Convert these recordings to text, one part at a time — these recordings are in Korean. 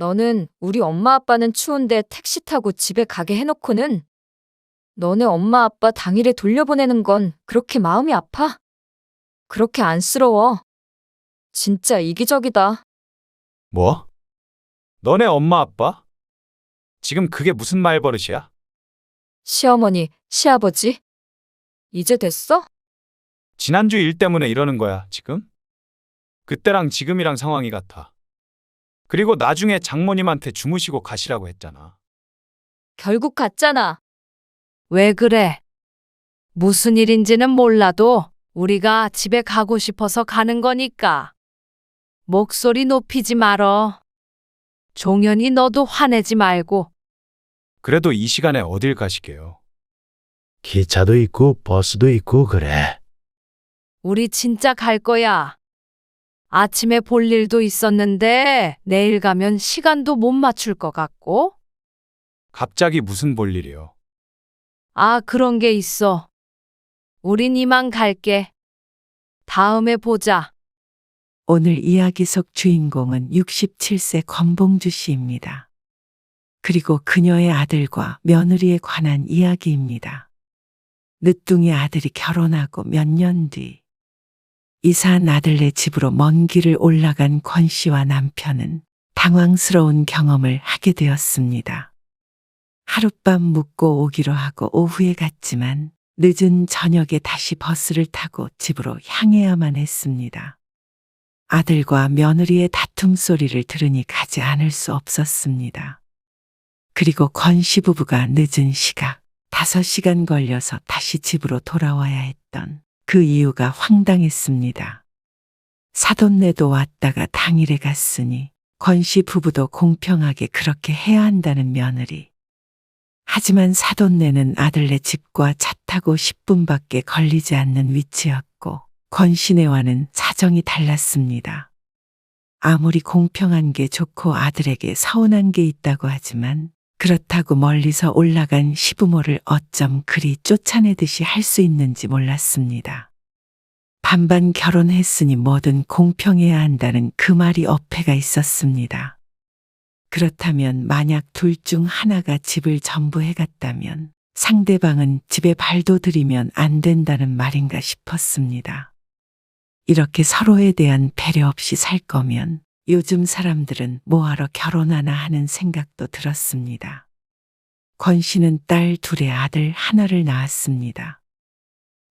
너는 우리 엄마 아빠는 추운데 택시 타고 집에 가게 해놓고는 너네 엄마 아빠 당일에 돌려보내는 건 그렇게 마음이 아파? 그렇게 안쓰러워. 진짜 이기적이다. 뭐? 너네 엄마 아빠? 지금 그게 무슨 말버릇이야? 시어머니, 시아버지. 이제 됐어? 지난주 일 때문에 이러는 거야, 지금? 그때랑 지금이랑 상황이 같아. 그리고 나중에 장모님한테 주무시고 가시라고 했잖아. 결국 갔잖아. 왜 그래? 무슨 일인지는 몰라도 우리가 집에 가고 싶어서 가는 거니까. 목소리 높이지 말어. 종현이 너도 화내지 말고. 그래도 이 시간에 어딜 가시게요? 기차도 있고 버스도 있고 그래. 우리 진짜 갈 거야. 아침에 볼 일도 있었는데 내일 가면 시간도 못 맞출 것 같고. 갑자기 무슨 볼일이요? 아, 그런 게 있어. 우린 이만 갈게. 다음에 보자. 오늘 이야기 속 주인공은 67세 권봉주 씨입니다. 그리고 그녀의 아들과 며느리에 관한 이야기입니다. 늦둥이 아들이 결혼하고 몇 년 뒤 이사한 아들네 집으로 먼 길을 올라간 권 씨와 남편은 당황스러운 경험을 하게 되었습니다. 하룻밤 묵고 오기로 하고 오후에 갔지만 늦은 저녁에 다시 버스를 타고 집으로 향해야만 했습니다. 아들과 며느리의 다툼 소리를 들으니 가지 않을 수 없었습니다. 그리고 권 씨 부부가 늦은 시각 5시간 걸려서 다시 집으로 돌아와야 했던 그 이유가 황당했습니다. 사돈네도 왔다가 당일에 갔으니 권 씨 부부도 공평하게 그렇게 해야 한다는 며느리. 하지만 사돈네는 아들네 집과 차 타고 10분밖에 걸리지 않는 위치였고 권 씨네와는 사정이 달랐습니다. 아무리 공평한 게 좋고 아들에게 서운한 게 있다고 하지만 그렇다고 멀리서 올라간 시부모를 어쩜 그리 쫓아내듯이 할 수 있는지 몰랐습니다. 반반 결혼했으니 뭐든 공평해야 한다는 그 말이 어폐가 있었습니다. 그렇다면 만약 둘 중 하나가 집을 전부 해갔다면 상대방은 집에 발도 들이면 안 된다는 말인가 싶었습니다. 이렇게 서로에 대한 배려 없이 살 거면 요즘 사람들은 뭐하러 결혼하나 하는 생각도 들었습니다. 권 씨는 딸 둘에 아들 하나를 낳았습니다.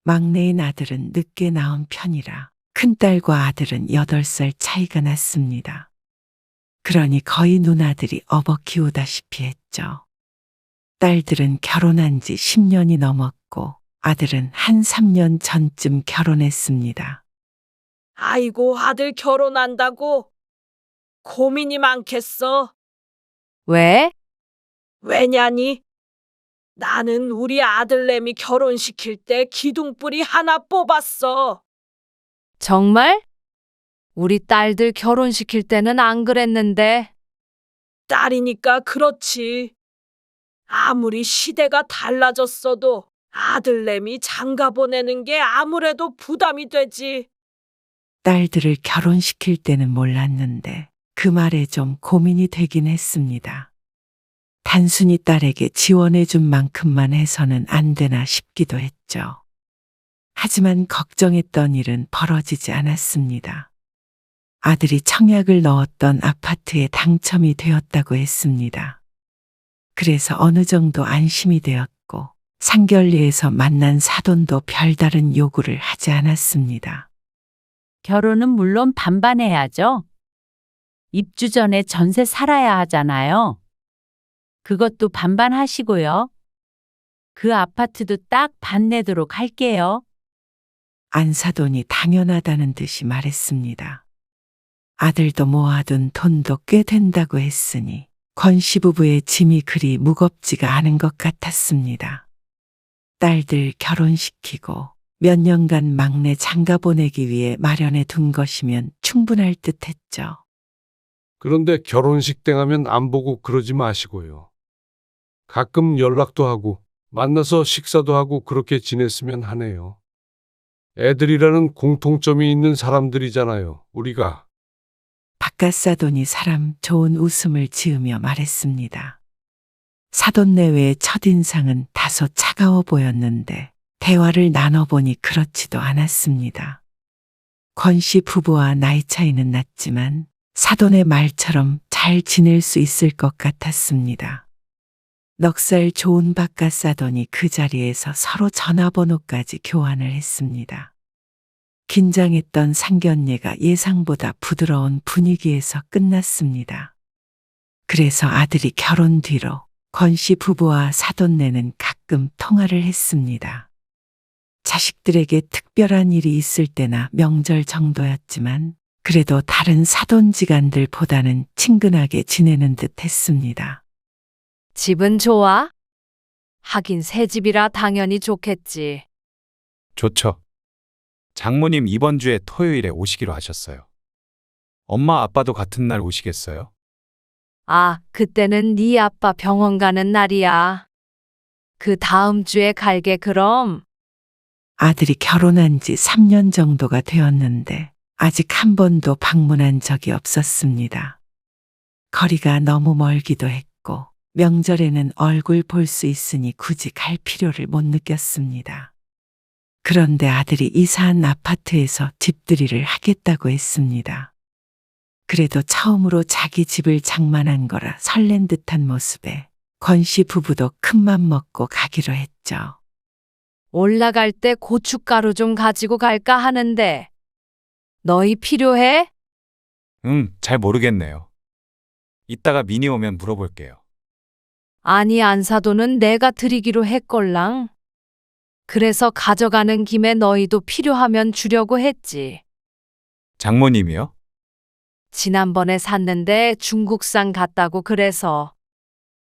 막내인 아들은 늦게 낳은 편이라 큰딸과 아들은 8살 차이가 났습니다. 그러니 거의 누나들이 업어 키우다시피 했죠. 딸들은 결혼한 지 10년이 넘었고 아들은 한 3년 전쯤 결혼했습니다. 아이고, 아들 결혼한다고? 고민이 많겠어. 왜? 왜냐니? 나는 우리 아들내미 결혼시킬 때 기둥뿌리 하나 뽑았어. 정말? 우리 딸들 결혼시킬 때는 안 그랬는데. 딸이니까 그렇지. 아무리 시대가 달라졌어도 아들내미 장가 보내는 게 아무래도 부담이 되지. 딸들을 결혼시킬 때는 몰랐는데 그 말에 좀 고민이 되긴 했습니다. 단순히 딸에게 지원해 준 만큼만 해서는 안 되나 싶기도 했죠. 하지만 걱정했던 일은 벌어지지 않았습니다. 아들이 청약을 넣었던 아파트에 당첨이 되었다고 했습니다. 그래서 어느 정도 안심이 되었고 상견례에서 만난 사돈도 별다른 요구를 하지 않았습니다. 결혼은 물론 반반 해야죠. 입주 전에 전세 살아야 하잖아요. 그것도 반반 하시고요. 그 아파트도 딱 반 내도록 할게요. 안사돈이 당연하다는 듯이 말했습니다. 아들도 모아둔 돈도 꽤 된다고 했으니 권 씨 부부의 짐이 그리 무겁지가 않은 것 같았습니다. 딸들 결혼시키고 몇 년간 막내 장가 보내기 위해 마련해 둔 것이면 충분할 듯 했죠. 그런데 결혼식 땡하면 안 보고 그러지 마시고요. 가끔 연락도 하고 만나서 식사도 하고 그렇게 지냈으면 하네요. 애들이라는 공통점이 있는 사람들이잖아요, 우리가. 박 바깥사돈이 사람 좋은 웃음을 지으며 말했습니다. 사돈 내외의 첫인상은 다소 차가워 보였는데 대화를 나눠보니 그렇지도 않았습니다. 권씨 부부와 나이 차이는 났지만 사돈의 말처럼 잘 지낼 수 있을 것 같았습니다. 넉살 좋은 바깥사돈이 그 자리에서 서로 전화번호까지 교환을 했습니다. 긴장했던 상견례가 예상보다 부드러운 분위기에서 끝났습니다. 그래서 아들이 결혼 뒤로 권씨 부부와 사돈네는 가끔 통화를 했습니다. 자식들에게 특별한 일이 있을 때나 명절 정도였지만 그래도 다른 사돈지간들보다는 친근하게 지내는 듯 했습니다. 집은 좋아? 하긴 새 집이라 당연히 좋겠지. 좋죠. 장모님 이번 주에 토요일에 오시기로 하셨어요. 엄마 아빠도 같은 날 오시겠어요? 아, 그때는 네 아빠 병원 가는 날이야. 그 다음 주에 갈게 그럼. 아들이 결혼한 지 3년 정도가 되었는데 아직 한 번도 방문한 적이 없었습니다. 거리가 너무 멀기도 했고 명절에는 얼굴 볼 수 있으니 굳이 갈 필요를 못 느꼈습니다. 그런데 아들이 이사한 아파트에서 집들이를 하겠다고 했습니다. 그래도 처음으로 자기 집을 장만한 거라 설렌 듯한 모습에 권씨 부부도 큰맘 먹고 가기로 했죠. 올라갈 때 고춧가루 좀 가지고 갈까 하는데. 너희 필요해? 잘 모르겠네요. 이따가 미니 오면 물어볼게요. 아니, 안 사도는 내가 드리기로 했걸랑. 그래서 가져가는 김에 너희도 필요하면 주려고 했지. 장모님이요? 지난번에 샀는데 중국산 같다고 그래서.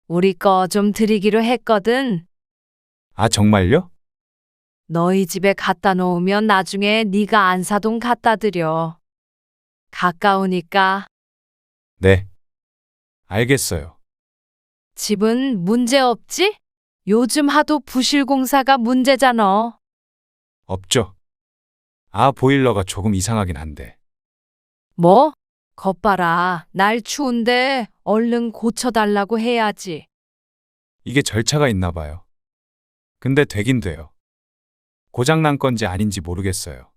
우리 거 좀 드리기로 했거든. 아, 정말요? 너희 집에 갖다 놓으면 나중에 네가 안사돈 갖다 드려. 가까우니까. 네. 알겠어요. 집은 문제 없지? 요즘 하도 부실 공사가 문제잖아. 없죠. 아, 보일러가 조금 이상하긴 한데. 뭐? 겉봐라. 날 추운데 얼른 고쳐달라고 해야지. 이게 절차가 있나 봐요. 근데 되긴 돼요. 고장난 건지 아닌지 모르겠어요.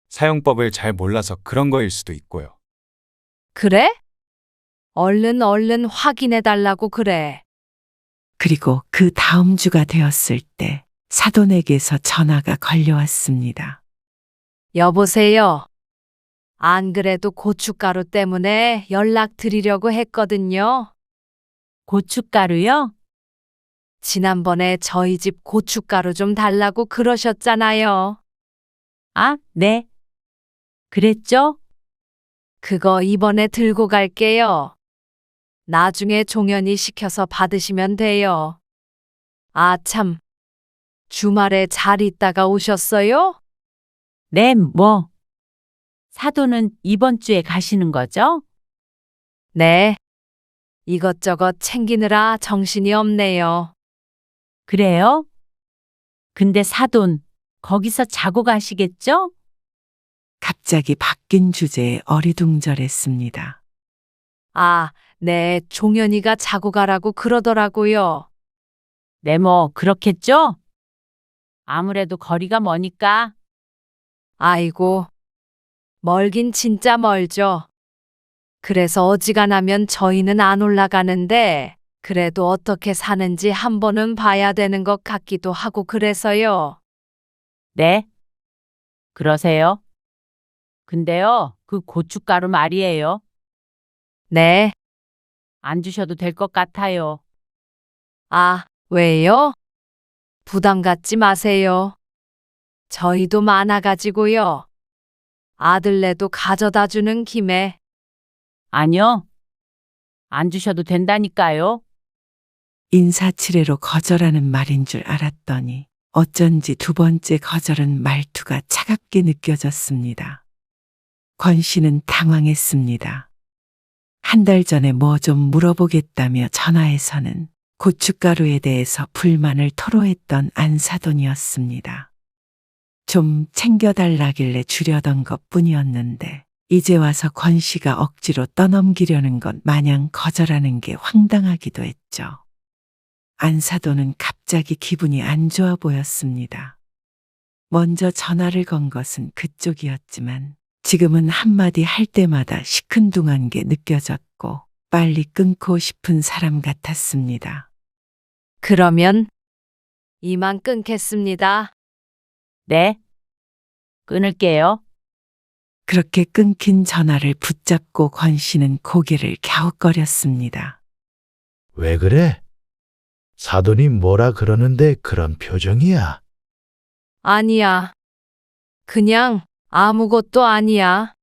사용법을 잘 몰라서 그런 거일 수도 있고요. 그래? 얼른 확인해달라고 그래. 그리고 그 다음 주가 되었을 때 사돈에게서 전화가 걸려왔습니다. 여보세요. 안 그래도 고춧가루 때문에 연락 드리려고 했거든요. 고춧가루요? 지난번에 저희 집 고춧가루 좀 달라고 그러셨잖아요. 아, 네. 그랬죠? 그거 이번에 들고 갈게요. 나중에 종현이 시켜서 받으시면 돼요. 아, 참. 주말에 잘 있다가 오셨어요? 네, 뭐. 사돈은 이번 주에 가시는 거죠? 네. 이것저것 챙기느라 정신이 없네요. 그래요? 근데 사돈, 거기서 자고 가시겠죠? 갑자기 바뀐 주제에 어리둥절했습니다. 아, 네. 종현이가 자고 가라고 그러더라고요. 네, 뭐, 그렇겠죠? 아무래도 거리가 머니까. 아이고. 멀긴 진짜 멀죠. 그래서 어지간하면 저희는 안 올라가는데, 그래도 어떻게 사는지 한 번은 봐야 되는 것 같기도 하고 그래서요. 네. 그러세요? 근데요, 그 고춧가루 말이에요. 네. 안 주셔도 될 것 같아요. 아, 왜요? 부담 갖지 마세요. 저희도 많아가지고요. 아들네도 가져다 주는 김에. 아니요. 안 주셔도 된다니까요. 인사치레로 거절하는 말인 줄 알았더니 어쩐지 두 번째 거절은 말투가 차갑게 느껴졌습니다. 권 씨는 당황했습니다. 한 달 전에 뭐 좀 물어보겠다며 전화해서는 고춧가루에 대해서 불만을 토로했던 안사돈이었습니다. 좀 챙겨달라길래 주려던 것 뿐이었는데 이제 와서 권 씨가 억지로 떠넘기려는 것 마냥 거절하는 게 황당하기도 했죠. 안사돈은 갑자기 기분이 안 좋아 보였습니다. 먼저 전화를 건 것은 그쪽이었지만 지금은 한마디 할 때마다 시큰둥한 게 느껴졌고 빨리 끊고 싶은 사람 같았습니다. 그러면 이만 끊겠습니다. 네. 끊을게요. 그렇게 끊긴 전화를 붙잡고 권 씨는 고개를 갸웃거렸습니다. 왜 그래? 사돈이 뭐라 그러는데 그런 표정이야? 아니야. 그냥 아무것도 아니야.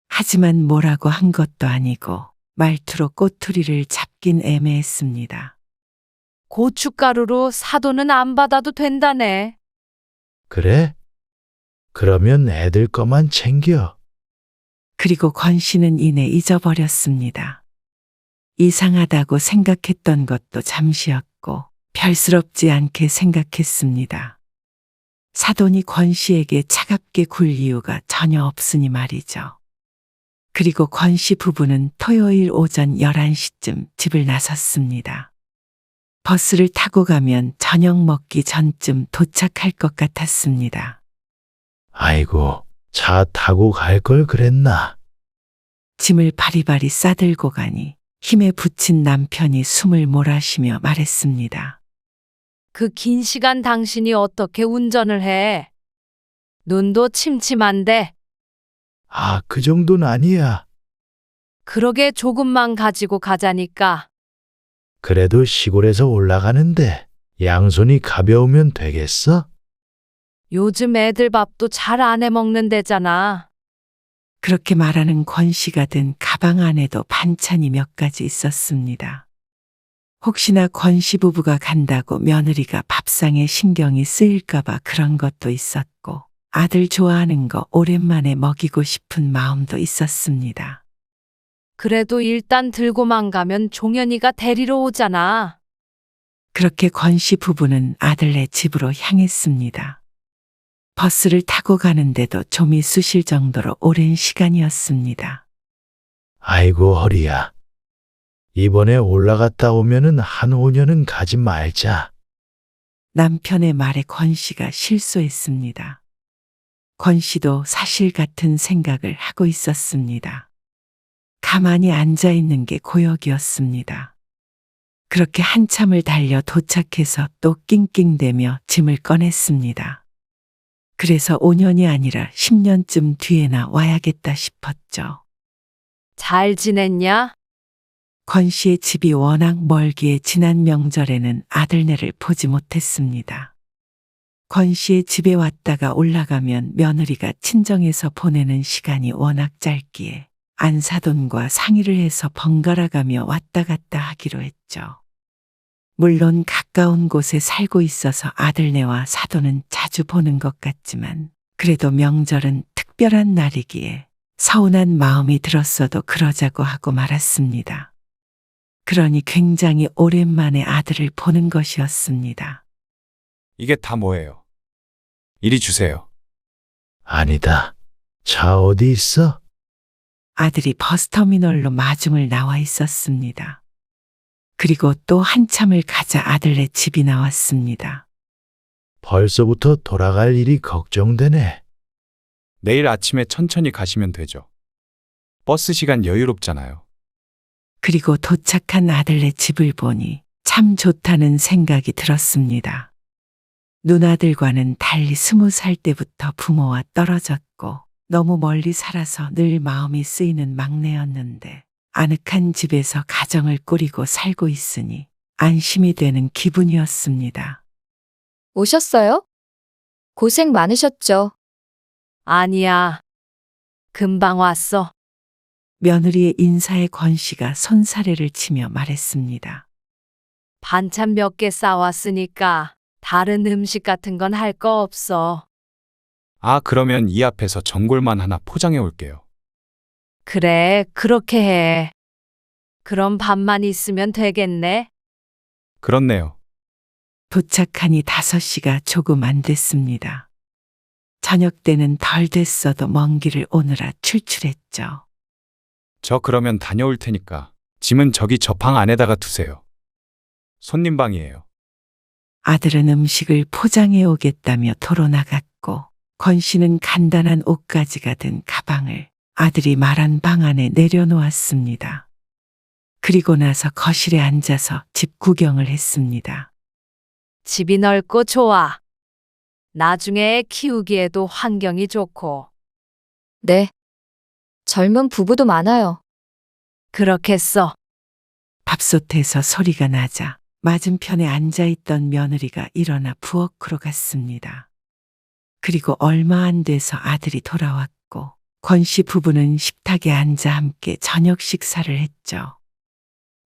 하지만 뭐라고 한 것도 아니고 말투로 꼬투리를 잡긴 애매했습니다. 고춧가루로 사돈은 안 받아도 된다네. 그래? 그러면 애들 거만 챙겨. 그리고 권 씨는 이내 잊어버렸습니다. 이상하다고 생각했던 것도 잠시였고 별스럽지 않게 생각했습니다. 사돈이 권 씨에게 차갑게 굴 이유가 전혀 없으니 말이죠. 그리고 권 씨 부부는 토요일 오전 11시쯤 집을 나섰습니다. 버스를 타고 가면 저녁 먹기 전쯤 도착할 것 같았습니다. 아이고, 차 타고 갈 걸 그랬나? 짐을 바리바리 싸들고 가니 힘에 부친 남편이 숨을 몰아쉬며 말했습니다. 그 긴 시간 당신이 어떻게 운전을 해? 눈도 침침한데 아, 그 정도는 아니야. 그러게 조금만 가지고 가자니까. 그래도 시골에서 올라가는데 양손이 가벼우면 되겠어? 요즘 애들 밥도 잘 안 해 먹는데잖아. 그렇게 말하는 권 씨가 든 가방 안에도 반찬이 몇 가지 있었습니다. 혹시나 권 씨 부부가 간다고 며느리가 밥상에 신경이 쓰일까봐 그런 것도 있었고 아들 좋아하는 거 오랜만에 먹이고 싶은 마음도 있었습니다. 그래도 일단 들고만 가면 종현이가 데리러 오잖아. 그렇게 권 씨 부부는 아들네 집으로 향했습니다. 버스를 타고 가는데도 좀이 쑤실 정도로 오랜 시간이었습니다. 아이고, 허리야. 이번에 올라갔다 오면은 한 5년은 가지 말자. 남편의 말에 권 씨가 실소했습니다. 권 씨도 사실 같은 생각을 하고 있었습니다. 가만히 앉아 있는 게 고역이었습니다. 그렇게 한참을 달려 도착해서 또 낑낑대며 짐을 꺼냈습니다. 그래서 5년이 아니라 10년쯤 뒤에나 와야겠다 싶었죠. 잘 지냈냐? 권 씨의 집이 워낙 멀기에 지난 명절에는 아들네를 보지 못했습니다. 권 씨의 집에 왔다가 올라가면 며느리가 친정에서 보내는 시간이 워낙 짧기에 안사돈과 상의를 해서 번갈아 가며 왔다 갔다 하기로 했죠. 물론 가까운 곳에 살고 있어서 아들네와 사돈은 자주 보는 것 같지만 그래도 명절은 특별한 날이기에 서운한 마음이 들었어도 그러자고 하고 말았습니다. 그러니 굉장히 오랜만에 아들을 보는 것이었습니다. 이게 다 뭐예요? 이리 주세요. 아니다. 차 어디 있어? 아들이 버스터미널로 마중을 나와 있었습니다. 그리고 또 한참을 가자 아들네 집이 나왔습니다. 벌써부터 돌아갈 일이 걱정되네. 내일 아침에 천천히 가시면 되죠. 버스 시간 여유롭잖아요. 그리고 도착한 아들네 집을 보니 참 좋다는 생각이 들었습니다. 누나들과는 달리 20살 때부터 부모와 떨어졌고 너무 멀리 살아서 늘 마음이 쓰이는 막내였는데 아늑한 집에서 가정을 꾸리고 살고 있으니 안심이 되는 기분이었습니다. 오셨어요? 고생 많으셨죠? 아니야. 금방 왔어. 며느리의 인사에 권 씨가 손사래를 치며 말했습니다. 반찬 몇 개 싸왔으니까 다른 음식 같은 건 할 거 없어. 아, 그러면 이 앞에서 전골만 하나 포장해 올게요. 그래, 그렇게 해. 그럼 밥만 있으면 되겠네. 그렇네요. 도착하니 5시가 조금 안 됐습니다. 저녁 때는 덜 됐어도 먼 길을 오느라 출출했죠. 저 그러면 다녀올 테니까 짐은 저기 저 방 안에다가 두세요. 손님 방이에요. 아들은 음식을 포장해 오겠다며 도로 나갔고 권 씨는 간단한 옷가지가 든 가방을 아들이 말한 방 안에 내려놓았습니다. 그리고 나서 거실에 앉아서 집 구경을 했습니다. 집이 넓고 좋아. 나중에 애 키우기에도 환경이 좋고. 네. 젊은 부부도 많아요. 그렇겠어. 밥솥에서 소리가 나자 맞은편에 앉아있던 며느리가 일어나 부엌으로 갔습니다. 그리고 얼마 안 돼서 아들이 돌아왔고 권 씨 부부는 식탁에 앉아 함께 저녁 식사를 했죠.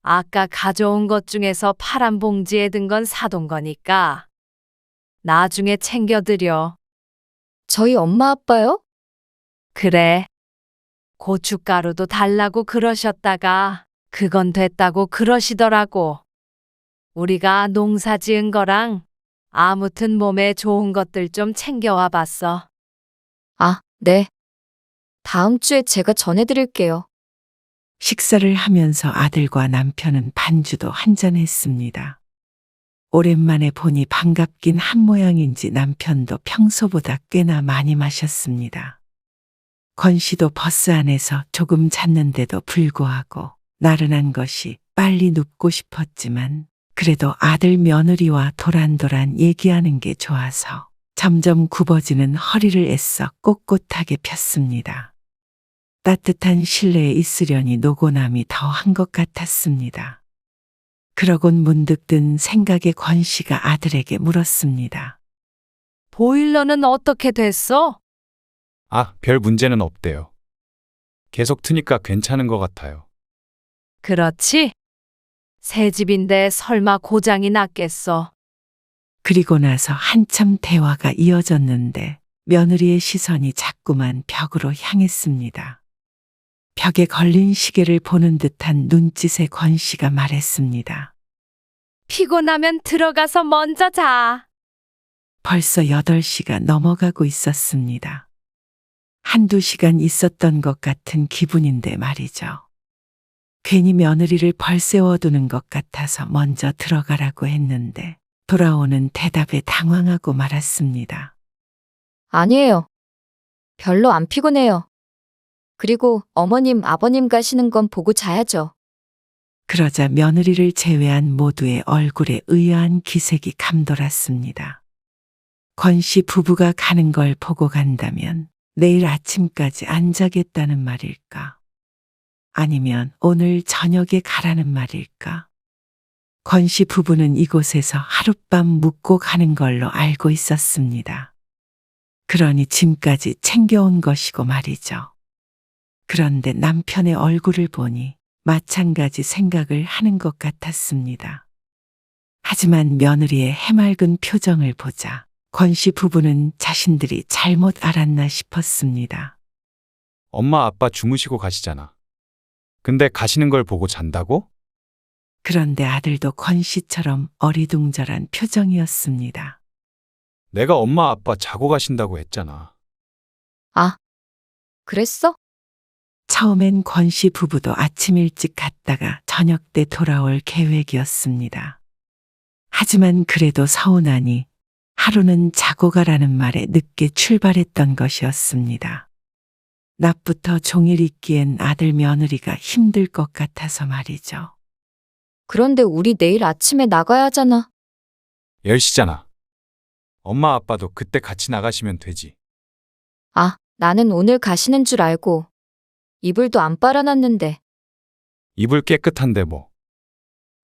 아까 가져온 것 중에서 파란 봉지에 든 건 사돈 거니까 나중에 챙겨드려. 저희 엄마 아빠요? 그래. 고춧가루도 달라고 그러셨다가 그건 됐다고 그러시더라고. 우리가 농사 지은 거랑 아무튼 몸에 좋은 것들 좀 챙겨와 봤어. 아, 네. 다음 주에 제가 전해드릴게요. 식사를 하면서 아들과 남편은 반주도 한잔했습니다. 오랜만에 보니 반갑긴 한 모양인지 남편도 평소보다 꽤나 많이 마셨습니다. 권 씨도 버스 안에서 조금 잤는데도 불구하고 나른한 것이 빨리 눕고 싶었지만 그래도 아들 며느리와 도란도란 얘기하는 게 좋아서 점점 굽어지는 허리를 애써 꼿꼿하게 폈습니다. 따뜻한 실내에 있으려니 노곤함이 더한 것 같았습니다. 그러곤 문득 든 생각에 권 씨가 아들에게 물었습니다. 보일러는 어떻게 됐어? 아, 별 문제는 없대요. 계속 트니까 괜찮은 것 같아요. 그렇지? 새 집인데 설마 고장이 났겠어. 그리고 나서 한참 대화가 이어졌는데 며느리의 시선이 자꾸만 벽으로 향했습니다. 벽에 걸린 시계를 보는 듯한 눈짓에 권 씨가 말했습니다. 피곤하면 들어가서 먼저 자. 벌써 8시가 넘어가고 있었습니다. 한두 시간 있었던 것 같은 기분인데 말이죠. 괜히 며느리를 벌세워두는 것 같아서 먼저 들어가라고 했는데 돌아오는 대답에 당황하고 말았습니다. 아니에요. 별로 안 피곤해요. 그리고 어머님, 아버님 가시는 건 보고 자야죠. 그러자 며느리를 제외한 모두의 얼굴에 의아한 기색이 감돌았습니다. 권 씨 부부가 가는 걸 보고 간다면 내일 아침까지 안 자겠다는 말일까? 아니면 오늘 저녁에 가라는 말일까? 권 씨 부부는 이곳에서 하룻밤 묵고 가는 걸로 알고 있었습니다. 그러니 짐까지 챙겨온 것이고 말이죠. 그런데 남편의 얼굴을 보니 마찬가지 생각을 하는 것 같았습니다. 하지만 며느리의 해맑은 표정을 보자 권 씨 부부는 자신들이 잘못 알았나 싶었습니다. 엄마 아빠 주무시고 가시잖아. 근데 가시는 걸 보고 잔다고? 그런데 아들도 권 씨처럼 어리둥절한 표정이었습니다. 내가 엄마 아빠 자고 가신다고 했잖아. 아, 그랬어? 처음엔 권 씨 부부도 아침 일찍 갔다가 저녁 때 돌아올 계획이었습니다. 하지만 그래도 서운하니 하루는 자고 가라는 말에 늦게 출발했던 것이었습니다. 낮부터 종일 있기엔 아들 며느리가 힘들 것 같아서 말이죠. 그런데 우리 내일 아침에 나가야 하잖아. 10시잖아. 엄마 아빠도 그때 같이 나가시면 되지. 아, 나는 오늘 가시는 줄 알고 이불도 안 빨아놨는데 이불 깨끗한데 뭐.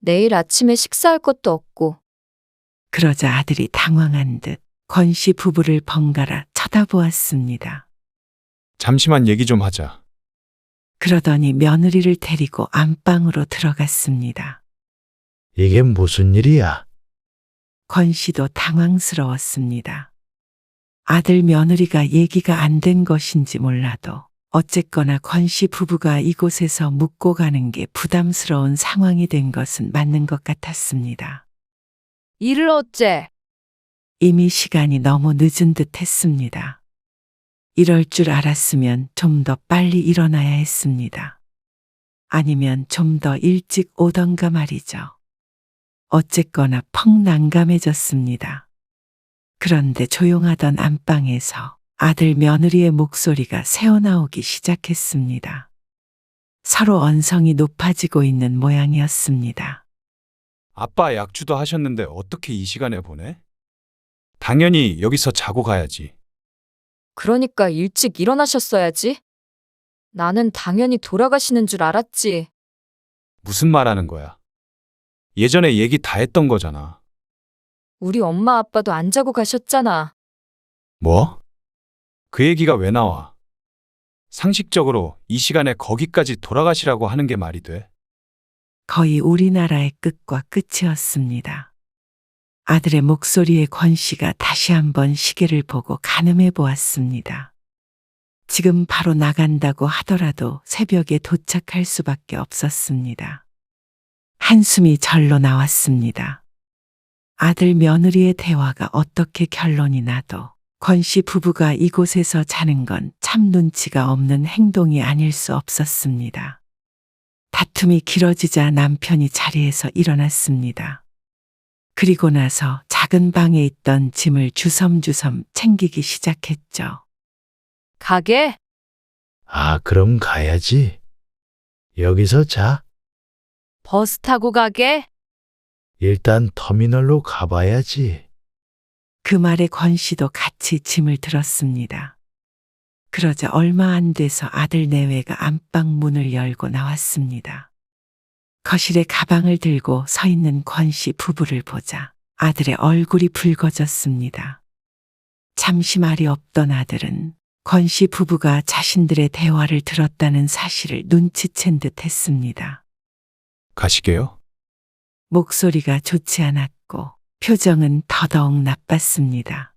내일 아침에 식사할 것도 없고. 그러자 아들이 당황한 듯 권 씨 부부를 번갈아 쳐다보았습니다. 잠시만 얘기 좀 하자. 그러더니 며느리를 데리고 안방으로 들어갔습니다. 이게 무슨 일이야? 권 씨도 당황스러웠습니다. 아들 며느리가 얘기가 안 된 것인지 몰라도 어쨌거나 권 씨 부부가 이곳에서 묵고 가는 게 부담스러운 상황이 된 것은 맞는 것 같았습니다. 일을 어째? 이미 시간이 너무 늦은 듯 했습니다. 이럴 줄 알았으면 좀 더 빨리 일어나야 했습니다. 아니면 좀 더 일찍 오던가 말이죠. 어쨌거나 펑 난감해졌습니다. 그런데 조용하던 안방에서 아들 며느리의 목소리가 새어나오기 시작했습니다. 서로 언성이 높아지고 있는 모양이었습니다. 아빠 약주도 하셨는데 어떻게 이 시간에 보내? 당연히 여기서 자고 가야지. 그러니까 일찍 일어나셨어야지. 나는 당연히 돌아가시는 줄 알았지. 무슨 말 하는 거야? 예전에 얘기 다 했던 거잖아. 우리 엄마 아빠도 안 자고 가셨잖아. 뭐? 그 얘기가 왜 나와? 상식적으로 이 시간에 거기까지 돌아가시라고 하는 게 말이 돼? 거의 우리나라의 끝과 끝이었습니다. 아들의 목소리에 권 씨가 다시 한번 시계를 보고 가늠해 보았습니다. 지금 바로 나간다고 하더라도 새벽에 도착할 수밖에 없었습니다. 한숨이 절로 나왔습니다. 아들 며느리의 대화가 어떻게 결론이 나도 권 씨 부부가 이곳에서 자는 건 참 눈치가 없는 행동이 아닐 수 없었습니다. 다툼이 길어지자 남편이 자리에서 일어났습니다. 그리고 나서 작은 방에 있던 짐을 주섬주섬 챙기기 시작했죠. 가게? 아, 그럼 가야지. 여기서 자. 버스 타고 가게? 일단 터미널로 가봐야지. 그 말에 권 씨도 같이 짐을 들었습니다. 그러자 얼마 안 돼서 아들 내외가 안방 문을 열고 나왔습니다. 거실에 가방을 들고 서 있는 권 씨 부부를 보자 아들의 얼굴이 붉어졌습니다. 잠시 말이 없던 아들은 권 씨 부부가 자신들의 대화를 들었다는 사실을 눈치챈 듯 했습니다. 가시게요? 목소리가 좋지 않았고 표정은 더더욱 나빴습니다.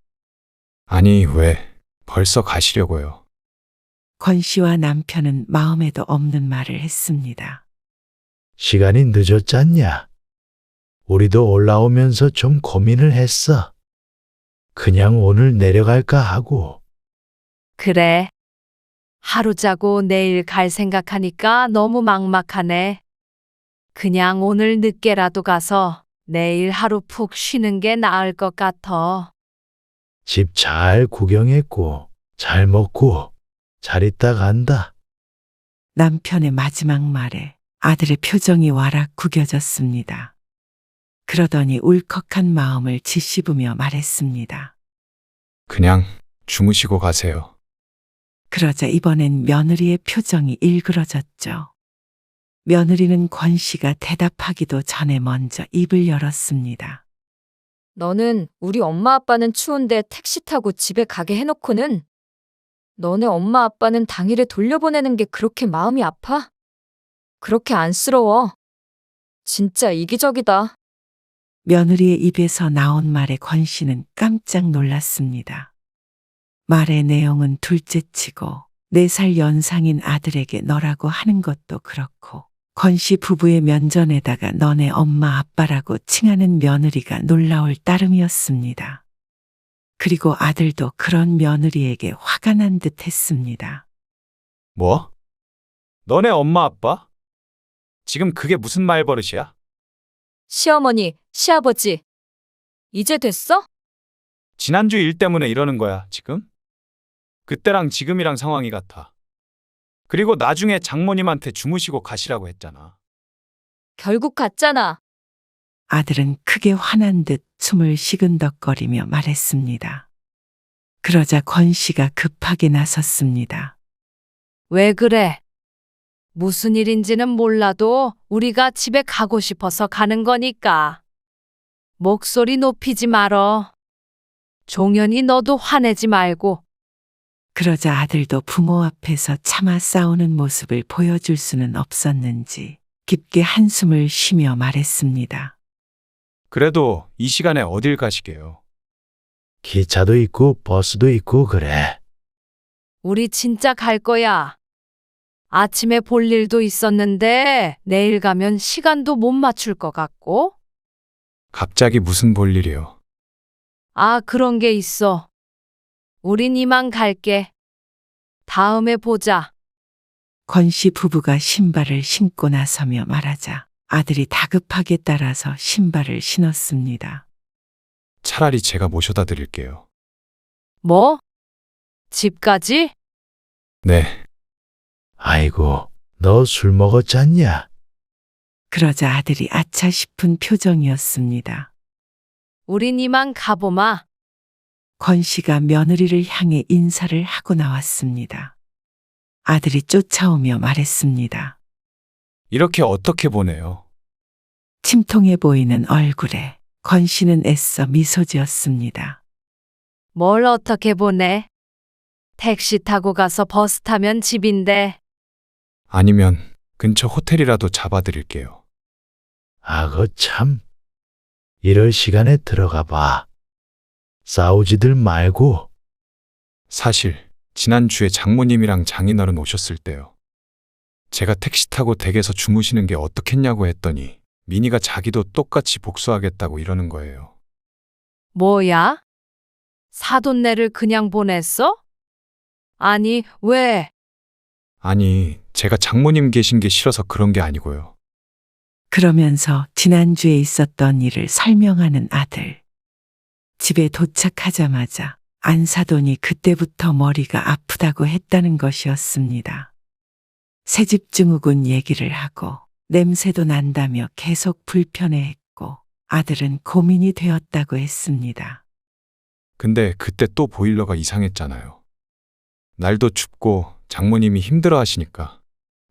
아니, 왜 벌써 가시려고요? 권 씨와 남편은 마음에도 없는 말을 했습니다. 시간이 늦었잖냐? 우리도 올라오면서 좀 고민을 했어. 그냥 오늘 내려갈까 하고. 그래. 하루 자고 내일 갈 생각하니까 너무 막막하네. 그냥 오늘 늦게라도 가서 내일 하루 푹 쉬는 게 나을 것 같아. 집 잘 구경했고, 잘 먹고, 잘 있다 간다. 남편의 마지막 말에 아들의 표정이 와락 구겨졌습니다. 그러더니 울컥한 마음을 짓씹으며 말했습니다. 그냥 주무시고 가세요. 그러자 이번엔 며느리의 표정이 일그러졌죠. 며느리는 권 씨가 대답하기도 전에 먼저 입을 열었습니다. 너는 우리 엄마 아빠는 추운데 택시 타고 집에 가게 해놓고는 너네 엄마 아빠는 당일에 돌려보내는 게 그렇게 마음이 아파? 그렇게 안쓰러워. 진짜 이기적이다. 며느리의 입에서 나온 말에 권 씨는 깜짝 놀랐습니다. 말의 내용은 둘째치고 4살 연상인 아들에게 너라고 하는 것도 그렇고 권 씨 부부의 면전에다가 너네 엄마 아빠라고 칭하는 며느리가 놀라울 따름이었습니다. 그리고 아들도 그런 며느리에게 화가 난 듯 했습니다. 뭐? 너네 엄마 아빠? 지금 그게 무슨 말버릇이야? 시어머니, 시아버지. 이제 됐어? 지난주 일 때문에 이러는 거야, 지금? 그때랑 지금이랑 상황이 같아. 그리고 나중에 장모님한테 주무시고 가시라고 했잖아. 결국 갔잖아. 아들은 크게 화난 듯 숨을 시근덕거리며 말했습니다. 그러자 권 씨가 급하게 나섰습니다. 왜 그래? 무슨 일인지는 몰라도 우리가 집에 가고 싶어서 가는 거니까. 목소리 높이지 말어. 종현이 너도 화내지 말고. 그러자 아들도 부모 앞에서 차마 싸우는 모습을 보여줄 수는 없었는지 깊게 한숨을 쉬며 말했습니다. 그래도 이 시간에 어딜 가시게요? 기차도 있고 버스도 있고 그래. 우리 진짜 갈 거야. 아침에 볼 일도 있었는데 내일 가면 시간도 못 맞출 것 같고. 갑자기 무슨 볼일이요? 아, 그런 게 있어. 우린 이만 갈게. 다음에 보자. 권 씨 부부가 신발을 신고 나서며 말하자 아들이 다급하게 따라서 신발을 신었습니다. 차라리 제가 모셔다 드릴게요. 뭐? 집까지? 네, 아이고, 너 술 먹었잖냐? 그러자 아들이 아차 싶은 표정이었습니다. 우린 이만 가보마. 권 씨가 며느리를 향해 인사를 하고 나왔습니다. 아들이 쫓아오며 말했습니다. 이렇게 어떻게 보내요? 침통해 보이는 얼굴에 권 씨는 애써 미소 지었습니다. 뭘 어떻게 보내? 택시 타고 가서 버스 타면 집인데. 아니면 근처 호텔이라도 잡아 드릴게요. 아거 참. 이럴 시간에 들어가 봐. 싸우지들 말고. 사실 지난주에 장모님이랑 장인어른 오셨을 때요. 제가 택시 타고 댁에서 주무시는 게 어떻겠냐고 했더니 미니가 자기도 똑같이 복수하겠다고 이러는 거예요. 뭐야? 사돈네를 그냥 보냈어? 아니, 왜? 아니, 제가 장모님 계신 게 싫어서 그런 게 아니고요. 그러면서 지난주에 있었던 일을 설명하는 아들. 집에 도착하자마자 안사돈이 그때부터 머리가 아프다고 했다는 것이었습니다. 새집 증후군 얘기를 하고 냄새도 난다며 계속 불편해했고 아들은 고민이 되었다고 했습니다. 근데 그때 또 보일러가 이상했잖아요. 날도 춥고 장모님이 힘들어 하시니까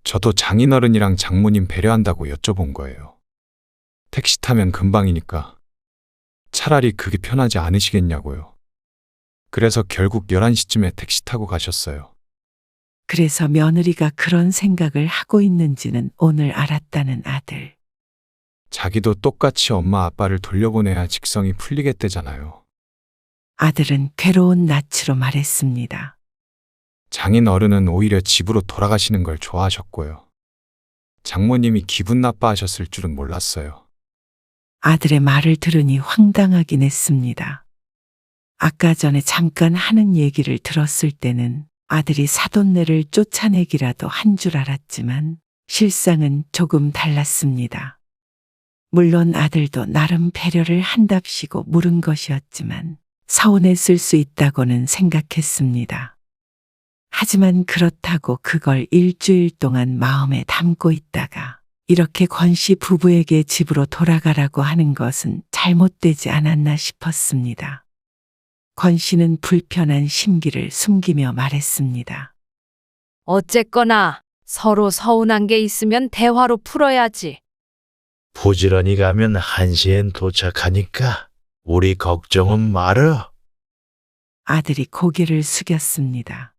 저도 장인어른이랑 장모님 배려한다고 여쭤본 거예요. 택시 타면 금방이니까 차라리 그게 편하지 않으시겠냐고요. 그래서 결국 11시쯤에 택시 타고 가셨어요. 그래서 며느리가 그런 생각을 하고 있는지는 오늘 알았다는 아들. 자기도 똑같이 엄마 아빠를 돌려보내야 직성이 풀리겠대잖아요. 아들은 괴로운 낯으로 말했습니다. 장인 어른은 오히려 집으로 돌아가시는 걸 좋아하셨고요. 장모님이 기분 나빠하셨을 줄은 몰랐어요. 아들의 말을 들으니 황당하긴 했습니다. 아까 전에 잠깐 하는 얘기를 들었을 때는 아들이 사돈네를 쫓아내기라도 한 줄 알았지만 실상은 조금 달랐습니다. 물론 아들도 나름 배려를 한답시고 물은 것이었지만 서운했을 수 있다고는 생각했습니다. 하지만 그렇다고 그걸 일주일 동안 마음에 담고 있다가 이렇게 권 씨 부부에게 집으로 돌아가라고 하는 것은 잘못되지 않았나 싶었습니다. 권 씨는 불편한 심기를 숨기며 말했습니다. 어쨌거나 서로 서운한 게 있으면 대화로 풀어야지. 부지런히 가면 1시엔 도착하니까 우리 걱정은 말어. 아들이 고개를 숙였습니다.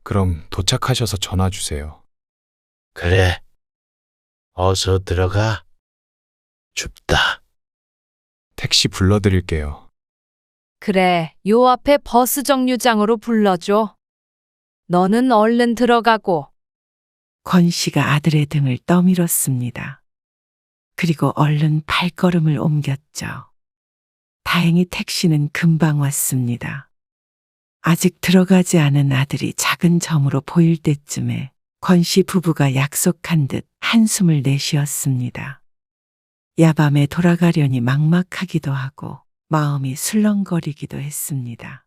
그럼 도착하셔서 전화 주세요. 그래. 어서 들어가. 춥다. 택시 불러드릴게요. 그래, 요 앞에 버스 정류장으로 불러줘. 너는 얼른 들어가고. 권 씨가 아들의 등을 떠밀었습니다. 그리고 얼른 발걸음을 옮겼죠. 다행히 택시는 금방 왔습니다. 아직 들어가지 않은 아들이 작은 점으로 보일 때쯤에 권 씨 부부가 약속한 듯 한숨을 내쉬었습니다. 야밤에 돌아가려니 막막하기도 하고 마음이 술렁거리기도 했습니다.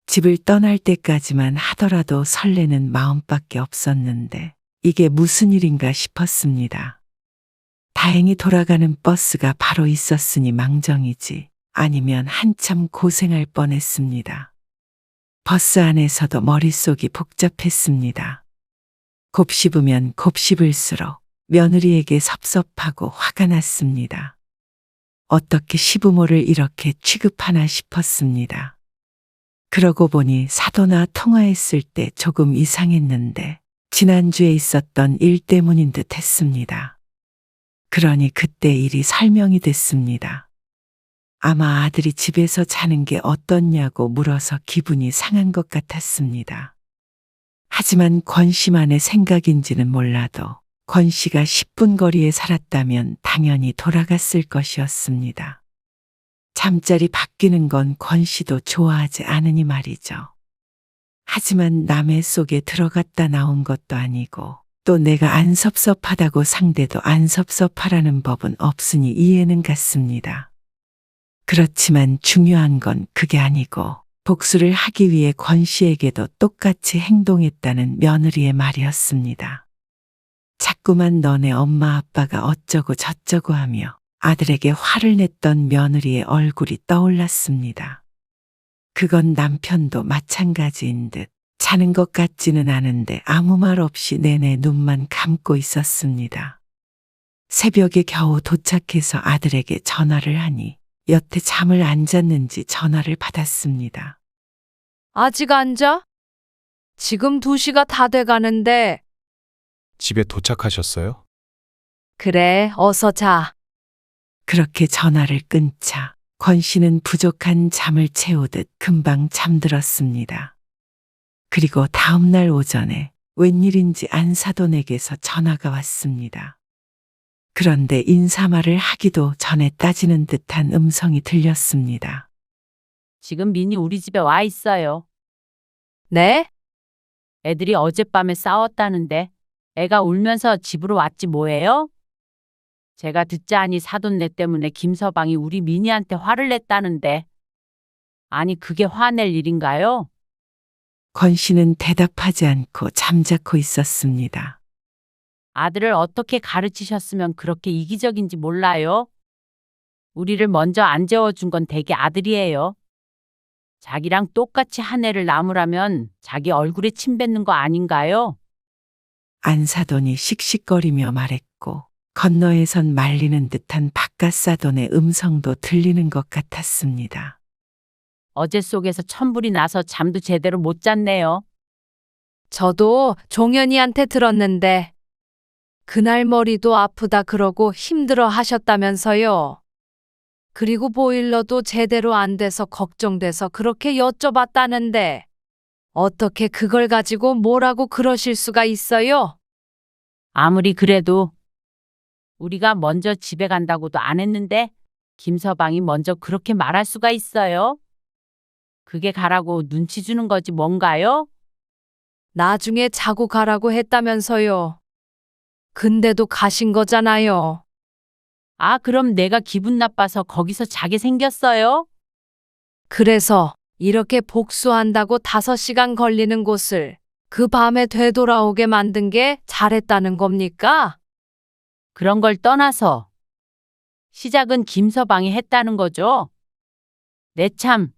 집을 떠날 때까지만 하더라도 설레는 마음밖에 없었는데 이게 무슨 일인가 싶었습니다. 다행히 돌아가는 버스가 바로 있었으니 망정이지 아니면 한참 고생할 뻔했습니다. 버스 안에서도 머릿속이 복잡했습니다. 곱씹으면 곱씹을수록 며느리에게 섭섭하고 화가 났습니다. 어떻게 시부모를 이렇게 취급하나 싶었습니다. 그러고 보니 사도나 통화했을 때 조금 이상했는데 지난주에 있었던 일 때문인 듯 했습니다. 그러니 그때 일이 설명이 됐습니다. 아마 아들이 집에서 자는 게 어떻냐고 물어서 기분이 상한 것 같았습니다. 하지만 권 씨만의 생각인지는 몰라도 권 씨가 10분 거리에 살았다면 당연히 돌아갔을 것이었습니다. 잠자리 바뀌는 건 권 씨도 좋아하지 않으니 말이죠. 하지만 남의 속에 들어갔다 나온 것도 아니고 또 내가 안 섭섭하다고 상대도 안 섭섭하라는 법은 없으니 이해는 갔습니다. 그렇지만 중요한 건 그게 아니고 복수를 하기 위해 권 씨에게도 똑같이 행동했다는 며느리의 말이었습니다. 자꾸만 너네 엄마 아빠가 어쩌고 저쩌고 하며 아들에게 화를 냈던 며느리의 얼굴이 떠올랐습니다. 그건 남편도 마찬가지인 듯 자는 것 같지는 않은데 아무 말 없이 내내 눈만 감고 있었습니다. 새벽에 겨우 도착해서 아들에게 전화를 하니 여태 잠을 안 잤는지 전화를 받았습니다. 아직 안 자? 지금 2시가 다 돼가는데. 집에 도착하셨어요? 그래, 어서 자. 그렇게 전화를 끊자 권 씨는 부족한 잠을 채우듯 금방 잠들었습니다. 그리고 다음 날 오전에 웬일인지 안사돈에게서 전화가 왔습니다. 그런데 인사말을 하기도 전에 따지는 듯한 음성이 들렸습니다. 지금 민이 우리 집에 와 있어요. 네? 애들이 어젯밤에 싸웠다는데 애가 울면서 집으로 왔지 뭐예요? 제가 듣자하니 사돈네 때문에 김서방이 우리 민이한테 화를 냈다는데. 아니 그게 화낼 일인가요? 권 씨는 대답하지 않고 잠자코 있었습니다. 아들을 어떻게 가르치셨으면 그렇게 이기적인지 몰라요? 우리를 먼저 안 재워준 건 대개 아들이에요. 자기랑 똑같이 한 애를 낳으라면 자기 얼굴에 침 뱉는 거 아닌가요? 안사돈이 씩씩거리며 말했고 건너에선 말리는 듯한 바깥사돈의 음성도 들리는 것 같았습니다. 어제 속에서 천불이 나서 잠도 제대로 못 잤네요. 저도 종현이한테 들었는데 그날 머리도 아프다 그러고 힘들어 하셨다면서요. 그리고 보일러도 제대로 안 돼서 걱정돼서 그렇게 여쭤봤다는데 어떻게 그걸 가지고 뭐라고 그러실 수가 있어요? 아무리 그래도 우리가 먼저 집에 간다고도 안 했는데 김서방이 먼저 그렇게 말할 수가 있어요? 그게 가라고 눈치 주는 거지 뭔가요? 나중에 자고 가라고 했다면서요. 근데도 가신 거잖아요. 아, 그럼 내가 기분 나빠서 거기서 자게 생겼어요? 그래서 이렇게 복수한다고 5시간 걸리는 곳을 그 밤에 되돌아오게 만든 게 잘했다는 겁니까? 그런 걸 떠나서 시작은 김서방이 했다는 거죠. 내 참,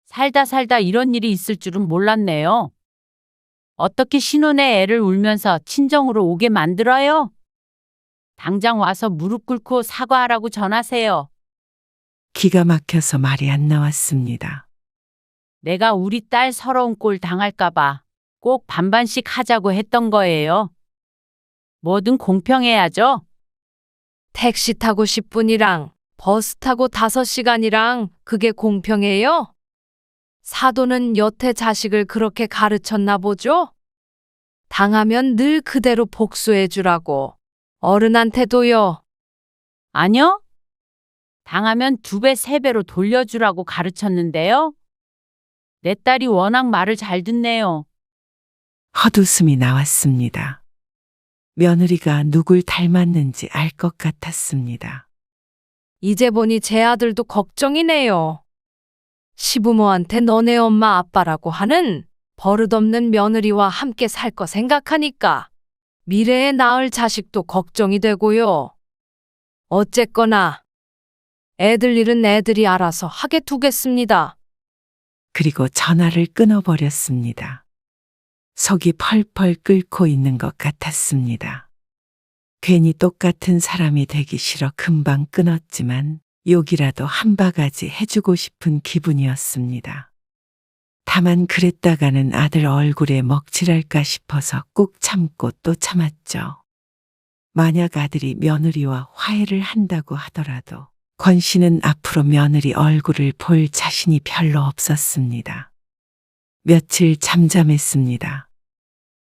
살다 이런 일이 있을 줄은 몰랐네요. 어떻게 신혼의 애를 울면서 친정으로 오게 만들어요? 당장 와서 무릎 꿇고 사과하라고 전하세요. 기가 막혀서 말이 안 나왔습니다. 내가 우리 딸 서러운 꼴 당할까봐 꼭 반반씩 하자고 했던 거예요. 뭐든 공평해야죠. 택시 타고 10분이랑 버스 타고 5시간이랑 그게 공평해요? 사돈은 여태 자식을 그렇게 가르쳤나 보죠? 당하면 늘 그대로 복수해 주라고. 어른한테도요. 아니요. 당하면 2배, 3배로 돌려주라고 가르쳤는데요. 내 딸이 워낙 말을 잘 듣네요. 헛웃음이 나왔습니다. 며느리가 누굴 닮았는지 알 것 같았습니다. 이제 보니 제 아들도 걱정이네요. 시부모한테 너네 엄마 아빠라고 하는 버릇없는 며느리와 함께 살 거 생각하니까 미래에 낳을 자식도 걱정이 되고요. 어쨌거나 애들 일은 애들이 알아서 하게 두겠습니다. 그리고 전화를 끊어버렸습니다. 속이 펄펄 끓고 있는 것 같았습니다. 괜히 똑같은 사람이 되기 싫어 금방 끊었지만 욕이라도 한 바가지 해주고 싶은 기분이었습니다. 다만 그랬다가는 아들 얼굴에 먹칠할까 싶어서 꾹 참고 또 참았죠. 만약 아들이 며느리와 화해를 한다고 하더라도 권 씨는 앞으로 며느리 얼굴을 볼 자신이 별로 없었습니다. 며칠 잠잠했습니다.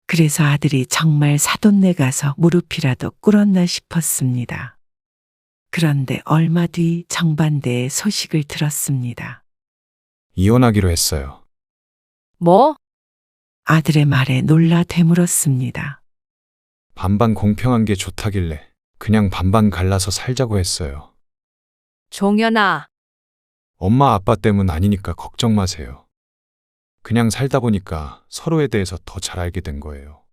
그래서 아들이 정말 사돈네 가서 무릎이라도 꿇었나 싶었습니다. 그런데 얼마 뒤 정반대의 소식을 들었습니다. 이혼하기로 했어요. 뭐? 아들의 말에 놀라 되물었습니다. 반반 공평한 게 좋다길래 그냥 반반 갈라서 살자고 했어요. 종현아, 엄마 아빠 때문 아니니까 걱정 마세요. 그냥 살다 보니까 서로에 대해서 더 잘 알게 된 거예요.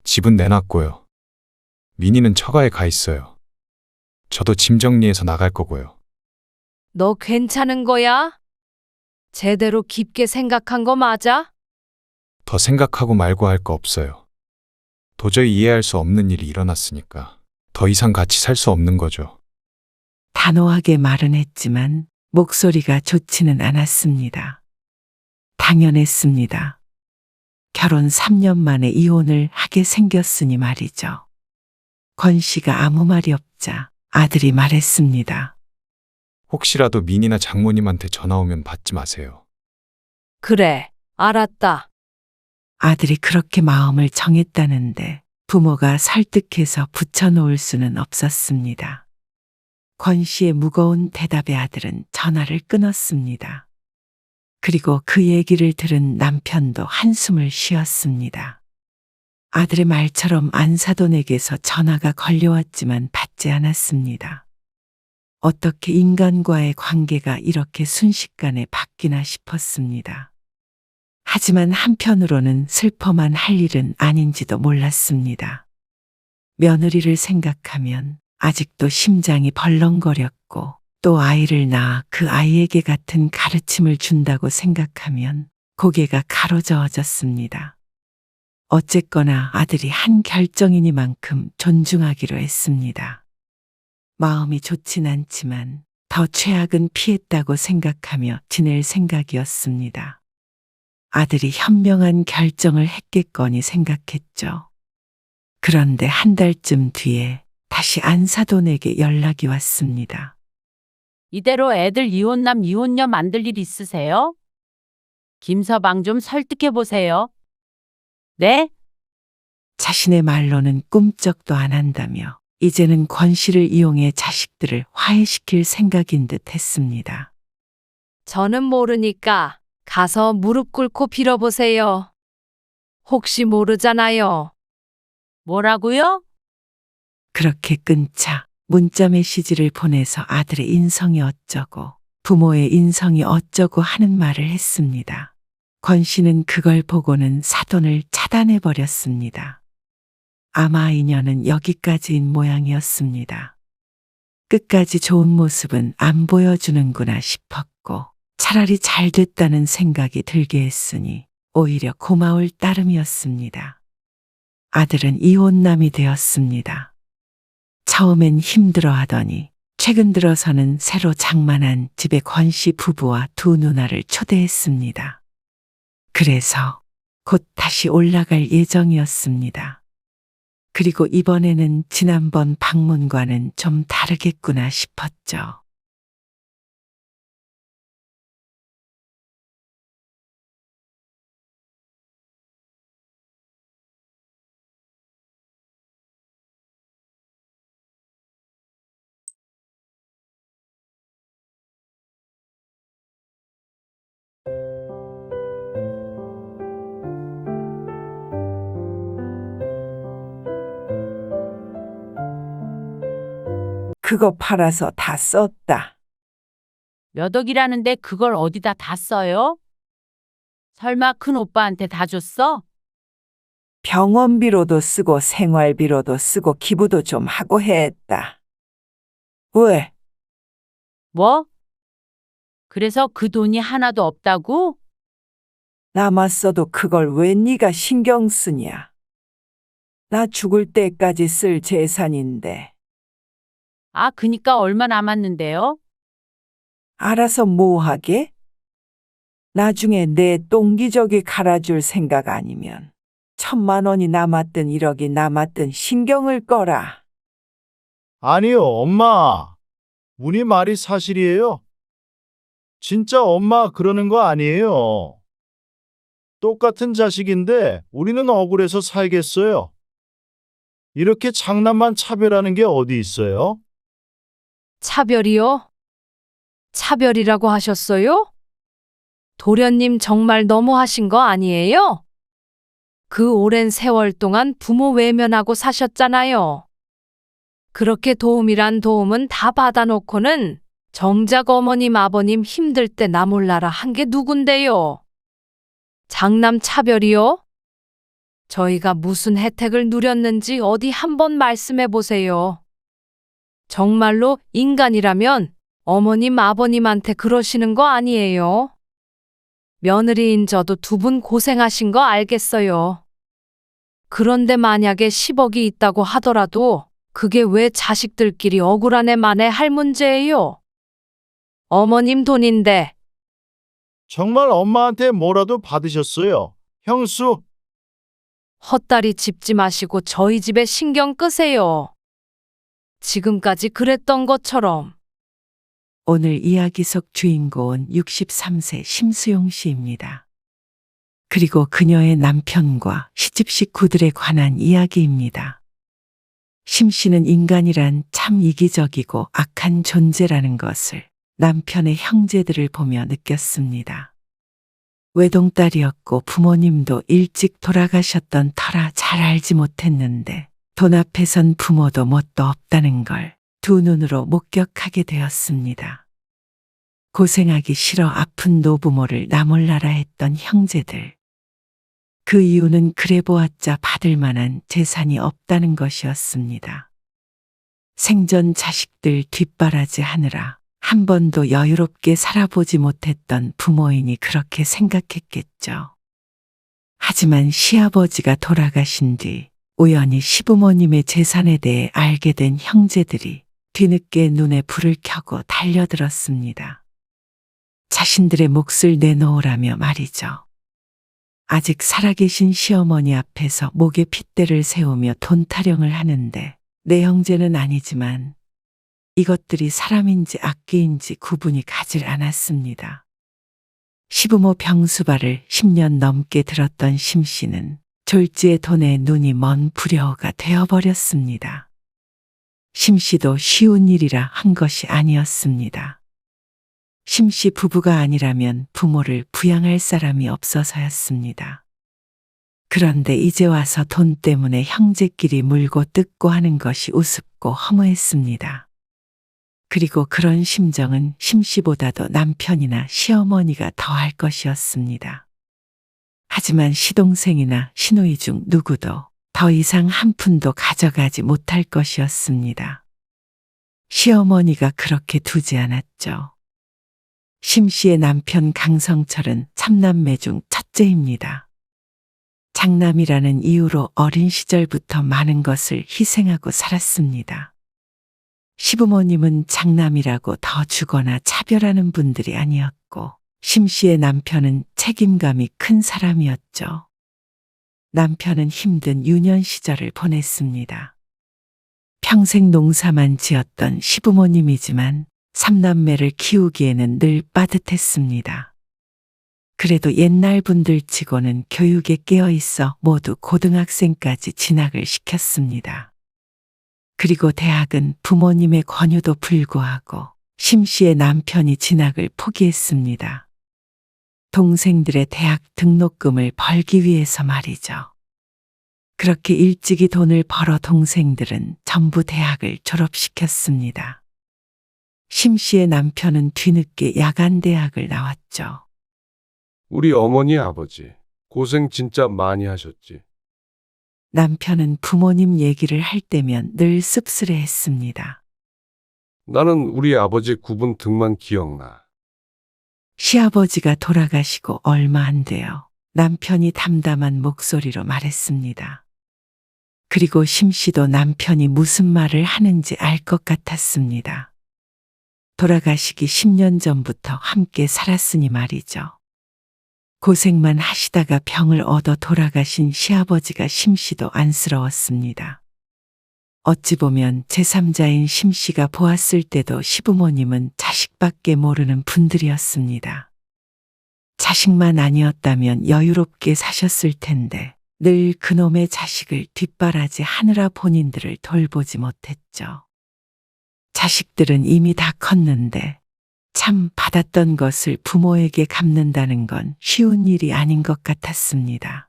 집은 내놨고요. 민희는 처가에 가 있어요. 저도 짐 정리해서 나갈 거고요. 너 괜찮은 거야? 제대로 깊게 생각한 거 맞아? 더 생각하고 말고 할 거 없어요. 도저히 이해할 수 없는 일이 일어났으니까 더 이상 같이 살 수 없는 거죠. 단호하게 말은 했지만 목소리가 좋지는 않았습니다. 당연했습니다. 결혼 3년 만에 이혼을 하게 생겼으니 말이죠. 권 씨가 아무 말이 없자 아들이 말했습니다. 혹시라도 민이나 장모님한테 전화 오면 받지 마세요. 그래, 알았다. 아들이 그렇게 마음을 정했다는데 부모가 설득해서 붙여놓을 수는 없었습니다. 권 씨의 무거운 대답에 아들은 전화를 끊었습니다. 그리고 그 얘기를 들은 남편도 한숨을 쉬었습니다. 아들의 말처럼 안사돈에게서 전화가 걸려왔지만 받지 않았습니다. 어떻게 인간과의 관계가 이렇게 순식간에 바뀌나 싶었습니다. 하지만 한편으로는 슬퍼만 할 일은 아닌지도 몰랐습니다. 며느리를 생각하면 아직도 심장이 벌렁거렸고 또 아이를 낳아 그 아이에게 같은 가르침을 준다고 생각하면 고개가 가로저어졌습니다. 어쨌거나 아들이 한 결정이니만큼 존중하기로 했습니다. 마음이 좋진 않지만 더 최악은 피했다고 생각하며 지낼 생각이었습니다. 아들이 현명한 결정을 했겠거니 생각했죠. 그런데 한 달쯤 뒤에 다시 안사돈에게 연락이 왔습니다. 이대로 애들 이혼남 이혼녀 만들 일 있으세요? 김서방 좀 설득해 보세요. 네? 자신의 말로는 꿈쩍도 안 한다며 이제는 권 씨를 이용해 자식들을 화해시킬 생각인 듯 했습니다. 저는 모르니까 가서 무릎 꿇고 빌어보세요. 혹시 모르잖아요. 뭐라고요? 그렇게 끊자 문자 메시지를 보내서 아들의 인성이 어쩌고 부모의 인성이 어쩌고 하는 말을 했습니다. 권 씨는 그걸 보고는 사돈을 차단해버렸습니다. 아마 인연은 여기까지인 모양이었습니다. 끝까지 좋은 모습은 안 보여주는구나 싶었고 차라리 잘 됐다는 생각이 들게 했으니 오히려 고마울 따름이었습니다. 아들은 이혼남이 되었습니다. 처음엔 힘들어하더니 최근 들어서는 새로 장만한 집에 권 씨 부부와 두 누나를 초대했습니다. 그래서 곧 다시 올라갈 예정이었습니다. 그리고 이번에는 지난번 방문과는 좀 다르겠구나 싶었죠. 그거 팔아서 다 썼다. 몇 억이라는데 그걸 어디다 다 써요? 설마 큰 오빠한테 다 줬어? 병원비로도 쓰고 생활비로도 쓰고 기부도 좀 하고 했다. 왜? 뭐? 그래서 그 돈이 하나도 없다고? 남았어도 그걸 왜 네가 신경 쓰냐? 나 죽을 때까지 쓸 재산인데. 아, 그니까 얼마 남았는데요? 알아서 뭐 하게? 나중에 내 똥기저귀 갈아줄 생각 아니면 1,000만 원이 남았든 1억이 남았든 신경을 꺼라. 아니요, 엄마. 문희 말이 사실이에요. 진짜 엄마 그러는 거 아니에요. 똑같은 자식인데 우리는 억울해서 살겠어요. 이렇게 장난만 차별하는 게 어디 있어요? 차별이요? 차별이라고 하셨어요? 도련님 정말 너무하신 거 아니에요? 그 오랜 세월 동안 부모 외면하고 사셨잖아요. 그렇게 도움이란 도움은 다 받아놓고는 정작 어머님 아버님 힘들 때 나 몰라라 한 게 누군데요? 장남 차별이요? 저희가 무슨 혜택을 누렸는지 어디 한번 말씀해 보세요. 정말로 인간이라면 어머님 아버님한테 그러시는 거 아니에요? 며느리인 저도 두 분 고생하신 거 알겠어요. 그런데 만약에 10억이 있다고 하더라도 그게 왜 자식들끼리 억울하네 마네 할 문제예요? 어머님 돈인데. 정말 엄마한테 뭐라도 받으셨어요. 형수, 헛다리 짚지 마시고 저희 집에 신경 끄세요. 지금까지 그랬던 것처럼. 오늘 이야기 속 주인공은 63세 심수용 씨입니다. 그리고 그녀의 남편과 시집 식구들에 관한 이야기입니다. 심 씨는 인간이란 참 이기적이고 악한 존재라는 것을 남편의 형제들을 보며 느꼈습니다. 외동딸이었고 부모님도 일찍 돌아가셨던 터라 잘 알지 못했는데 돈 앞에선 부모도 뭣도 없다는 걸 두 눈으로 목격하게 되었습니다. 고생하기 싫어 아픈 노부모를 나몰라라 했던 형제들. 그 이유는 그래 보았자 받을 만한 재산이 없다는 것이었습니다. 생전 자식들 뒷바라지 하느라 한 번도 여유롭게 살아보지 못했던 부모이니 그렇게 생각했겠죠. 하지만 시아버지가 돌아가신 뒤 우연히 시부모님의 재산에 대해 알게 된 형제들이 뒤늦게 눈에 불을 켜고 달려들었습니다. 자신들의 몫을 내놓으라며 말이죠. 아직 살아계신 시어머니 앞에서 목에 핏대를 세우며 돈 타령을 하는데 내 형제는 아니지만 이것들이 사람인지 악귀인지 구분이 가질 않았습니다. 시부모 병수발을 10년 넘게 들었던 심 씨는 졸지의 돈에 눈이 먼 불효가 되어버렸습니다. 심 씨도 쉬운 일이라 한 것이 아니었습니다. 심 씨 부부가 아니라면 부모를 부양할 사람이 없어서였습니다. 그런데 이제 와서 돈 때문에 형제끼리 물고 뜯고 하는 것이 우습고 허무했습니다. 그리고 그런 심정은 심 씨보다도 남편이나 시어머니가 더할 것이었습니다. 하지만 시동생이나 시누이 중 누구도 더 이상 한 푼도 가져가지 못할 것이었습니다. 시어머니가 그렇게 두지 않았죠. 심 씨의 남편 강성철은 삼남매 중 첫째입니다. 장남이라는 이유로 어린 시절부터 많은 것을 희생하고 살았습니다. 시부모님은 장남이라고 더 주거나 차별하는 분들이 아니었고 심 씨의 남편은 책임감이 큰 사람이었죠. 남편은 힘든 유년 시절을 보냈습니다. 평생 농사만 지었던 시부모님이지만 삼남매를 키우기에는 늘 빠듯했습니다. 그래도 옛날 분들 치고는 교육에 깨어 있어 모두 고등학생까지 진학을 시켰습니다. 그리고 대학은 부모님의 권유도 불구하고 심 씨의 남편이 진학을 포기했습니다. 동생들의 대학 등록금을 벌기 위해서 말이죠. 그렇게 일찍이 돈을 벌어 동생들은 전부 대학을 졸업시켰습니다. 심 씨의 남편은 뒤늦게 야간대학을 나왔죠. 우리 어머니 아버지 고생 진짜 많이 하셨지. 남편은 부모님 얘기를 할 때면 늘 씁쓸해했습니다. 나는 우리 아버지 굽은 등만 기억나. 시아버지가 돌아가시고 얼마 안 돼요. 남편이 담담한 목소리로 말했습니다. 그리고 심 씨도 남편이 무슨 말을 하는지 알 것 같았습니다. 돌아가시기 10년 전부터 함께 살았으니 말이죠. 고생만 하시다가 병을 얻어 돌아가신 시아버지가 심 씨도 안쓰러웠습니다. 어찌 보면 제3자인 심 씨가 보았을 때도 시부모님은 자식밖에 모르는 분들이었습니다. 자식만 아니었다면 여유롭게 사셨을 텐데 늘 그놈의 자식을 뒷바라지 하느라 본인들을 돌보지 못했죠. 자식들은 이미 다 컸는데 참 받았던 것을 부모에게 갚는다는 건 쉬운 일이 아닌 것 같았습니다.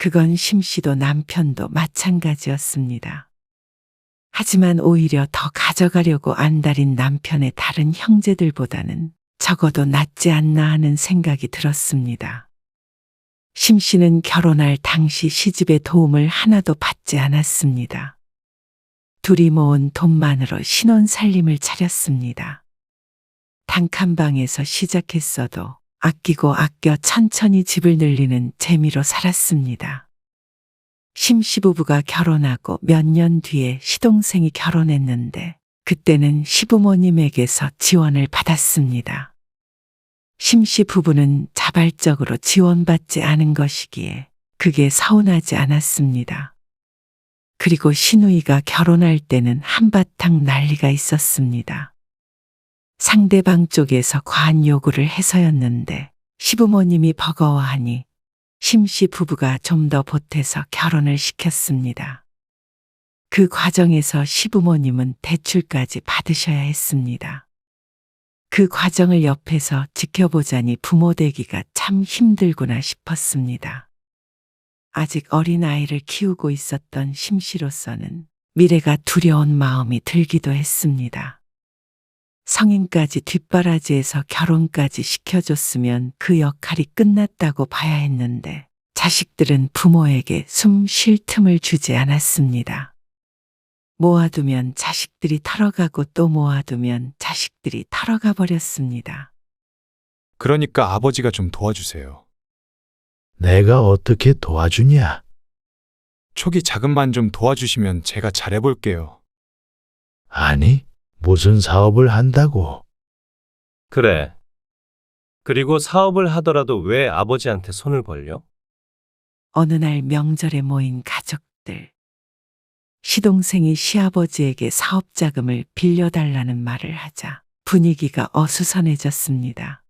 그건 심씨도 남편도 마찬가지였습니다. 하지만 오히려 더 가져가려고 안달인 남편의 다른 형제들보다는 적어도 낫지 않나 하는 생각이 들었습니다. 심씨는 결혼할 당시 시집의 도움을 하나도 받지 않았습니다. 둘이 모은 돈만으로 신혼 살림을 차렸습니다. 단칸방에서 시작했어도 아끼고 아껴 천천히 집을 늘리는 재미로 살았습니다. 심씨 부부가 결혼하고 몇 년 뒤에 시동생이 결혼했는데 그때는 시부모님에게서 지원을 받았습니다. 심씨 부부는 자발적으로 지원받지 않은 것이기에 그게 서운하지 않았습니다. 그리고 시누이가 결혼할 때는 한바탕 난리가 있었습니다. 상대방 쪽에서 과한 요구를 해서였는데 시부모님이 버거워하니 심씨 부부가 좀 더 보태서 결혼을 시켰습니다. 그 과정에서 시부모님은 대출까지 받으셔야 했습니다. 그 과정을 옆에서 지켜보자니 부모 되기가 참 힘들구나 싶었습니다. 아직 어린 아이를 키우고 있었던 심씨로서는 미래가 두려운 마음이 들기도 했습니다. 성인까지 뒷바라지에서 결혼까지 시켜줬으면 그 역할이 끝났다고 봐야 했는데 자식들은 부모에게 숨 쉴 틈을 주지 않았습니다. 모아두면 자식들이 털어가고 또 모아두면 자식들이 털어가 버렸습니다. 그러니까 아버지가 좀 도와주세요. 내가 어떻게 도와주냐? 초기 자금만 좀 도와주시면 제가 잘해볼게요. 아니, 무슨 사업을 한다고? 그래. 그리고 사업을 하더라도 왜 아버지한테 손을 벌려? 어느 날 명절에 모인 가족들. 시동생이 시아버지에게 사업 자금을 빌려달라는 말을 하자 분위기가 어수선해졌습니다.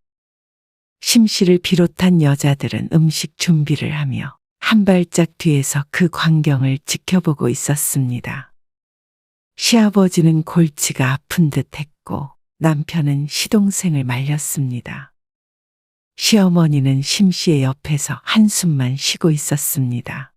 심씨를 비롯한 여자들은 음식 준비를 하며 한 발짝 뒤에서 그 광경을 지켜보고 있었습니다. 시아버지는 골치가 아픈 듯 했고 남편은 시동생을 말렸습니다. 시어머니는 심씨의 옆에서 한숨만 쉬고 있었습니다.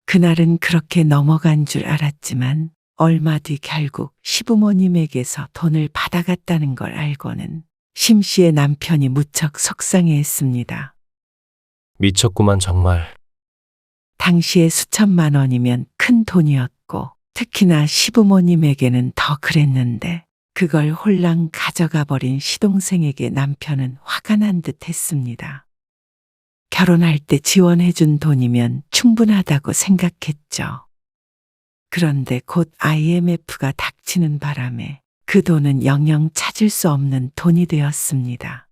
그날은 그렇게 넘어간 줄 알았지만 얼마 뒤 결국 시부모님에게서 돈을 받아갔다는 걸 알고는 심씨의 남편이 무척 속상해했습니다. 미쳤구만 정말. 당시에 수천만 원이면 큰 돈이었고 특히나 시부모님에게는 더 그랬는데 그걸 홀랑 가져가 버린 시동생에게 남편은 화가 난 듯 했습니다. 결혼할 때 지원해준 돈이면 충분하다고 생각했죠. 그런데 곧 IMF가 닥치는 바람에 그 돈은 영영 찾을 수 없는 돈이 되었습니다.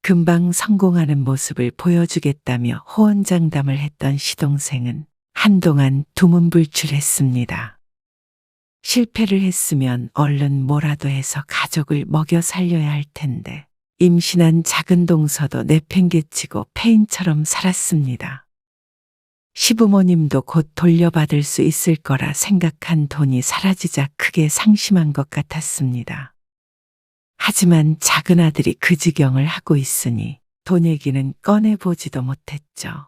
금방 성공하는 모습을 보여주겠다며 호언장담을 했던 시동생은 한동안 두문불출했습니다. 실패를 했으면 얼른 뭐라도 해서 가족을 먹여 살려야 할 텐데 임신한 작은 동서도 내팽개치고 폐인처럼 살았습니다. 시부모님도 곧 돌려받을 수 있을 거라 생각한 돈이 사라지자 크게 상심한 것 같았습니다. 하지만 작은 아들이 그 지경을 하고 있으니 돈 얘기는 꺼내보지도 못했죠.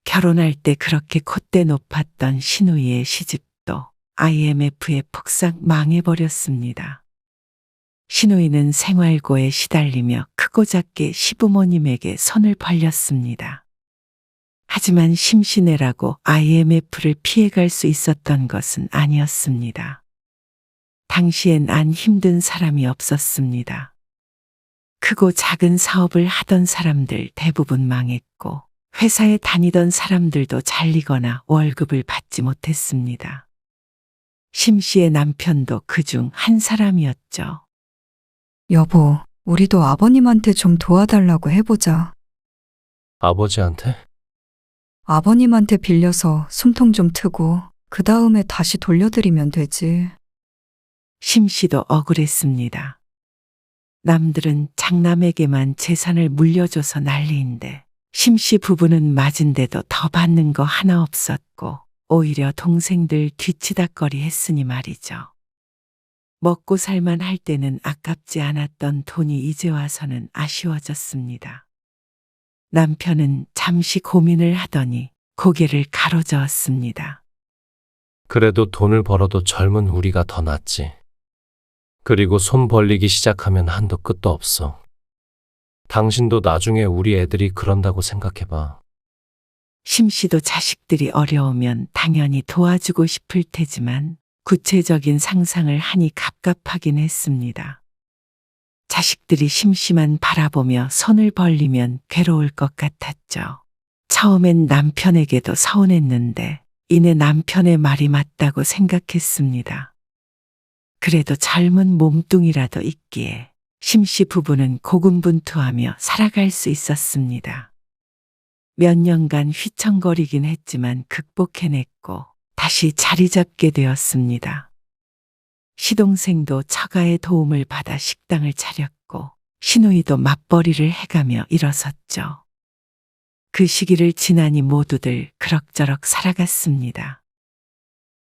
결혼할 때 그렇게 콧대 높았던 시누이의 시집도 IMF에 폭삭 망해버렸습니다. 시누이는 생활고에 시달리며 크고 작게 시부모님에게 손을 벌렸습니다. 하지만 심신해라고 IMF를 피해갈 수 있었던 것은 아니었습니다. 당시엔 안 힘든 사람이 없었습니다. 크고 작은 사업을 하던 사람들 대부분 망했고 회사에 다니던 사람들도 잘리거나 월급을 받지 못했습니다. 심씨의 남편도 그중 한 사람이었죠. 여보, 우리도 아버님한테 좀 도와달라고 해보자. 아버지한테? 아버님한테 빌려서 숨통 좀 트고 그 다음에 다시 돌려드리면 되지. 심씨도 억울했습니다. 남들은 장남에게만 재산을 물려줘서 난리인데 심씨 부부는 맞은데도 더 받는 거 하나 없었고 오히려 동생들 뒤치다꺼리 했으니 말이죠. 먹고 살만 할 때는 아깝지 않았던 돈이 이제 와서는 아쉬워졌습니다. 남편은 잠시 고민을 하더니 고개를 가로저었습니다. 그래도 돈을 벌어도 젊은 우리가 더 낫지. 그리고 손 벌리기 시작하면 한도 끝도 없어. 당신도 나중에 우리 애들이 그런다고 생각해봐. 심씨도 자식들이 어려우면 당연히 도와주고 싶을 테지만 구체적인 상상을 하니 갑갑하긴 했습니다. 자식들이 심씨만 바라보며 손을 벌리면 괴로울 것 같았죠. 처음엔 남편에게도 서운했는데 이내 남편의 말이 맞다고 생각했습니다. 그래도 젊은 몸뚱이라도 있기에 심씨 부부는 고군분투하며 살아갈 수 있었습니다. 몇 년간 휘청거리긴 했지만 극복해냈고 다시 자리 잡게 되었습니다. 시동생도 처가의 도움을 받아 식당을 차렸고 시누이도 맞벌이를 해가며 일어섰죠. 그 시기를 지나니 모두들 그럭저럭 살아갔습니다.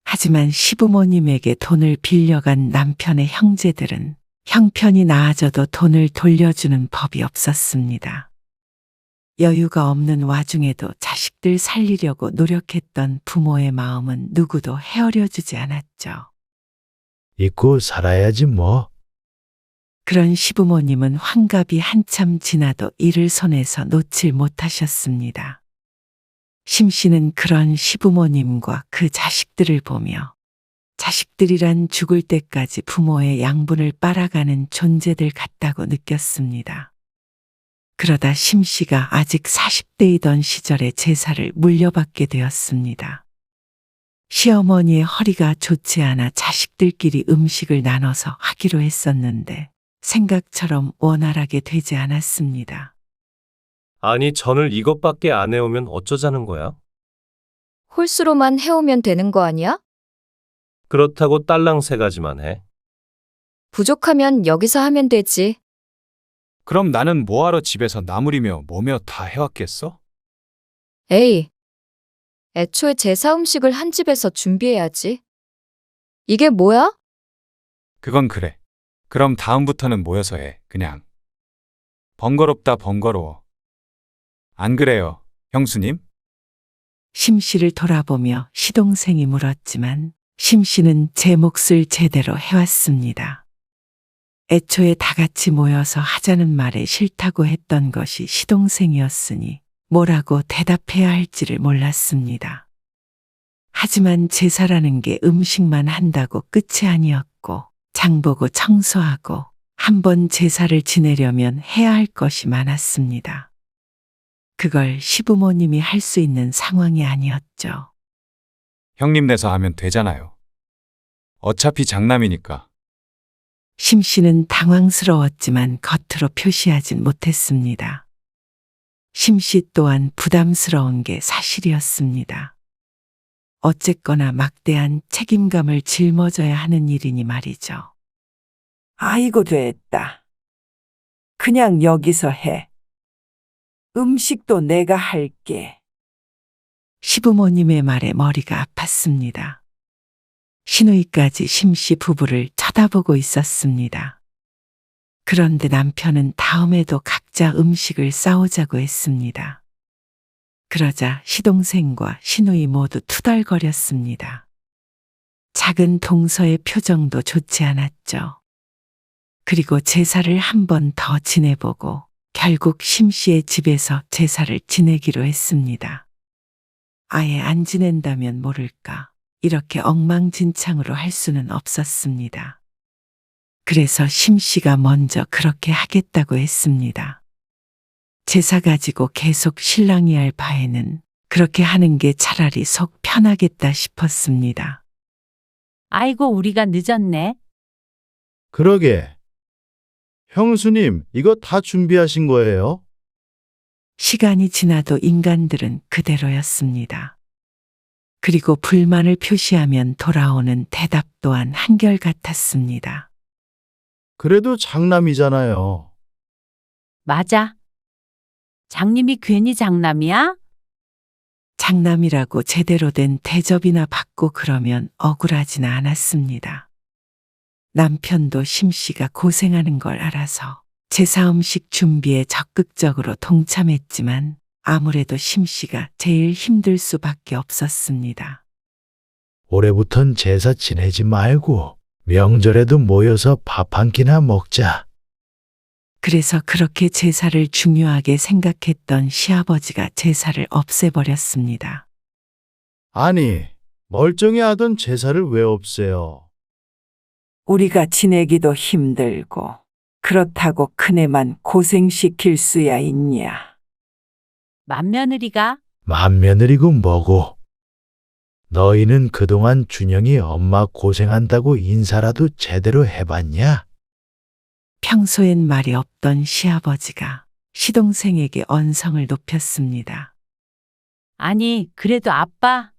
하지만 시부모님에게 돈을 빌려간 남편의 형제들은 형편이 나아져도 돈을 돌려주는 법이 없었습니다. 여유가 없는 와중에도 자식들 살리려고 노력했던 부모의 마음은 누구도 헤아려 주지 않았죠. 잊고 살아야지 뭐. 그런 시부모님은 환갑이 한참 지나도 일을 손에서 놓질 못하셨습니다. 심씨는 그런 시부모님과 그 자식들을 보며 자식들이란 죽을 때까지 부모의 양분을 빨아가는 존재들 같다고 느꼈습니다. 그러다 심씨가 아직 40대이던 시절에 제사를 물려받게 되었습니다. 시어머니의 허리가 좋지 않아 자식들끼리 음식을 나눠서 하기로 했었는데 생각처럼 원활하게 되지 않았습니다. 아니, 전을 이것밖에 안 해오면 어쩌자는 거야? 홀수로만 해오면 되는 거 아니야? 그렇다고 딸랑 세 가지만 해. 부족하면 여기서 하면 되지. 그럼 나는 뭐하러 집에서 나무리며 뭐며 다 해왔겠어? 에이, 애초에 제사 음식을 한 집에서 준비해야지. 이게 뭐야? 그건 그래. 그럼 다음부터는 모여서 해, 그냥. 번거롭다 번거로워. 안 그래요, 형수님? 심씨를 돌아보며 시동생이 물었지만 심씨는 제 몫을 제대로 해왔습니다. 애초에 다 같이 모여서 하자는 말에 싫다고 했던 것이 시동생이었으니 뭐라고 대답해야 할지를 몰랐습니다. 하지만 제사라는 게 음식만 한다고 끝이 아니었고 장보고 청소하고 한번 제사를 지내려면 해야 할 것이 많았습니다. 그걸 시부모님이 할 수 있는 상황이 아니었죠. 형님 내서 하면 되잖아요. 어차피 장남이니까. 심씨는 당황스러웠지만 겉으로 표시하진 못했습니다. 심씨 또한 부담스러운 게 사실이었습니다. 어쨌거나 막대한 책임감을 짊어져야 하는 일이니 말이죠. 아이고 됐다. 그냥 여기서 해. 음식도 내가 할게. 시부모님의 말에 머리가 아팠습니다. 시누이까지 심씨 부부를 쳐다보고 있었습니다. 그런데 남편은 다음에도 각자 음식을 싸우자고 했습니다. 그러자 시동생과 시누이 모두 투덜거렸습니다. 작은 동서의 표정도 좋지 않았죠. 그리고 제사를 한 번 더 지내보고 결국 심씨의 집에서 제사를 지내기로 했습니다. 아예 안 지낸다면 모를까 이렇게 엉망진창으로 할 수는 없었습니다. 그래서 심씨가 먼저 그렇게 하겠다고 했습니다. 제사 가지고 계속 신랑이 할 바에는 그렇게 하는 게 차라리 속 편하겠다 싶었습니다. 아이고, 우리가 늦었네. 그러게. 형수님, 이거 다 준비하신 거예요? 시간이 지나도 인간들은 그대로였습니다. 그리고 불만을 표시하면 돌아오는 대답 또한 한결같았습니다. 그래도 장남이잖아요. 맞아. 장님이 괜히 장남이야? 장남이라고 제대로 된 대접이나 받고 그러면 억울하지는 않았습니다. 남편도 심씨가 고생하는 걸 알아서 제사 음식 준비에 적극적으로 동참했지만 아무래도 심씨가 제일 힘들 수밖에 없었습니다. 올해부턴 제사 지내지 말고 명절에도 모여서 밥 한 끼나 먹자. 그래서 그렇게 제사를 중요하게 생각했던 시아버지가 제사를 없애버렸습니다. 아니, 멀쩡히 하던 제사를 왜 없애요? 우리가 지내기도 힘들고 그렇다고 큰애만 고생시킬 수야 있냐. 맏며느리가 맏며느리고 뭐고. 너희는 그동안 준영이 엄마 고생한다고 인사라도 제대로 해봤냐? 평소엔 말이 없던 시아버지가 시동생에게 언성을 높였습니다. 아니, 그래도 아빠,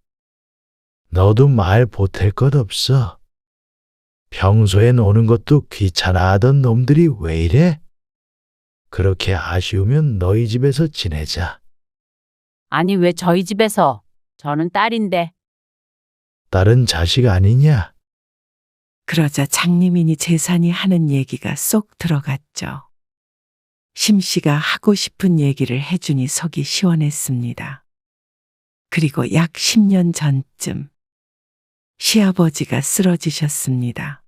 너도 말 보탤 것 없어. 평소엔 오는 것도 귀찮아하던 놈들이 왜 이래? 그렇게 아쉬우면 너희 집에서 지내자. 아니 왜 저희 집에서? 저는 딸인데. 딸은 자식 아니냐? 그러자 장림인이 재산이 하는 얘기가 쏙 들어갔죠. 심씨가 하고 싶은 얘기를 해주니 속이 시원했습니다. 그리고 약 10년 전쯤 시아버지가 쓰러지셨습니다.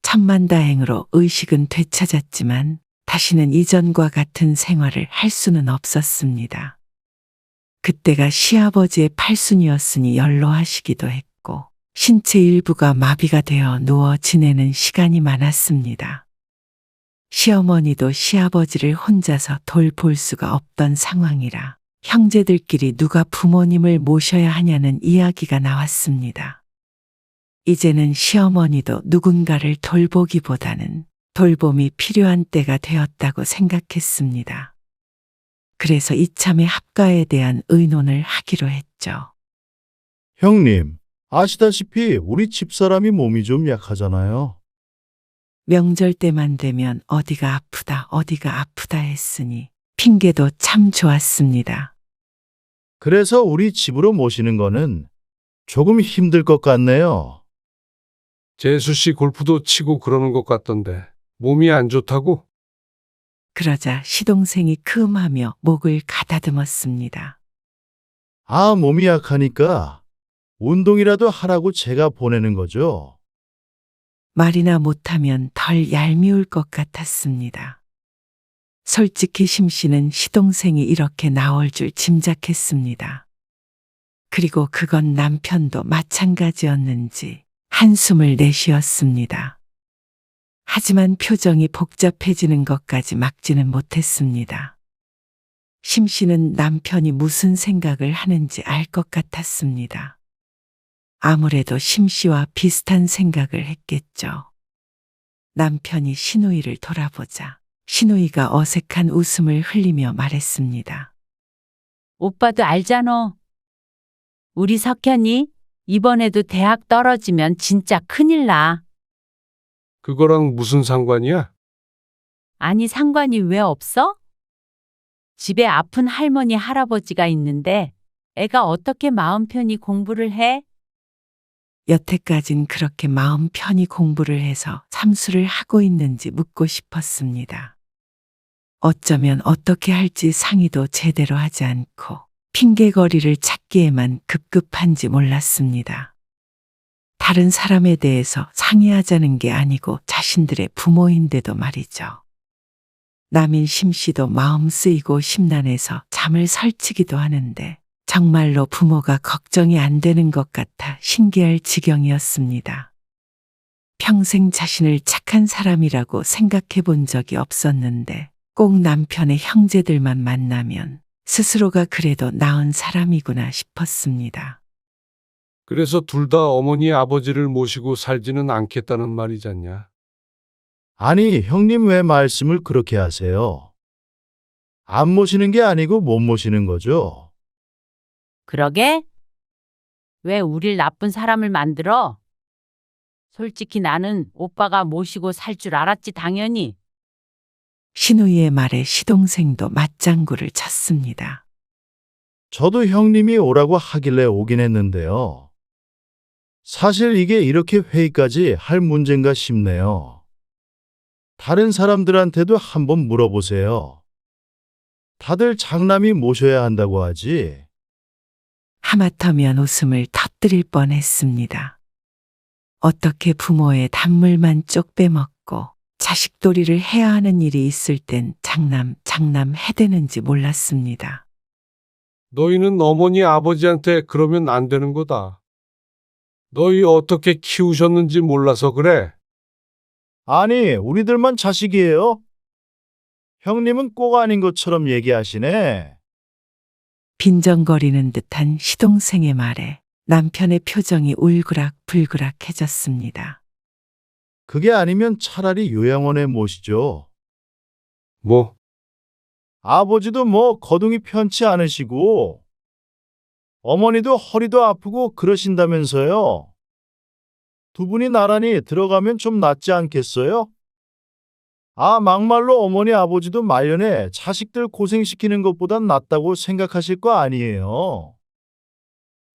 천만다행으로 의식은 되찾았지만 다시는 이전과 같은 생활을 할 수는 없었습니다. 그때가 시아버지의 팔순이었으니 연로하시기도 했고 신체 일부가 마비가 되어 누워 지내는 시간이 많았습니다. 시어머니도 시아버지를 혼자서 돌볼 수가 없던 상황이라 형제들끼리 누가 부모님을 모셔야 하냐는 이야기가 나왔습니다. 이제는 시어머니도 누군가를 돌보기보다는 돌봄이 필요한 때가 되었다고 생각했습니다. 그래서 이참에 합가에 대한 의논을 하기로 했죠. 형님, 아시다시피 우리 집사람이 몸이 좀 약하잖아요. 명절 때만 되면 어디가 아프다 했으니 핑계도 참 좋았습니다. 그래서 우리 집으로 모시는 거는 조금 힘들 것 같네요. 재수 씨 골프도 치고 그러는 것 같던데 몸이 안 좋다고? 그러자 시동생이 크음하며 목을 가다듬었습니다. 아, 몸이 약하니까 운동이라도 하라고 제가 보내는 거죠. 말이나 못하면 덜 얄미울 것 같았습니다. 솔직히 심씨는 시동생이 이렇게 나올 줄 짐작했습니다. 그리고 그건 남편도 마찬가지였는지 한숨을 내쉬었습니다. 하지만 표정이 복잡해지는 것까지 막지는 못했습니다. 심씨는 남편이 무슨 생각을 하는지 알 것 같았습니다. 아무래도 심씨와 비슷한 생각을 했겠죠. 남편이 신우이를 돌아보자 신우이가 어색한 웃음을 흘리며 말했습니다. 오빠도 알잖아. 우리 석현이 이번에도 대학 떨어지면 진짜 큰일 나. 그거랑 무슨 상관이야? 아니 상관이 왜 없어? 집에 아픈 할머니 할아버지가 있는데 애가 어떻게 마음 편히 공부를 해? 여태까진 그렇게 마음 편히 공부를 해서 삼수를 하고 있는지 묻고 싶었습니다. 어쩌면 어떻게 할지 상의도 제대로 하지 않고 핑계거리를 찾기에만 급급한지 몰랐습니다. 다른 사람에 대해서 상의하자는 게 아니고 자신들의 부모인데도 말이죠. 남인 심씨도 마음 쓰이고 심란해서 잠을 설치기도 하는데 정말로 부모가 걱정이 안 되는 것 같아 신기할 지경이었습니다. 평생 자신을 착한 사람이라고 생각해 본 적이 없었는데 꼭 남편의 형제들만 만나면 스스로가 그래도 나은 사람이구나 싶었습니다. 그래서 둘 다 어머니 아버지를 모시고 살지는 않겠다는 말이잖냐? 아니, 형님 왜 말씀을 그렇게 하세요? 안 모시는 게 아니고 못 모시는 거죠. 그러게? 왜 우릴 나쁜 사람을 만들어? 솔직히 나는 오빠가 모시고 살 줄 알았지 당연히. 신우이의 말에 시동생도 맞장구를 쳤습니다. 저도 형님이 오라고 하길래 오긴 했는데요. 사실 이게 이렇게 회의까지 할 문제인가 싶네요. 다른 사람들한테도 한번 물어보세요. 다들 장남이 모셔야 한다고 하지. 하마터면 웃음을 터뜨릴 뻔했습니다. 어떻게 부모의 단물만 쪽 빼먹고 자식도리를 해야 하는 일이 있을 땐 장남 해대는지 몰랐습니다. 너희는 어머니 아버지한테 그러면 안 되는 거다. 너희 어떻게 키우셨는지 몰라서 그래. 아니, 우리들만 자식이에요? 형님은 꼭 아닌 것처럼 얘기하시네. 빈정거리는 듯한 시동생의 말에 남편의 표정이 울그락불그락해졌습니다. 그게 아니면 차라리 요양원에 모시죠. 뭐, 아버지도 뭐 거둥이 편치 않으시고 어머니도 허리도 아프고 그러신다면서요. 두 분이 나란히 들어가면 좀 낫지 않겠어요? 아, 막말로 어머니 아버지도 말년에 자식들 고생시키는 것보단 낫다고 생각하실 거 아니에요.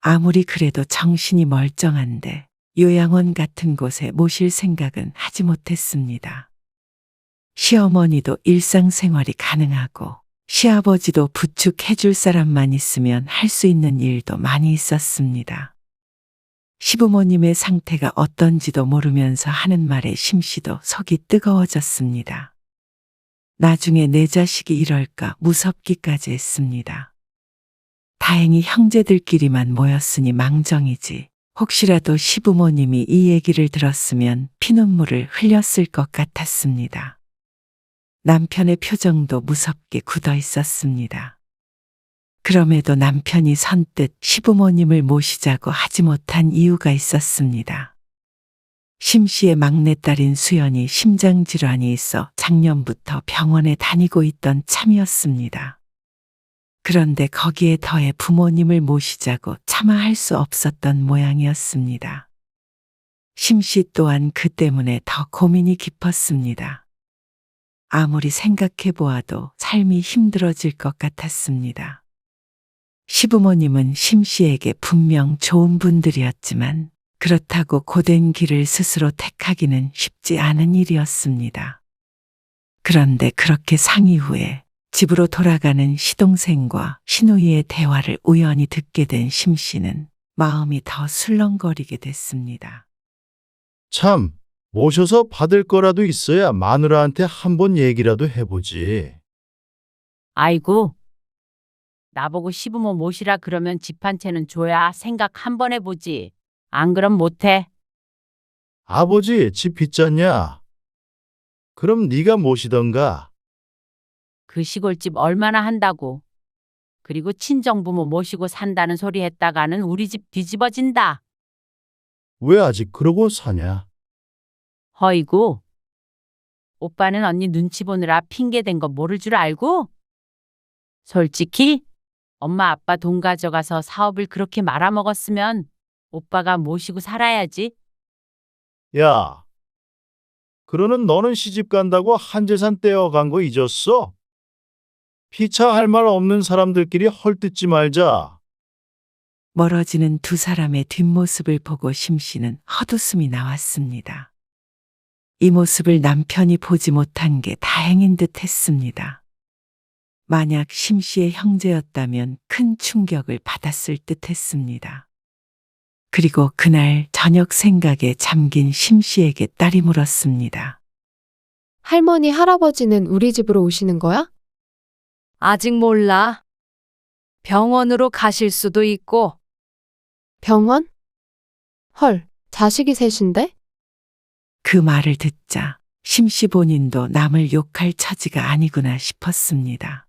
아무리 그래도 정신이 멀쩡한데 요양원 같은 곳에 모실 생각은 하지 못했습니다. 시어머니도 일상생활이 가능하고 시아버지도 부축해줄 사람만 있으면 할 수 있는 일도 많이 있었습니다. 시부모님의 상태가 어떤지도 모르면서 하는 말에 심씨도 속이 뜨거워졌습니다. 나중에 내 자식이 이럴까 무섭기까지 했습니다. 다행히 형제들끼리만 모였으니 망정이지. 혹시라도 시부모님이 이 얘기를 들었으면 피눈물을 흘렸을 것 같았습니다. 남편의 표정도 무섭게 굳어 있었습니다. 그럼에도 남편이 선뜻 시부모님을 모시자고 하지 못한 이유가 있었습니다. 심씨의 막내딸인 수연이 심장질환이 있어 작년부터 병원에 다니고 있던 참이었습니다. 그런데 거기에 더해 부모님을 모시자고 차마 할 수 없었던 모양이었습니다. 심씨 또한 그 때문에 더 고민이 깊었습니다. 아무리 생각해 보아도 삶이 힘들어질 것 같았습니다. 시부모님은 심씨에게 분명 좋은 분들이었지만 그렇다고 고된 길을 스스로 택하기는 쉽지 않은 일이었습니다. 그런데 그렇게 상의 후에 집으로 돌아가는 시동생과 시누이의 대화를 우연히 듣게 된 심씨는 마음이 더 술렁거리게 됐습니다. 참, 모셔서 받을 거라도 있어야 마누라한테 한번 얘기라도 해보지. 아이고. 나보고 시부모 모시라 그러면 집 한 채는 줘야 생각 한번 해보지. 안 그럼 못해. 아버지, 집 빚졌냐? 그럼 네가 모시던가. 그 시골집 얼마나 한다고. 그리고 친정부모 모시고 산다는 소리 했다가는 우리 집 뒤집어진다. 왜 아직 그러고 사냐? 허이구. 오빠는 언니 눈치 보느라 핑계댄 거 모를 줄 알고? 솔직히 엄마 아빠 돈 가져가서 사업을 그렇게 말아먹었으면 오빠가 모시고 살아야지. 야, 그러는 너는 시집 간다고 한 재산 떼어간 거 잊었어? 피차할 말 없는 사람들끼리 헐뜯지 말자. 멀어지는 두 사람의 뒷모습을 보고 심씨는 헛웃음이 나왔습니다. 이 모습을 남편이 보지 못한 게 다행인 듯 했습니다. 만약 심씨의 형제였다면 큰 충격을 받았을 듯 했습니다. 그리고 그날 저녁 생각에 잠긴 심씨에게 딸이 물었습니다. 할머니, 할아버지는 우리 집으로 오시는 거야? 아직 몰라. 병원으로 가실 수도 있고. 병원? 헐, 자식이 셋인데? 그 말을 듣자 심씨 본인도 남을 욕할 처지가 아니구나 싶었습니다.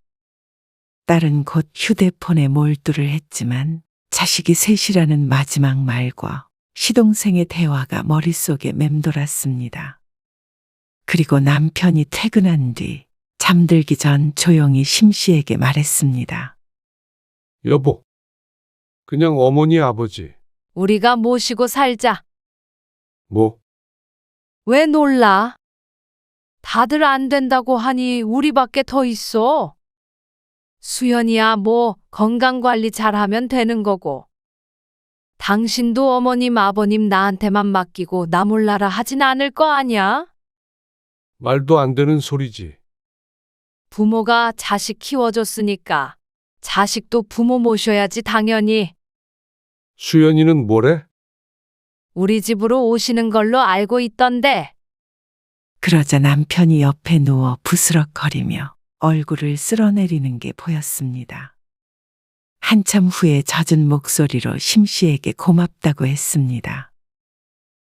딸은 곧 휴대폰에 몰두를 했지만 자식이 셋이라는 마지막 말과 시동생의 대화가 머릿속에 맴돌았습니다. 그리고 남편이 퇴근한 뒤 잠들기 전 조용히 심씨에게 말했습니다. 여보. 그냥 어머니 아버지. 우리가 모시고 살자. 뭐, 왜 놀라? 다들 안 된다고 하니 우리밖에 더 있어. 수연이야 뭐 건강관리 잘하면 되는 거고. 당신도 어머님 아버님 나한테만 맡기고 나 몰라라 하진 않을 거 아니야? 말도 안 되는 소리지. 부모가 자식 키워줬으니까 자식도 부모 모셔야지 당연히. 수연이는 뭐래? 우리 집으로 오시는 걸로 알고 있던데. 그러자 남편이 옆에 누워 부스럭거리며 얼굴을 쓸어내리는 게 보였습니다. 한참 후에 젖은 목소리로 심씨에게 고맙다고 했습니다.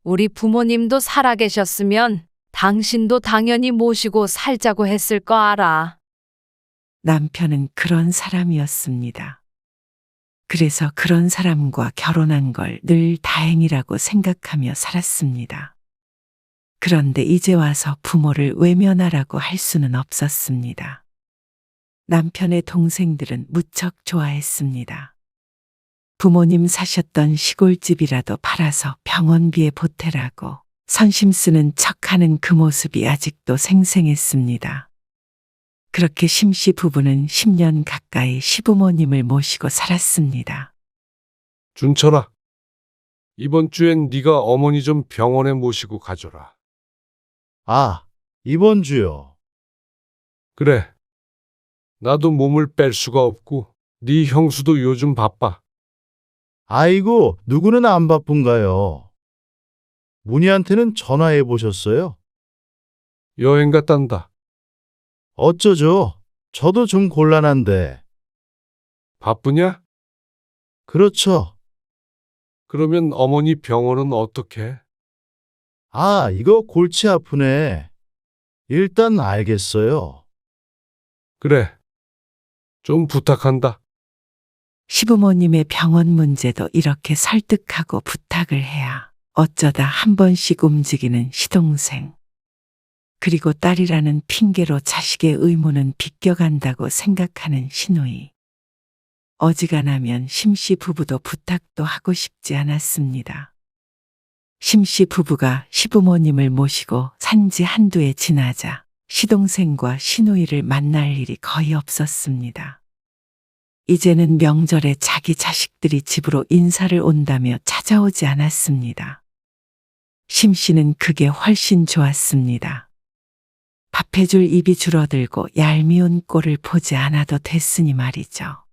우리 부모님도 살아계셨으면 당신도 당연히 모시고 살자고 했을 거 알아. 남편은 그런 사람이었습니다. 그래서 그런 사람과 결혼한 걸 늘 다행이라고 생각하며 살았습니다. 그런데 이제 와서 부모를 외면하라고 할 수는 없었습니다. 남편의 동생들은 무척 좋아했습니다. 부모님 사셨던 시골집이라도 팔아서 병원비에 보태라고 선심 쓰는 척하는 그 모습이 아직도 생생했습니다. 그렇게 심씨 부부는 10년 가까이 시부모님을 모시고 살았습니다. 준철아, 이번 주엔 네가 어머니 좀 병원에 모시고 가줘라. 아, 이번 주요. 그래. 나도 몸을 뺄 수가 없고 네 형수도 요즘 바빠. 아이고, 누구는 안 바쁜가요? 문희한테는 전화해 보셨어요? 여행 갔단다. 어쩌죠? 저도 좀 곤란한데. 바쁘냐? 그렇죠. 그러면 어머니 병원은 어떻게? 아, 이거 골치 아프네. 일단 알겠어요. 그래. 좀 부탁한다. 시부모님의 병원 문제도 이렇게 설득하고 부탁을 해야 어쩌다 한 번씩 움직이는 시동생. 그리고 딸이라는 핑계로 자식의 의무는 비껴간다고 생각하는 시누이. 어지간하면 심씨 부부도 부탁도 하고 싶지 않았습니다. 심씨 부부가 시부모님을 모시고 산지 한두 해 지나자 시동생과 시누이를 만날 일이 거의 없었습니다. 이제는 명절에 자기 자식들이 집으로 인사를 온다며 찾아오지 않았습니다. 심씨는 그게 훨씬 좋았습니다. 밥 해줄 입이 줄어들고 얄미운 꼴을 보지 않아도 됐으니 말이죠.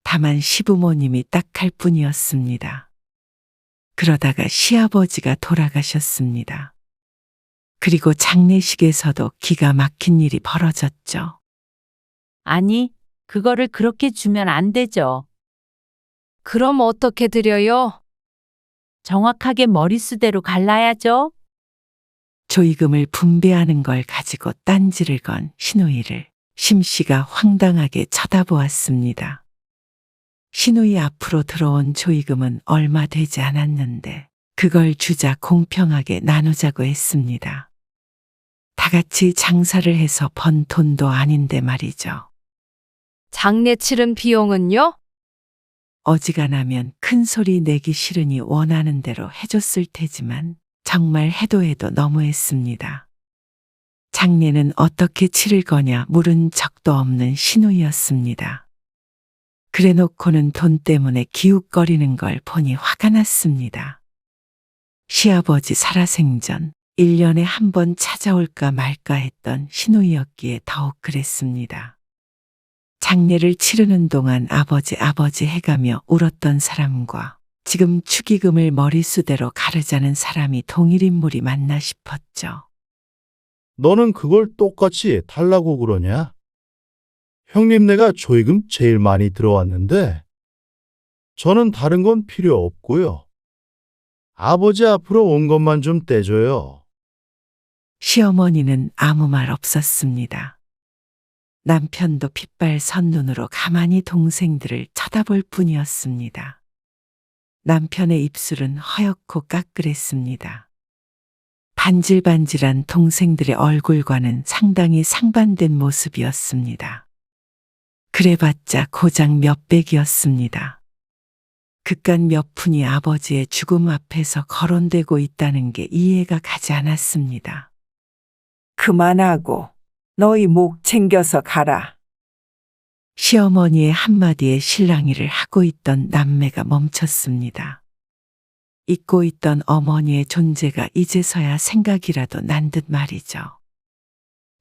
다만 시부모님이 딱할 뿐이었습니다. 그러다가 시아버지가 돌아가셨습니다. 그리고 장례식에서도 기가 막힌 일이 벌어졌죠. 아니, 그거를 그렇게 주면 안 되죠. 그럼 어떻게 드려요? 정확하게 머릿수대로 갈라야죠. 조의금을 분배하는 걸 가지고 딴지를 건 시누이를 심씨가 황당하게 쳐다보았습니다. 시누이 앞으로 들어온 조의금은 얼마 되지 않았는데 그걸 주자 공평하게 나누자고 했습니다. 다 같이 장사를 해서 번 돈도 아닌데 말이죠. 장례 치른 비용은요? 어지간하면 큰 소리 내기 싫으니 원하는 대로 해줬을 테지만 정말 해도 해도 너무했습니다. 장례는 어떻게 치를 거냐 물은 적도 없는 시누이였습니다. 그래놓고는 돈 때문에 기웃거리는 걸 보니 화가 났습니다. 시아버지 살아생전 1년에 한 번 찾아올까 말까 했던 시누이였기에 더욱 그랬습니다. 장례를 치르는 동안 아버지 해가며 울었던 사람과 지금 축의금을 머릿수대로 가르자는 사람이 동일인물이 맞나 싶었죠. 너는 그걸 똑같이 달라고 그러냐? 형님네가 조의금 제일 많이 들어왔는데 저는 다른 건 필요 없고요. 아버지 앞으로 온 것만 좀 떼줘요. 시어머니는 아무 말 없었습니다. 남편도 핏발선 눈으로 가만히 동생들을 쳐다볼 뿐이었습니다. 남편의 입술은 허옇고 까끌했습니다. 반질반질한 동생들의 얼굴과는 상당히 상반된 모습이었습니다. 그래봤자 고작 몇백이었습니다. 그깟 몇 푼이 아버지의 죽음 앞에서 거론되고 있다는 게 이해가 가지 않았습니다. 그만하고 너희 목 챙겨서 가라. 시어머니의 한마디에 실랑이를 하고 있던 남매가 멈췄습니다. 잊고 있던 어머니의 존재가 이제서야 생각이라도 난 듯 말이죠.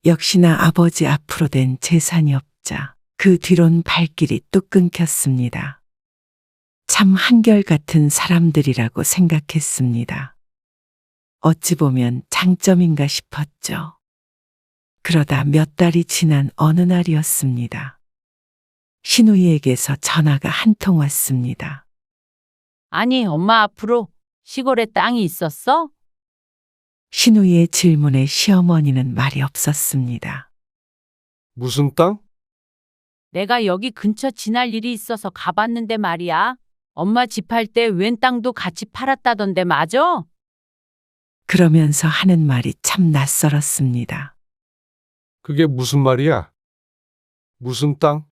역시나 아버지 앞으로 된 재산이 없자 그 뒤론 발길이 뚝 끊겼습니다. 참 한결같은 사람들이라고 생각했습니다. 어찌 보면 장점인가 싶었죠. 그러다 몇 달이 지난 어느 날이었습니다. 신우이에게서 전화가 한 통 왔습니다. 아니, 엄마 앞으로 시골에 땅이 있었어? 신우이의 질문에 시어머니는 말이 없었습니다. 무슨 땅? 내가 여기 근처 지날 일이 있어서 가봤는데 말이야. 엄마 집 할 때 웬 땅도 같이 팔았다던데 맞아? 그러면서 하는 말이 참 낯설었습니다. 그게 무슨 말이야? 무슨 땅?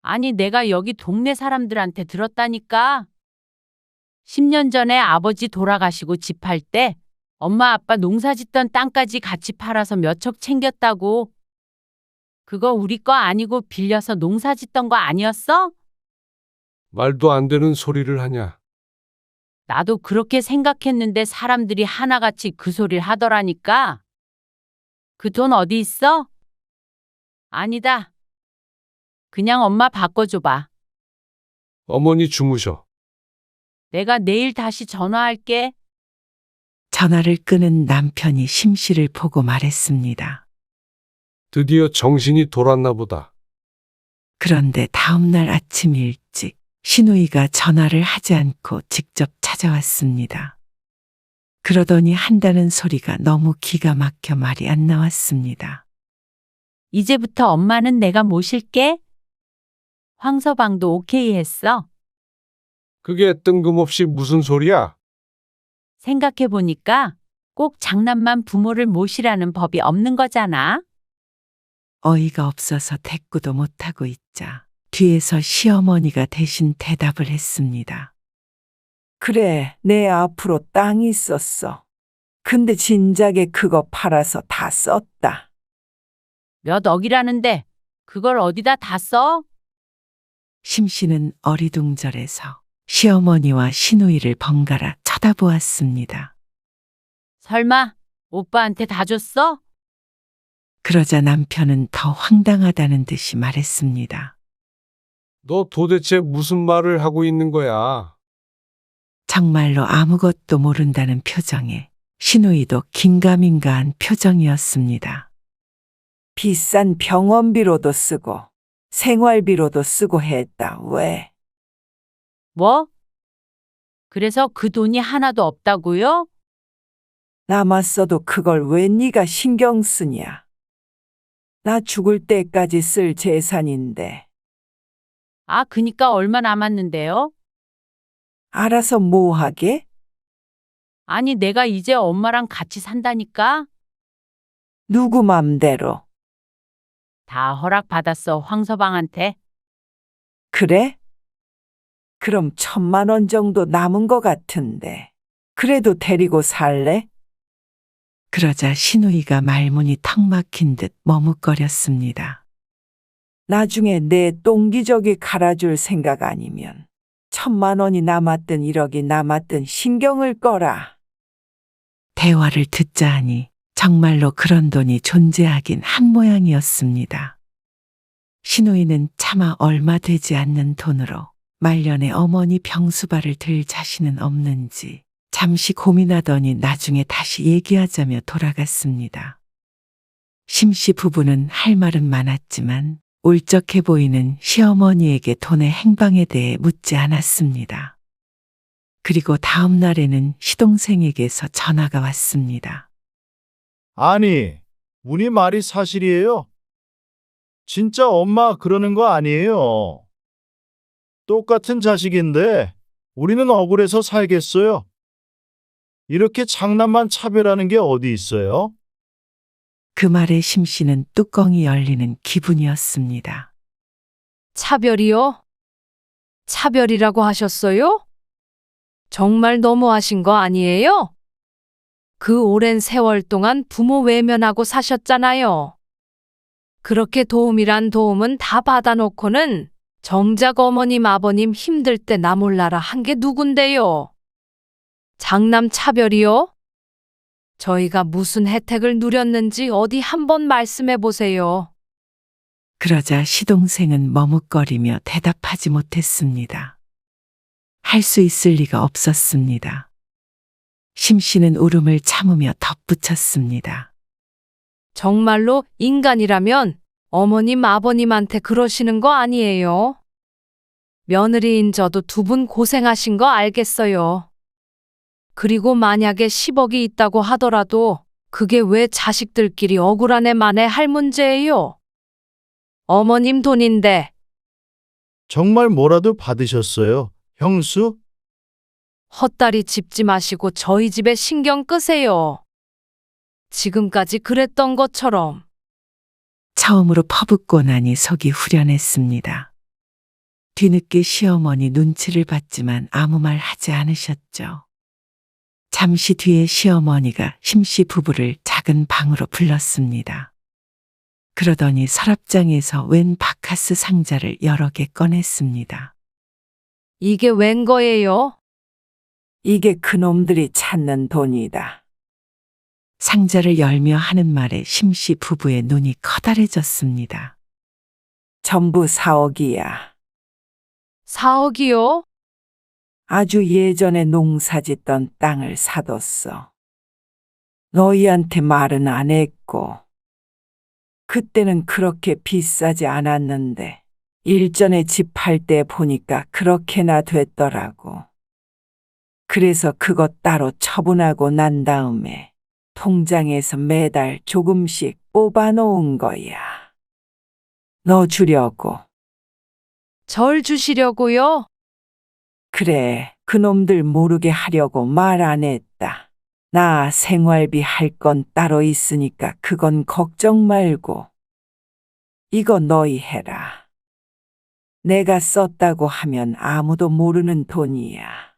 아니, 내가 여기 동네 사람들한테 들었다니까. 10년 전에 아버지 돌아가시고 집 할 때 엄마 아빠 농사 짓던 땅까지 같이 팔아서 몇 척 챙겼다고. 그거 우리 거 아니고 빌려서 농사 짓던 거 아니었어? 말도 안 되는 소리를 하냐? 나도 그렇게 생각했는데 사람들이 하나같이 그 소리를 하더라니까. 그 돈 어디 있어? 아니다. 그냥 엄마 바꿔줘봐. 어머니 주무셔. 내가 내일 다시 전화할게. 전화를 끊은 남편이 심씨를 보고 말했습니다. 드디어 정신이 돌았나 보다. 그런데 다음 날 아침 일찍 신우이가 전화를 하지 않고 직접 찾아왔습니다. 그러더니 한다는 소리가 너무 기가 막혀 말이 안 나왔습니다. 이제부터 엄마는 내가 모실게. 황서방도 오케이 했어. 그게 뜬금없이 무슨 소리야? 생각해보니까 꼭 장남만 부모를 모시라는 법이 없는 거잖아. 어이가 없어서 대꾸도 못하고 있자 뒤에서 시어머니가 대신 대답을 했습니다. 그래, 내 앞으로 땅이 있었어. 근데 진작에 그거 팔아서 다 썼다. 몇 억이라는데 그걸 어디다 다 써? 심씨는 어리둥절해서 시어머니와 신우이를 번갈아 쳐다보았습니다. 설마 오빠한테 다 줬어? 그러자 남편은 더 황당하다는 듯이 말했습니다. 너 도대체 무슨 말을 하고 있는 거야? 정말로 아무것도 모른다는 표정에 신우이도 긴가민가한 표정이었습니다. 비싼 병원비로도 쓰고 생활비로도 쓰고 했다. 왜? 뭐? 그래서 그 돈이 하나도 없다고요? 남았어도 그걸 왜 네가 신경 쓰냐? 나 죽을 때까지 쓸 재산인데. 아, 그니까 얼마 남았는데요? 알아서 뭐 하게? 아니, 내가 이제 엄마랑 같이 산다니까? 누구 맘대로. 다 허락받았어, 황서방한테. 그래? 그럼 1,000만 원 정도 남은 것 같은데. 그래도 데리고 살래? 그러자 신우이가 말문이 턱 막힌 듯 머뭇거렸습니다. 나중에 내 똥기저귀 갈아줄 생각 아니면 1,000만 원이 남았든 1억이 남았든 신경을 꺼라. 대화를 듣자 하니 정말로 그런 돈이 존재하긴 한 모양이었습니다. 신우이는 차마 얼마 되지 않는 돈으로 말년에 어머니 병수발을 들 자신은 없는지 잠시 고민하더니 나중에 다시 얘기하자며 돌아갔습니다. 심씨 부부는 할 말은 많았지만 울적해 보이는 시어머니에게 돈의 행방에 대해 묻지 않았습니다. 그리고 다음 날에는 시동생에게서 전화가 왔습니다. 아니, 문희 말이 사실이에요? 진짜 엄마 그러는 거 아니에요? 똑같은 자식인데 우리는 억울해서 살겠어요. 이렇게 장남만 차별하는 게 어디 있어요? 그 말에 심씨는 뚜껑이 열리는 기분이었습니다. 차별이요? 차별이라고 하셨어요? 정말 너무하신 거 아니에요? 그 오랜 세월 동안 부모 외면하고 사셨잖아요. 그렇게 도움이란 도움은 다 받아놓고는 정작 어머님 아버님 힘들 때 나 몰라라 한 게 누군데요? 장남 차별이요? 저희가 무슨 혜택을 누렸는지 어디 한번 말씀해 보세요. 그러자 시동생은 머뭇거리며 대답하지 못했습니다. 할 수 있을 리가 없었습니다. 심 씨는 울음을 참으며 덧붙였습니다. 정말로 인간이라면 어머님, 아버님한테 그러시는 거 아니에요? 며느리인 저도 두 분 고생하신 거 알겠어요. 그리고 만약에 10억이 있다고 하더라도 그게 왜 자식들끼리 억울하네 마네 할 문제예요? 어머님 돈인데. 정말 뭐라도 받으셨어요, 형수? 헛다리 짚지 마시고 저희 집에 신경 끄세요. 지금까지 그랬던 것처럼. 처음으로 퍼붓고 나니 속이 후련했습니다. 뒤늦게 시어머니 눈치를 봤지만 아무 말 하지 않으셨죠. 잠시 뒤에 시어머니가 심씨 부부를 작은 방으로 불렀습니다. 그러더니 서랍장에서 웬 바카스 상자를 여러 개 꺼냈습니다. 이게 웬 거예요? 이게 그놈들이 찾는 돈이다. 상자를 열며 하는 말에 심씨 부부의 눈이 커다래졌습니다. 전부 4억이야. 4억이요? 아주 예전에 농사짓던 땅을 사뒀어. 너희한테 말은 안 했고. 그때는 그렇게 비싸지 않았는데 일전에 집 팔 때 보니까 그렇게나 됐더라고. 그래서 그것 따로 처분하고 난 다음에 통장에서 매달 조금씩 뽑아 놓은 거야. 너 주려고. 절 주시려고요? 그래, 그놈들 모르게 하려고 말 안 했다. 나 생활비 할 건 따로 있으니까 그건 걱정 말고. 이거 너희 해라. 내가 썼다고 하면 아무도 모르는 돈이야.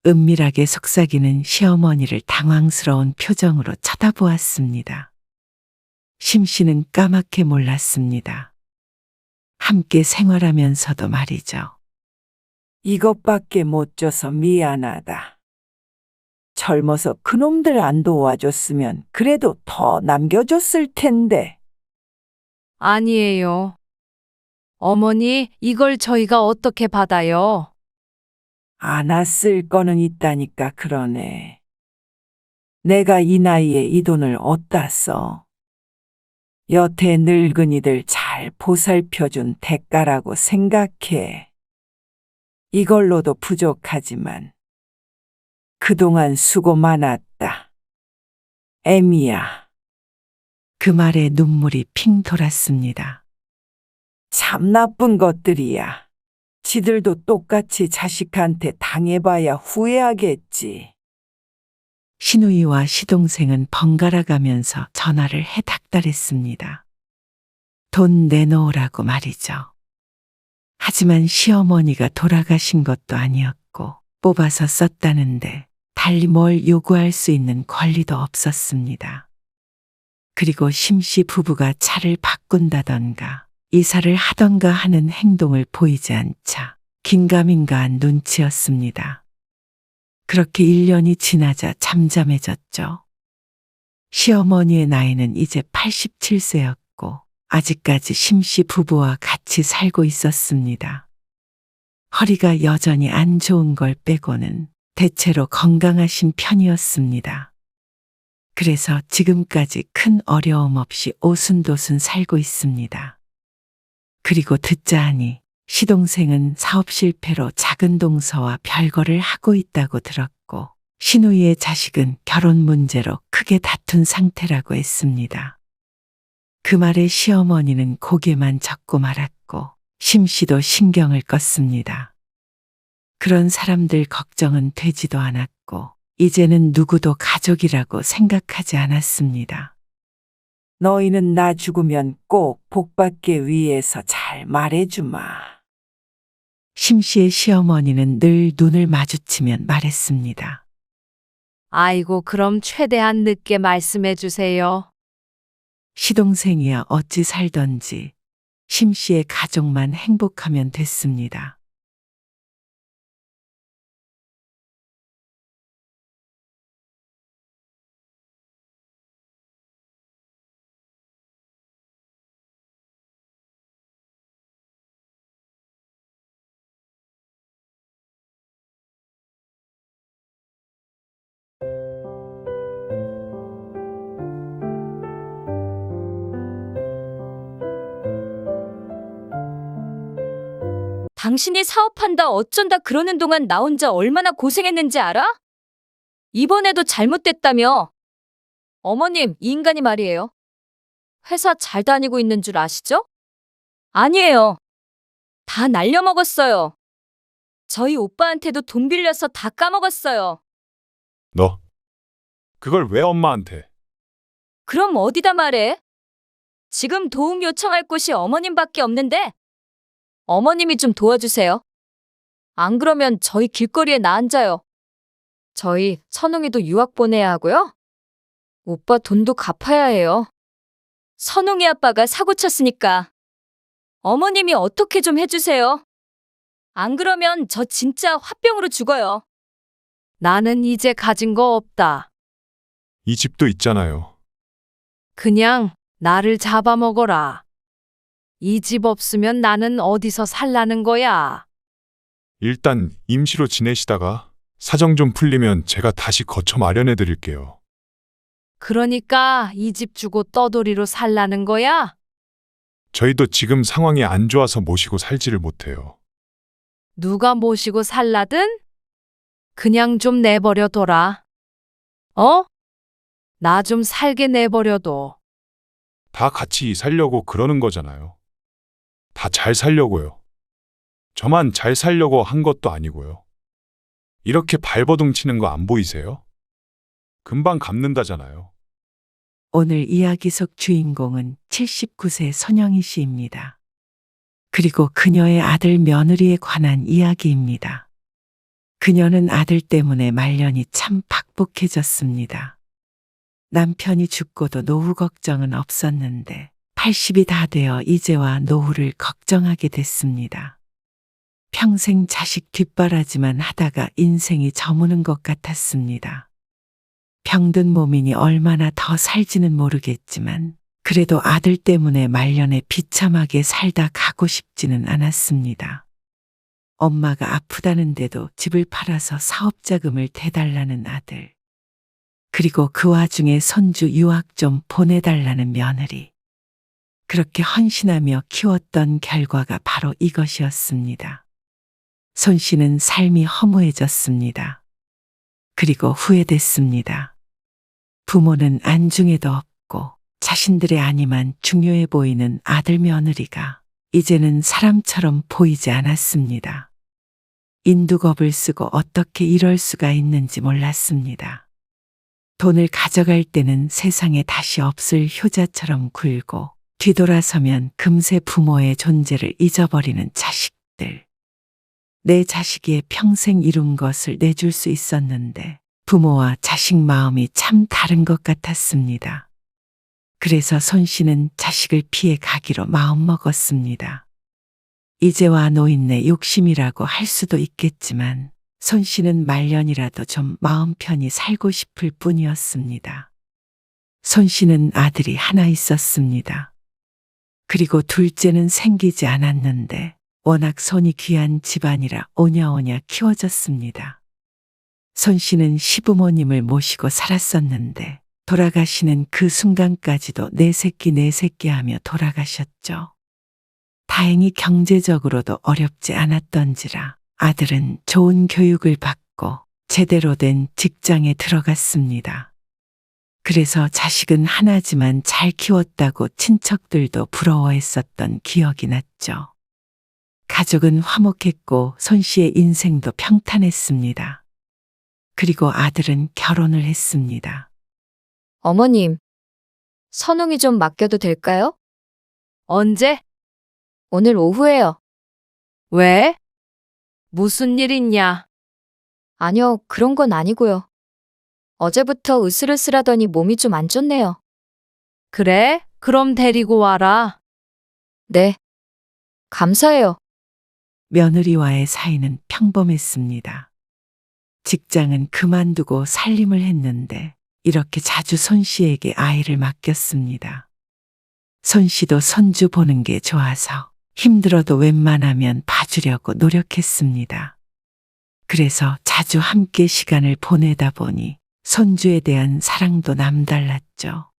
은밀하게 속삭이는 시어머니를 당황스러운 표정으로 쳐다보았습니다. 심씨는 까맣게 몰랐습니다. 함께 생활하면서도 말이죠. 이것밖에 못 줘서 미안하다. 젊어서 그놈들 안 도와줬으면 그래도 더 남겨줬을 텐데. 아니에요. 어머니, 이걸 저희가 어떻게 받아요? 안 왔을 거는 있다니까 그러네. 내가 이 나이에 이 돈을 어디다 써? 여태 늙은이들 잘 보살펴준 대가라고 생각해. 이걸로도 부족하지만 그동안 수고 많았다. 애미야. 그 말에 눈물이 핑 돌았습니다. 참 나쁜 것들이야. 지들도 똑같이 자식한테 당해봐야 후회하겠지. 시누이와 시동생은 번갈아 가면서 전화를 해 닥달했습니다. 돈 내놓으라고 말이죠. 하지만 시어머니가 돌아가신 것도 아니었고 뽑아서 썼다는데 달리 뭘 요구할 수 있는 권리도 없었습니다. 그리고 심씨 부부가 차를 바꾼다던가 이사를 하던가 하는 행동을 보이지 않자 긴가민가한 눈치였습니다. 그렇게 1년이 지나자 잠잠해졌죠. 시어머니의 나이는 이제 87세였고 아직까지 심씨 부부와 같이 살고 있었습니다. 허리가 여전히 안 좋은 걸 빼고는 대체로 건강하신 편이었습니다. 그래서 지금까지 큰 어려움 없이 오순도순 살고 있습니다. 그리고 듣자 하니 시동생은 사업 실패로 작은 동서와 별거를 하고 있다고 들었고 시누이의 자식은 결혼 문제로 크게 다툰 상태라고 했습니다. 그 말에 시어머니는 고개만 젓고 말았고 심씨도 신경을 껐습니다. 그런 사람들 걱정은 되지도 않았고 이제는 누구도 가족이라고 생각하지 않았습니다. 너희는 나 죽으면 꼭 복받기 위해서 잘 말해주마. 심씨의 시어머니는 늘 눈을 마주치면 말했습니다. 아이고, 그럼 최대한 늦게 말씀해 주세요. 시동생이야 어찌 살던지 심씨의 가족만 행복하면 됐습니다. 당신이 사업한다 어쩐다 그러는 동안 나 혼자 얼마나 고생했는지 알아? 이번에도 잘못됐다며. 어머님, 이 인간이 말이에요. 회사 잘 다니고 있는 줄 아시죠? 아니에요. 다 날려먹었어요. 저희 오빠한테도 돈 빌려서 다 까먹었어요. 너 그걸 왜 엄마한테? 그럼 어디다 말해? 지금 도움 요청할 곳이 어머님밖에 없는데 어머님이 좀 도와주세요. 안 그러면 저희 길거리에 나 앉아요. 저희 선웅이도 유학 보내야 하고요. 오빠 돈도 갚아야 해요. 선웅이 아빠가 사고 쳤으니까 어머님이 어떻게 좀 해주세요. 안 그러면 저 진짜 화병으로 죽어요. 나는 이제 가진 거 없다. 이 집도 있잖아요. 그냥 나를 잡아먹어라. 이 집 없으면 나는 어디서 살라는 거야. 일단 임시로 지내시다가 사정 좀 풀리면 제가 다시 거처 마련해 드릴게요. 그러니까 이 집 주고 떠돌이로 살라는 거야? 저희도 지금 상황이 안 좋아서 모시고 살지를 못해요. 누가 모시고 살라든? 그냥 좀 내버려둬라. 어? 나 좀 살게 내버려둬. 다 같이 살려고 그러는 거잖아요. 다 잘 살려고요. 저만 잘 살려고 한 것도 아니고요. 이렇게 발버둥 치는 거 안 보이세요? 금방 갚는다잖아요. 오늘 이야기 속 주인공은 79세 손영희 씨입니다. 그리고 그녀의 아들 며느리에 관한 이야기입니다. 그녀는 아들 때문에 말년이 참 박복해졌습니다. 남편이 죽고도 노후 걱정은 없었는데 80이 다 되어 이제와 노후를 걱정하게 됐습니다. 평생 자식 뒷바라지만 하다가 인생이 저무는 것 같았습니다. 병든 몸이니 얼마나 더 살지는 모르겠지만 그래도 아들 때문에 말년에 비참하게 살다 가고 싶지는 않았습니다. 엄마가 아프다는데도 집을 팔아서 사업자금을 대달라는 아들. 그리고 그 와중에 손주 유학 좀 보내달라는 며느리. 그렇게 헌신하며 키웠던 결과가 바로 이것이었습니다. 손 씨는 삶이 허무해졌습니다. 그리고 후회됐습니다. 부모는 안중에도 없고 자신들의 아니만 중요해 보이는 아들 며느리가 이제는 사람처럼 보이지 않았습니다. 인두겁을 쓰고 어떻게 이럴 수가 있는지 몰랐습니다. 돈을 가져갈 때는 세상에 다시 없을 효자처럼 굴고 뒤돌아서면 금세 부모의 존재를 잊어버리는 자식들. 내 자식이 평생 이룬 것을 내줄 수 있었는데 부모와 자식 마음이 참 다른 것 같았습니다. 그래서 손 씨는 자식을 피해 가기로 마음먹었습니다. 이제와 노인네 욕심이라고 할 수도 있겠지만 손 씨는 말년이라도 좀 마음 편히 살고 싶을 뿐이었습니다. 손 씨는 아들이 하나 있었습니다. 그리고 둘째는 생기지 않았는데 워낙 손이 귀한 집안이라 오냐오냐 키워졌습니다. 손 씨는 시부모님을 모시고 살았었는데 돌아가시는 그 순간까지도 내 새끼 하며 돌아가셨죠. 다행히 경제적으로도 어렵지 않았던지라 아들은 좋은 교육을 받고 제대로 된 직장에 들어갔습니다. 그래서 자식은 하나지만 잘 키웠다고 친척들도 부러워했었던 기억이 났죠. 가족은 화목했고 손 씨의 인생도 평탄했습니다. 그리고 아들은 결혼을 했습니다. 어머님, 선웅이 좀 맡겨도 될까요? 언제? 오늘 오후에요. 왜? 무슨 일 있냐? 아니요, 그런 건 아니고요. 어제부터 으슬으슬하더니 몸이 좀 안 좋네요. 그래? 그럼 데리고 와라. 네. 감사해요. 며느리와의 사이는 평범했습니다. 직장은 그만두고 살림을 했는데 이렇게 자주 손 씨에게 아이를 맡겼습니다. 손 씨도 손주 보는 게 좋아서 힘들어도 웬만하면 봐주려고 노력했습니다. 그래서 자주 함께 시간을 보내다 보니 손주에 대한 사랑도 남달랐죠.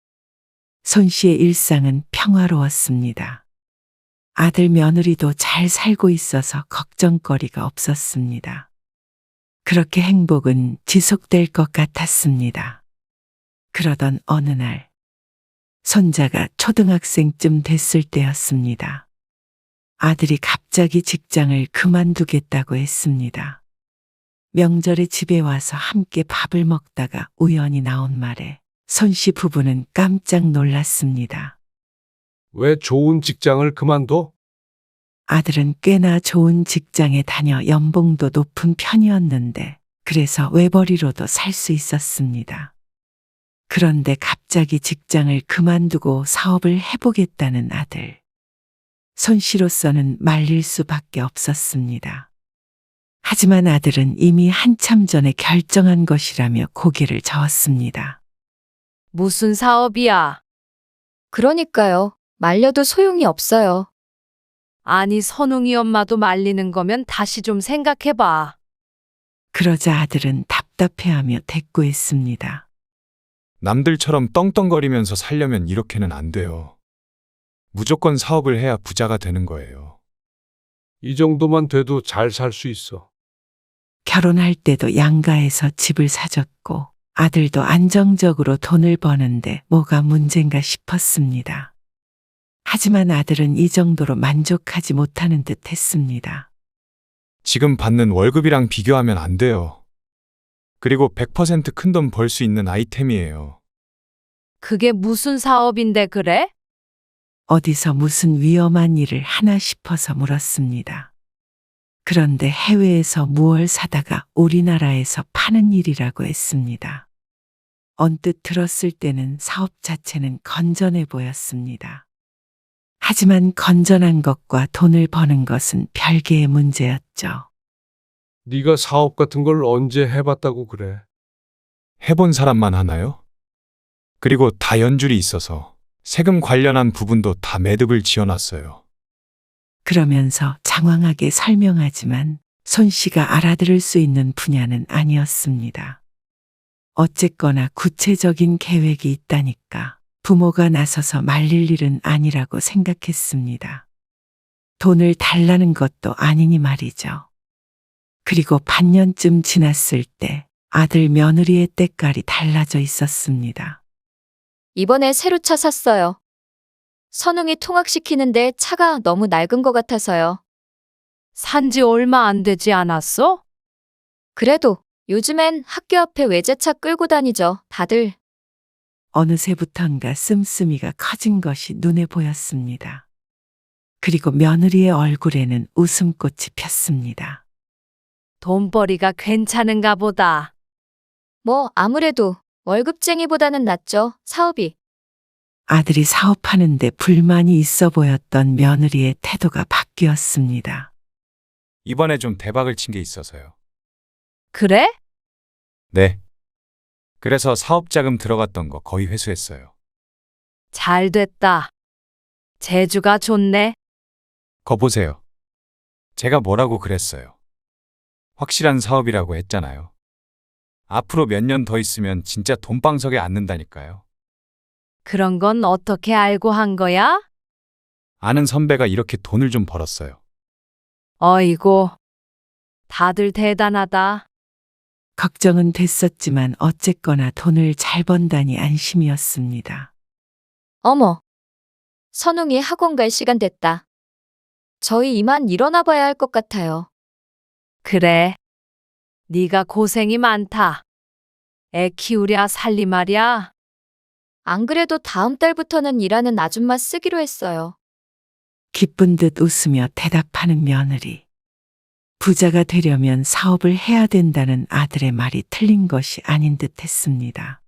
손 씨의 일상은 평화로웠습니다. 아들 며느리도 잘 살고 있어서 걱정거리가 없었습니다. 그렇게 행복은 지속될 것 같았습니다. 그러던 어느 날, 손자가 초등학생쯤 됐을 때였습니다. 아들이 갑자기 직장을 그만두겠다고 했습니다. 명절에 집에 와서 함께 밥을 먹다가 우연히 나온 말에 손씨 부부는 깜짝 놀랐습니다. 왜 좋은 직장을 그만둬? 아들은 꽤나 좋은 직장에 다녀 연봉도 높은 편이었는데 그래서 외벌이로도 살 수 있었습니다. 그런데 갑자기 직장을 그만두고 사업을 해보겠다는 아들. 손씨로서는 말릴 수밖에 없었습니다. 하지만 아들은 이미 한참 전에 결정한 것이라며 고개를 저었습니다. 무슨 사업이야? 그러니까요. 말려도 소용이 없어요. 아니, 선웅이 엄마도 말리는 거면 다시 좀 생각해봐. 그러자 아들은 답답해하며 대꾸했습니다. 남들처럼 떵떵거리면서 살려면 이렇게는 안 돼요. 무조건 사업을 해야 부자가 되는 거예요. 이 정도만 돼도 잘 살 수 있어. 결혼할 때도 양가에서 집을 사줬고 아들도 안정적으로 돈을 버는데 뭐가 문제인가 싶었습니다. 하지만 아들은 이 정도로 만족하지 못하는 듯 했습니다. 지금 받는 월급이랑 비교하면 안 돼요. 그리고 100% 큰 돈 벌 수 있는 아이템이에요. 그게 무슨 사업인데 그래? 어디서 무슨 위험한 일을 하나 싶어서 물었습니다. 그런데 해외에서 무얼 사다가 우리나라에서 파는 일이라고 했습니다. 언뜻 들었을 때는 사업 자체는 건전해 보였습니다. 하지만 건전한 것과 돈을 버는 것은 별개의 문제였죠. 네가 사업 같은 걸 언제 해봤다고 그래? 해본 사람만 하나요? 그리고 다 연줄이 있어서 세금 관련한 부분도 다 매듭을 지어놨어요. 그러면서 장황하게 설명하지만 손 씨가 알아들을 수 있는 분야는 아니었습니다. 어쨌거나 구체적인 계획이 있다니까 부모가 나서서 말릴 일은 아니라고 생각했습니다. 돈을 달라는 것도 아니니 말이죠. 그리고 반년쯤 지났을 때 아들 며느리의 때깔이 달라져 있었습니다. 이번에 새로 차 샀어요. 선웅이 통학시키는데 차가 너무 낡은 것 같아서요. 산지 얼마 안 되지 않았어? 그래도 요즘엔 학교 앞에 외제차 끌고 다니죠, 다들. 어느새부턴가 씀씀이가 커진 것이 눈에 보였습니다. 그리고 며느리의 얼굴에는 웃음꽃이 폈습니다. 돈벌이가 괜찮은가 보다. 뭐 아무래도 월급쟁이보다는 낫죠, 사업이. 아들이 사업하는데 불만이 있어 보였던 며느리의 태도가 바뀌었습니다. 이번에 좀 대박을 친 게 있어서요. 그래? 네. 그래서 사업 자금 들어갔던 거 거의 회수했어요. 잘 됐다. 재주가 좋네. 거 보세요. 제가 뭐라고 그랬어요. 확실한 사업이라고 했잖아요. 앞으로 몇 년 더 있으면 진짜 돈방석에 앉는다니까요. 그런 건 어떻게 알고 한 거야? 아는 선배가 이렇게 돈을 좀 벌었어요. 어이고, 다들 대단하다. 걱정은 됐었지만 어쨌거나 돈을 잘 번다니 안심이었습니다. 어머, 선웅이 학원 갈 시간 됐다. 저희 이만 일어나 봐야 할 것 같아요. 그래. 네가 고생이 많다. 애 키우랴 살리 말이야. 안 그래도 다음 달부터는 일하는 아줌마 쓰기로 했어요. 기쁜 듯 웃으며 대답하는 며느리. 부자가 되려면 사업을 해야 된다는 아들의 말이 틀린 것이 아닌 듯 했습니다.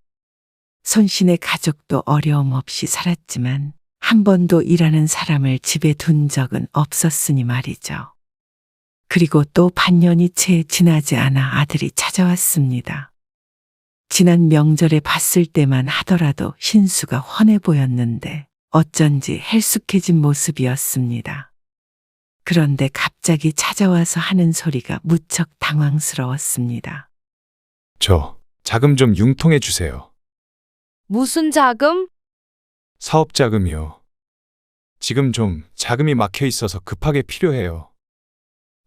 손신의 가족도 어려움 없이 살았지만 한 번도 일하는 사람을 집에 둔 적은 없었으니 말이죠. 그리고 또 반년이 채 지나지 않아 아들이 찾아왔습니다. 지난 명절에 봤을 때만 하더라도 신수가 훤해 보였는데 어쩐지 헬쑥해진 모습이었습니다. 그런데 갑자기 찾아와서 하는 소리가 무척 당황스러웠습니다. 저 자금 좀 융통해 주세요. 무슨 자금? 사업 자금이요. 지금 좀 자금이 막혀 있어서 급하게 필요해요.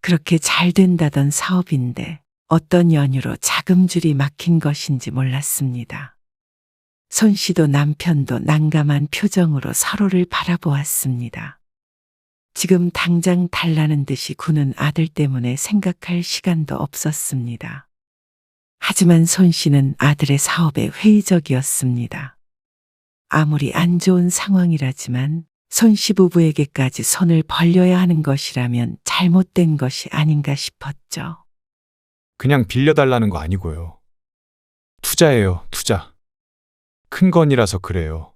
그렇게 잘 된다던 사업인데 어떤 연유로 자금줄이 막힌 것인지 몰랐습니다. 손 씨도 남편도 난감한 표정으로 서로를 바라보았습니다. 지금 당장 달라는 듯이 구는 아들 때문에 생각할 시간도 없었습니다. 하지만 손 씨는 아들의 사업에 회의적이었습니다. 아무리 안 좋은 상황이라지만 손 씨 부부에게까지 손을 벌려야 하는 것이라면 잘못된 것이 아닌가 싶었죠. 그냥 빌려달라는 거 아니고요. 투자예요, 투자. 큰 건이라서 그래요.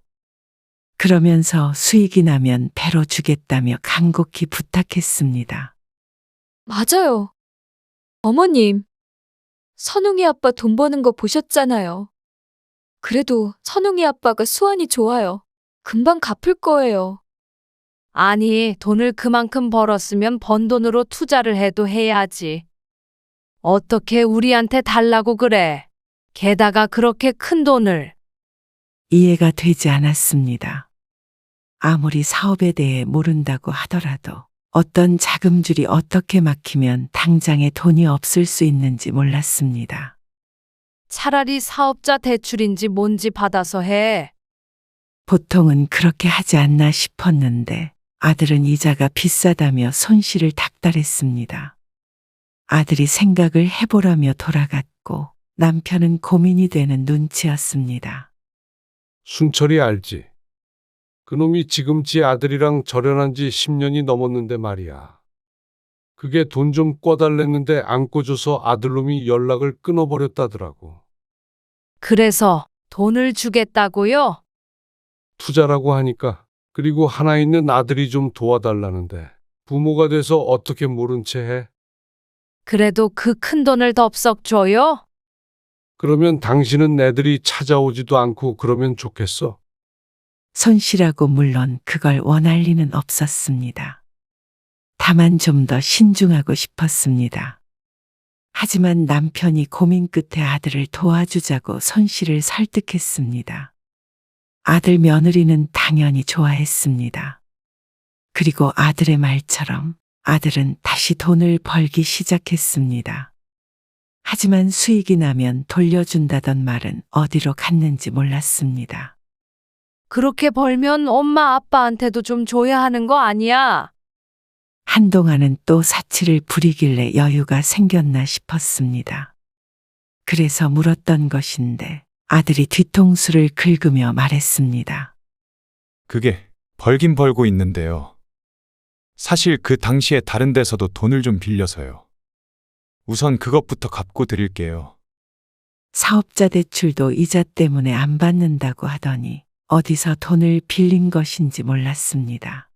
그러면서 수익이 나면 배로 주겠다며 간곡히 부탁했습니다. 맞아요. 어머님, 선웅이 아빠 돈 버는 거 보셨잖아요. 그래도 선웅이 아빠가 수완이 좋아요. 금방 갚을 거예요. 아니, 돈을 그만큼 벌었으면 번 돈으로 투자를 해도 해야지. 어떻게 우리한테 달라고 그래? 게다가 그렇게 큰 돈을. 이해가 되지 않았습니다. 아무리 사업에 대해 모른다고 하더라도 어떤 자금줄이 어떻게 막히면 당장에 돈이 없을 수 있는지 몰랐습니다. 차라리 사업자 대출인지 뭔지 받아서 해. 보통은 그렇게 하지 않나 싶었는데 아들은 이자가 비싸다며 손 씨를 닥달했습니다. 아들이 생각을 해보라며 돌아갔고 남편은 고민이 되는 눈치였습니다. 순철이 알지? 그놈이 지금 지 아들이랑 절연한 지 10년이 넘었는데 말이야. 그게 돈 좀 꿔달랬는데 안 꿔줘서 아들놈이 연락을 끊어버렸다더라고. 그래서 돈을 주겠다고요? 투자라고 하니까. 그리고 하나 있는 아들이 좀 도와달라는데 부모가 돼서 어떻게 모른 채 해? 그래도 그 큰 돈을 덥석 줘요? 그러면 당신은 애들이 찾아오지도 않고 그러면 좋겠어? 손 씨라고 물론 그걸 원할 리는 없었습니다. 다만 좀 더 신중하고 싶었습니다. 하지만 남편이 고민 끝에 아들을 도와주자고 손 씨를 설득했습니다. 아들 며느리는 당연히 좋아했습니다. 그리고 아들의 말처럼 아들은 다시 돈을 벌기 시작했습니다. 하지만 수익이 나면 돌려준다던 말은 어디로 갔는지 몰랐습니다. 그렇게 벌면 엄마 아빠한테도 좀 줘야 하는 거 아니야? 한동안은 또 사치를 부리길래 여유가 생겼나 싶었습니다. 그래서 물었던 것인데 아들이 뒤통수를 긁으며 말했습니다. 그게 벌긴 벌고 있는데요. 사실 그 당시에 다른 데서도 돈을 좀 빌려서요. 우선 그것부터 갚고 드릴게요. 사업자 대출도 이자 때문에 안 받는다고 하더니 어디서 돈을 빌린 것인지 몰랐습니다.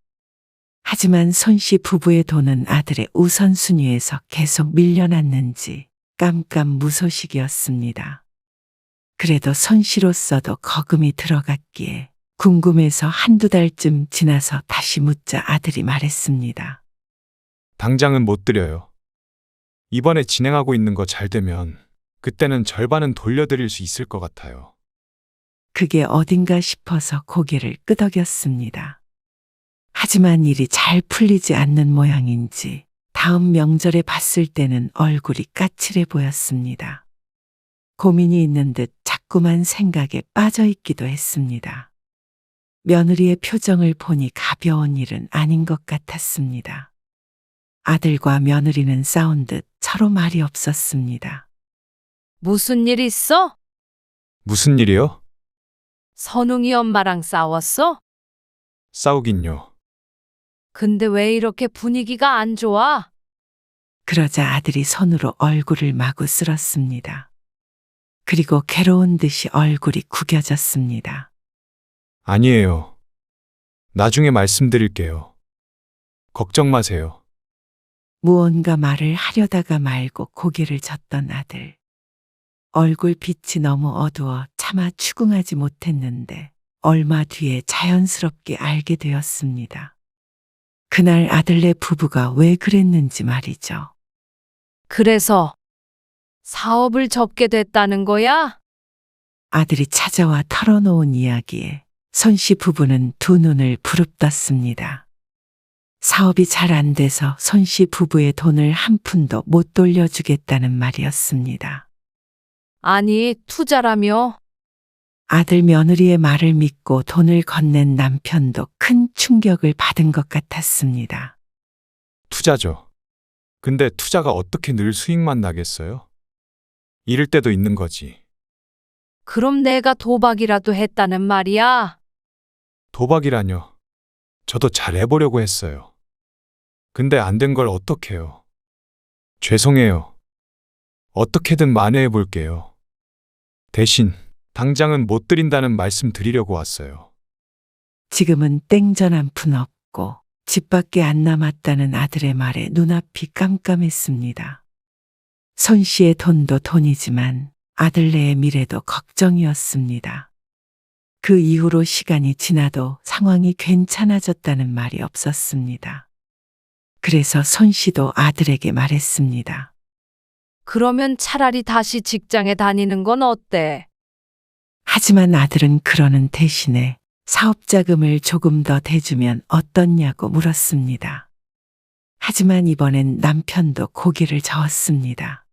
하지만 손 씨 부부의 돈은 아들의 우선순위에서 계속 밀려났는지 깜깜무소식이었습니다. 그래도 손 씨로서도 거금이 들어갔기에 궁금해서 한두 달쯤 지나서 다시 묻자 아들이 말했습니다. 당장은 못 드려요. 이번에 진행하고 있는 거 잘 되면 그때는 절반은 돌려드릴 수 있을 것 같아요. 그게 어딘가 싶어서 고개를 끄덕였습니다. 하지만 일이 잘 풀리지 않는 모양인지 다음 명절에 봤을 때는 얼굴이 까칠해 보였습니다. 고민이 있는 듯 자꾸만 생각에 빠져 있기도 했습니다. 며느리의 표정을 보니 가벼운 일은 아닌 것 같았습니다. 아들과 며느리는 싸운 듯 서로 말이 없었습니다. 무슨 일 있어? 무슨 일이요? 선웅이 엄마랑 싸웠어? 싸우긴요. 근데 왜 이렇게 분위기가 안 좋아? 그러자 아들이 손으로 얼굴을 마구 쓸었습니다. 그리고 괴로운 듯이 얼굴이 구겨졌습니다. 아니에요. 나중에 말씀드릴게요. 걱정 마세요. 무언가 말을 하려다가 말고 고개를 젓던 아들. 얼굴 빛이 너무 어두워 차마 추궁하지 못했는데 얼마 뒤에 자연스럽게 알게 되었습니다. 그날 아들네 부부가 왜 그랬는지 말이죠. 그래서 사업을 접게 됐다는 거야? 아들이 찾아와 털어놓은 이야기에 손 씨 부부는 두 눈을 부릅떴습니다. 사업이 잘 안 돼서 손 씨 부부의 돈을 한 푼도 못 돌려주겠다는 말이었습니다. 아니, 투자라며? 아들 며느리의 말을 믿고 돈을 건넨 남편도 큰 충격을 받은 것 같았습니다. 투자죠. 근데 투자가 어떻게 늘 수익만 나겠어요? 잃을 때도 있는 거지. 그럼 내가 도박이라도 했다는 말이야? 도박이라뇨. 저도 잘 해보려고 했어요. 근데 안 된 걸 어떡해요. 죄송해요. 어떻게든 만회해 볼게요. 대신 당장은 못 드린다는 말씀 드리려고 왔어요. 지금은 땡전 한 푼 없고 집밖에 안 남았다는 아들의 말에 눈앞이 깜깜했습니다. 손 씨의 돈도 돈이지만 아들네의 미래도 걱정이었습니다. 그 이후로 시간이 지나도 상황이 괜찮아졌다는 말이 없었습니다. 그래서 손 씨도 아들에게 말했습니다. 그러면 차라리 다시 직장에 다니는 건 어때? 하지만 아들은 그러는 대신에 사업 자금을 조금 더 대주면 어떻냐고 물었습니다. 하지만 이번엔 남편도 고개를 저었습니다.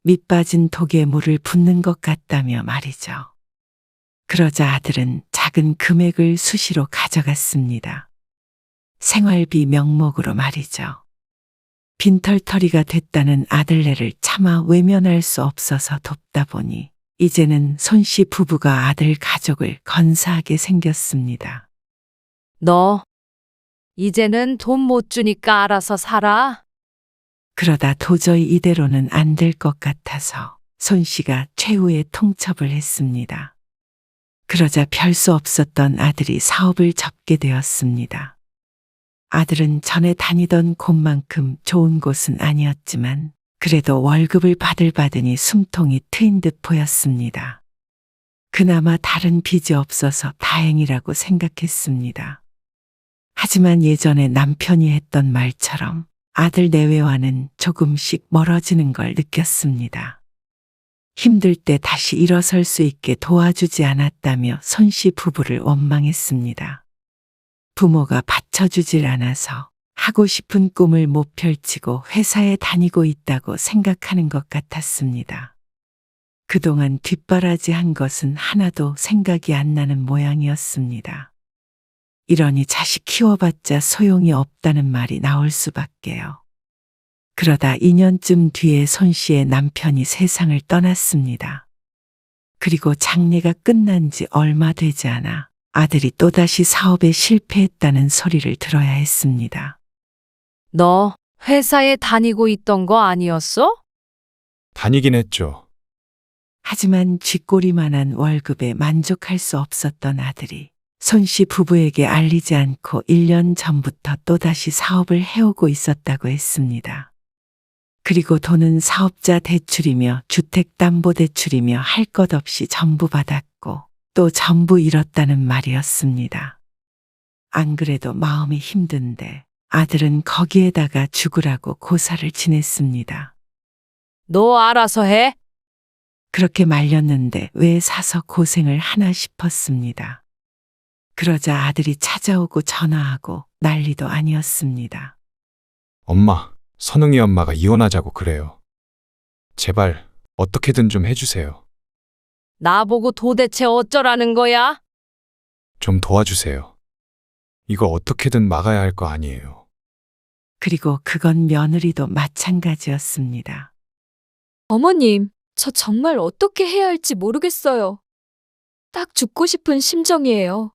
밑 빠진 독에 물을 붓는 것 같다며 말이죠. 그러자 아들은 작은 금액을 수시로 가져갔습니다. 생활비 명목으로 말이죠. 빈털터리가 됐다는 아들네를 차마 외면할 수 없어서 돕다 보니 이제는 손 씨 부부가 아들 가족을 건사하게 생겼습니다. 너, 이제는 돈 못 주니까 알아서 살아? 그러다 도저히 이대로는 안 될 것 같아서 손 씨가 최후의 통첩을 했습니다. 그러자 별 수 없었던 아들이 사업을 접게 되었습니다. 아들은 전에 다니던 곳만큼 좋은 곳은 아니었지만 그래도 월급을 받으니 숨통이 트인 듯 보였습니다. 그나마 다른 빚이 없어서 다행이라고 생각했습니다. 하지만 예전에 남편이 했던 말처럼 아들 내외와는 조금씩 멀어지는 걸 느꼈습니다. 힘들 때 다시 일어설 수 있게 도와주지 않았다며 손 씨 부부를 원망했습니다. 부모가 받쳐주질 않아서 하고 싶은 꿈을 못 펼치고 회사에 다니고 있다고 생각하는 것 같았습니다. 그동안 뒷바라지 한 것은 하나도 생각이 안 나는 모양이었습니다. 이러니 자식 키워봤자 소용이 없다는 말이 나올 수밖에요. 그러다 2년쯤 뒤에 손 씨의 남편이 세상을 떠났습니다. 그리고 장례가 끝난 지 얼마 되지 않아 아들이 또다시 사업에 실패했다는 소리를 들어야 했습니다. 너 회사에 다니고 있던 거 아니었어? 다니긴 했죠. 하지만 쥐꼬리만한 월급에 만족할 수 없었던 아들이 손 씨 부부에게 알리지 않고 1년 전부터 또다시 사업을 해오고 있었다고 했습니다. 그리고 돈은 사업자 대출이며 주택담보대출이며 할 것 없이 전부 받았고 또 전부 잃었다는 말이었습니다. 안 그래도 마음이 힘든데 아들은 거기에다가 죽으라고 고사를 지냈습니다. 너 알아서 해? 그렇게 말렸는데 왜 사서 고생을 하나 싶었습니다. 그러자 아들이 찾아오고 전화하고 난리도 아니었습니다. 엄마, 선웅이 엄마가 이혼하자고 그래요. 제발 어떻게든 좀 해주세요. 나보고 도대체 어쩌라는 거야? 좀 도와주세요. 이거 어떻게든 막아야 할 거 아니에요. 그리고 그건 며느리도 마찬가지였습니다. 어머님, 저 정말 어떻게 해야 할지 모르겠어요. 딱 죽고 싶은 심정이에요.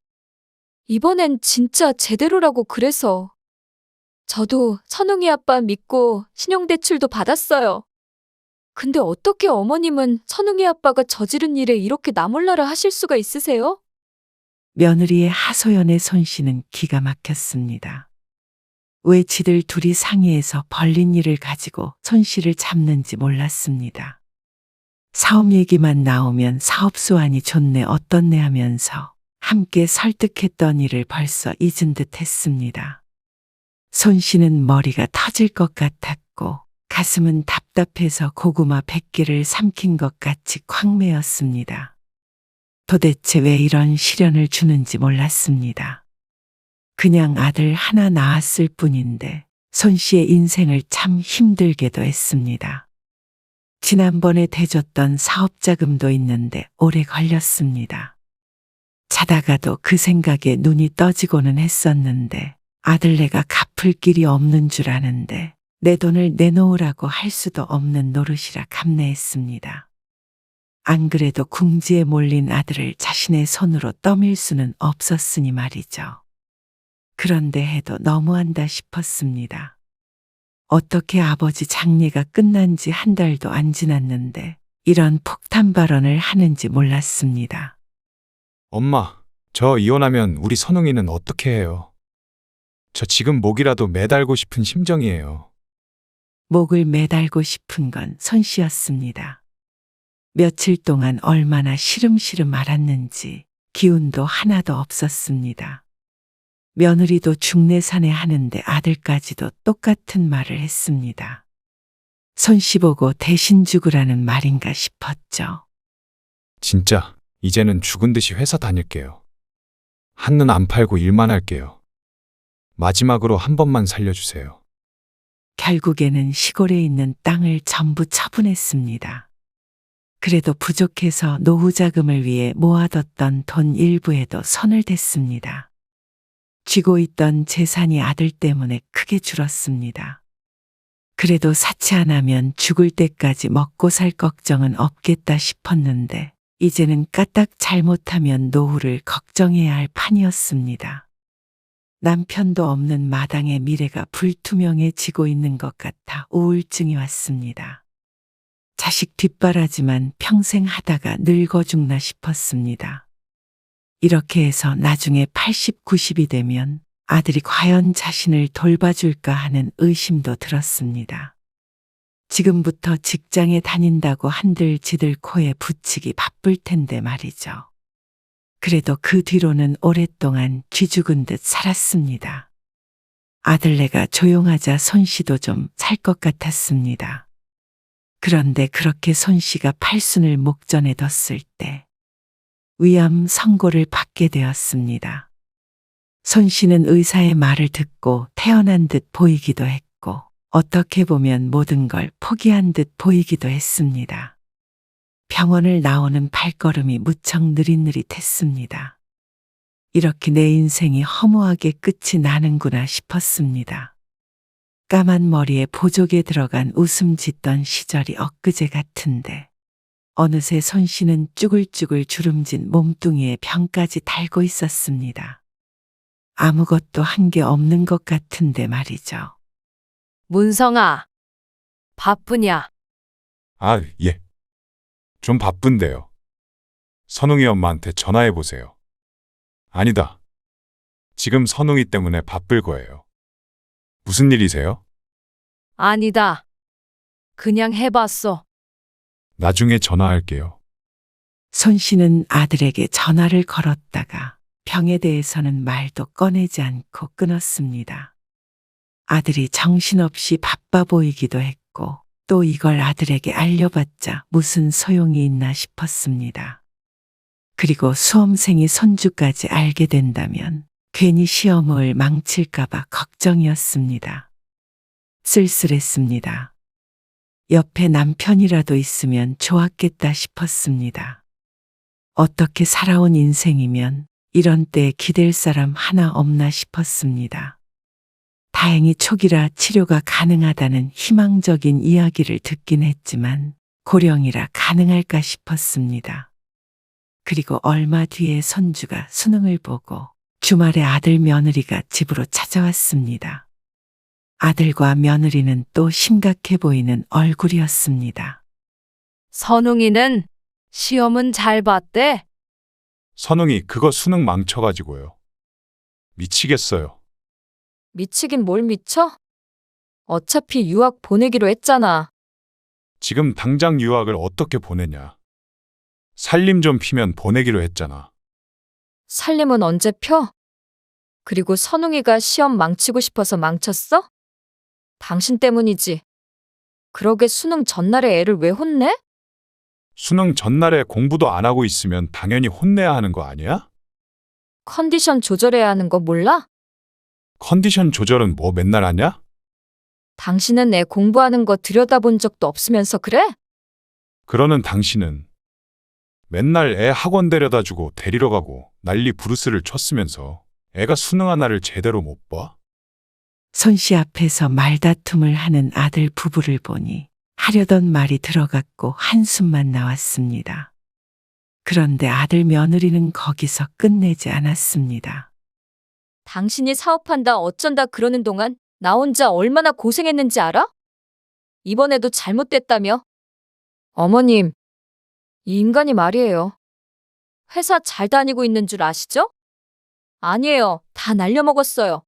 이번엔 진짜 제대로라고 그래서. 저도 선웅이 아빠 믿고 신용대출도 받았어요. 근데 어떻게 어머님은 선웅이 아빠가 저지른 일에 이렇게 나몰라라 하실 수가 있으세요? 며느리의 하소연에 손 씨는 기가 막혔습니다. 왜 지들 둘이 상의해서 벌린 일을 가지고 손 씨를 잡는지 몰랐습니다. 사업 얘기만 나오면 사업 수완이 좋네 어떻네 하면서 함께 설득했던 일을 벌써 잊은 듯 했습니다. 손 씨는 머리가 터질 것 같았고 가슴은 답답해서 고구마 100개를 삼킨 것 같이 콱 메였습니다. 도대체 왜 이런 시련을 주는지 몰랐습니다. 그냥 아들 하나 낳았을 뿐인데 손 씨의 인생을 참 힘들게도 했습니다. 지난번에 대줬던 사업자금도 있는데 오래 걸렸습니다. 자다가도 그 생각에 눈이 떠지고는 했었는데 아들네가 갚을 길이 없는 줄 아는데 내 돈을 내놓으라고 할 수도 없는 노릇이라 감내했습니다. 안 그래도 궁지에 몰린 아들을 자신의 손으로 떠밀 수는 없었으니 말이죠. 그런데 해도 너무한다 싶었습니다. 어떻게 아버지 장례가 끝난 지 한 달도 안 지났는데 이런 폭탄 발언을 하는지 몰랐습니다. 엄마, 저 이혼하면 우리 선웅이는 어떻게 해요? 저 지금 목이라도 매달고 싶은 심정이에요. 목을 매달고 싶은 건 손 씨였습니다. 며칠 동안 얼마나 시름시름 앓았는지 기운도 하나도 없었습니다. 며느리도 중내산에 하는데 아들까지도 똑같은 말을 했습니다. 손 씨 보고 대신 죽으라는 말인가 싶었죠. 진짜 이제는 죽은 듯이 회사 다닐게요. 한눈 안 팔고 일만 할게요. 마지막으로 한 번만 살려주세요. 결국에는 시골에 있는 땅을 전부 처분했습니다. 그래도 부족해서 노후 자금을 위해 모아뒀던 돈 일부에도 손을 댔습니다. 쥐고 있던 재산이 아들 때문에 크게 줄었습니다. 그래도 사치 안 하면 죽을 때까지 먹고 살 걱정은 없겠다 싶었는데 이제는 까딱 잘못하면 노후를 걱정해야 할 판이었습니다. 남편도 없는 마당의 미래가 불투명해지고 있는 것 같아 우울증이 왔습니다. 자식 뒷바라지만 평생 하다가 늙어 죽나 싶었습니다. 이렇게 해서 나중에 80, 90이 되면 아들이 과연 자신을 돌봐줄까 하는 의심도 들었습니다. 지금부터 직장에 다닌다고 한들 지들 코에 붙이기 바쁠 텐데 말이죠. 그래도 그 뒤로는 오랫동안 쥐 죽은 듯 살았습니다. 아들네가 조용하자 손 씨도 좀 살 것 같았습니다. 그런데 그렇게 손 씨가 팔순을 목전에 뒀을 때 위암 선고를 받게 되었습니다. 손 씨는 의사의 말을 듣고 태어난 듯 보이기도 했고 어떻게 보면 모든 걸 포기한 듯 보이기도 했습니다. 병원을 나오는 발걸음이 무척 느릿느릿했습니다. 이렇게 내 인생이 허무하게 끝이 나는구나 싶었습니다. 까만 머리에 보조개 들어간 웃음 짓던 시절이 엊그제 같은데 어느새 손 씨는 쭈글쭈글 주름진 몸뚱이에 병까지 달고 있었습니다. 아무것도 한 게 없는 것 같은데 말이죠. 문성아, 바쁘냐? 아, 예. 좀 바쁜데요. 선웅이 엄마한테 전화해 보세요. 아니다. 지금 선웅이 때문에 바쁠 거예요. 무슨 일이세요? 아니다. 그냥 해봤어. 나중에 전화할게요. 손 씨는 아들에게 전화를 걸었다가 병에 대해서는 말도 꺼내지 않고 끊었습니다. 아들이 정신없이 바빠 보이기도 했고 또 이걸 아들에게 알려봤자 무슨 소용이 있나 싶었습니다. 그리고 수험생이 손주까지 알게 된다면 괜히 시험을 망칠까봐 걱정이었습니다. 쓸쓸했습니다. 옆에 남편이라도 있으면 좋았겠다 싶었습니다. 어떻게 살아온 인생이면 이런 때에 기댈 사람 하나 없나 싶었습니다. 다행히 초기라 치료가 가능하다는 희망적인 이야기를 듣긴 했지만 고령이라 가능할까 싶었습니다. 그리고 얼마 뒤에 손주가 수능을 보고 주말에 아들 며느리가 집으로 찾아왔습니다. 아들과 며느리는 또 심각해 보이는 얼굴이었습니다. 선웅이는 시험은 잘 봤대? 선웅이 그거 수능 망쳐가지고요. 미치겠어요. 미치긴 뭘 미쳐? 어차피 유학 보내기로 했잖아. 지금 당장 유학을 어떻게 보내냐. 살림 좀 피면 보내기로 했잖아. 살림은 언제 펴? 그리고 선웅이가 시험 망치고 싶어서 망쳤어? 당신 때문이지. 그러게 수능 전날에 애를 왜 혼내? 수능 전날에 공부도 안 하고 있으면 당연히 혼내야 하는 거 아니야? 컨디션 조절해야 하는 거 몰라? 컨디션 조절은 뭐 맨날 하냐? 당신은 애 공부하는 거 들여다본 적도 없으면서 그래? 그러는 당신은 맨날 애 학원 데려다 주고 데리러 가고 난리 부르스를 쳤으면서 애가 수능 하나를 제대로 못 봐? 손 씨 앞에서 말다툼을 하는 아들 부부를 보니 하려던 말이 들어갔고 한숨만 나왔습니다. 그런데 아들 며느리는 거기서 끝내지 않았습니다. 당신이 사업한다 어쩐다 그러는 동안 나 혼자 얼마나 고생했는지 알아? 이번에도 잘못됐다며? 어머님, 이 인간이 말이에요. 회사 잘 다니고 있는 줄 아시죠? 아니에요. 다 날려먹었어요.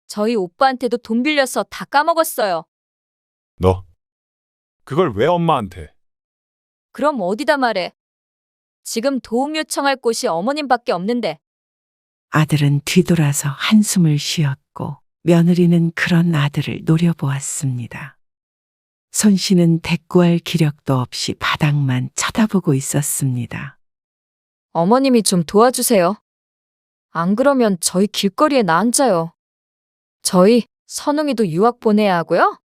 저희 오빠한테도 돈 빌려서 다 까먹었어요. 너 그걸 왜 엄마한테? 그럼 어디다 말해? 지금 도움 요청할 곳이 어머님밖에 없는데. 아들은 뒤돌아서 한숨을 쉬었고 며느리는 그런 아들을 노려보았습니다. 손 씨는 대꾸할 기력도 없이 바닥만 쳐다보고 있었습니다. 어머님이 좀 도와주세요. 안 그러면 저희 길거리에 나 앉아요. 저희 선웅이도 유학 보내야 하고요.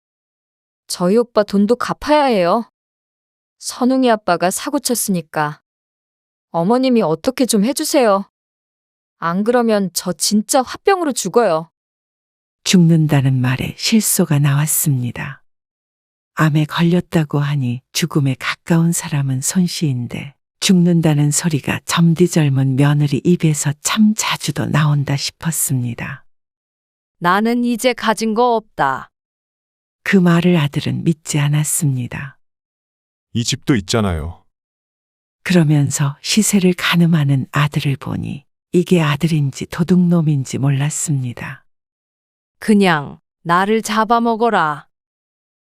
저희 오빠 돈도 갚아야 해요. 선웅이 아빠가 사고 쳤으니까. 어머님이 어떻게 좀 해주세요. 안 그러면 저 진짜 화병으로 죽어요. 죽는다는 말에 실소가 나왔습니다. 암에 걸렸다고 하니 죽음에 가까운 사람은 손 씨인데 죽는다는 소리가 점디 젊은 며느리 입에서 참 자주도 나온다 싶었습니다. 나는 이제 가진 거 없다. 그 말을 아들은 믿지 않았습니다. 이 집도 있잖아요. 그러면서 시세를 가늠하는 아들을 보니 이게 아들인지 도둑놈인지 몰랐습니다. 그냥 나를 잡아먹어라.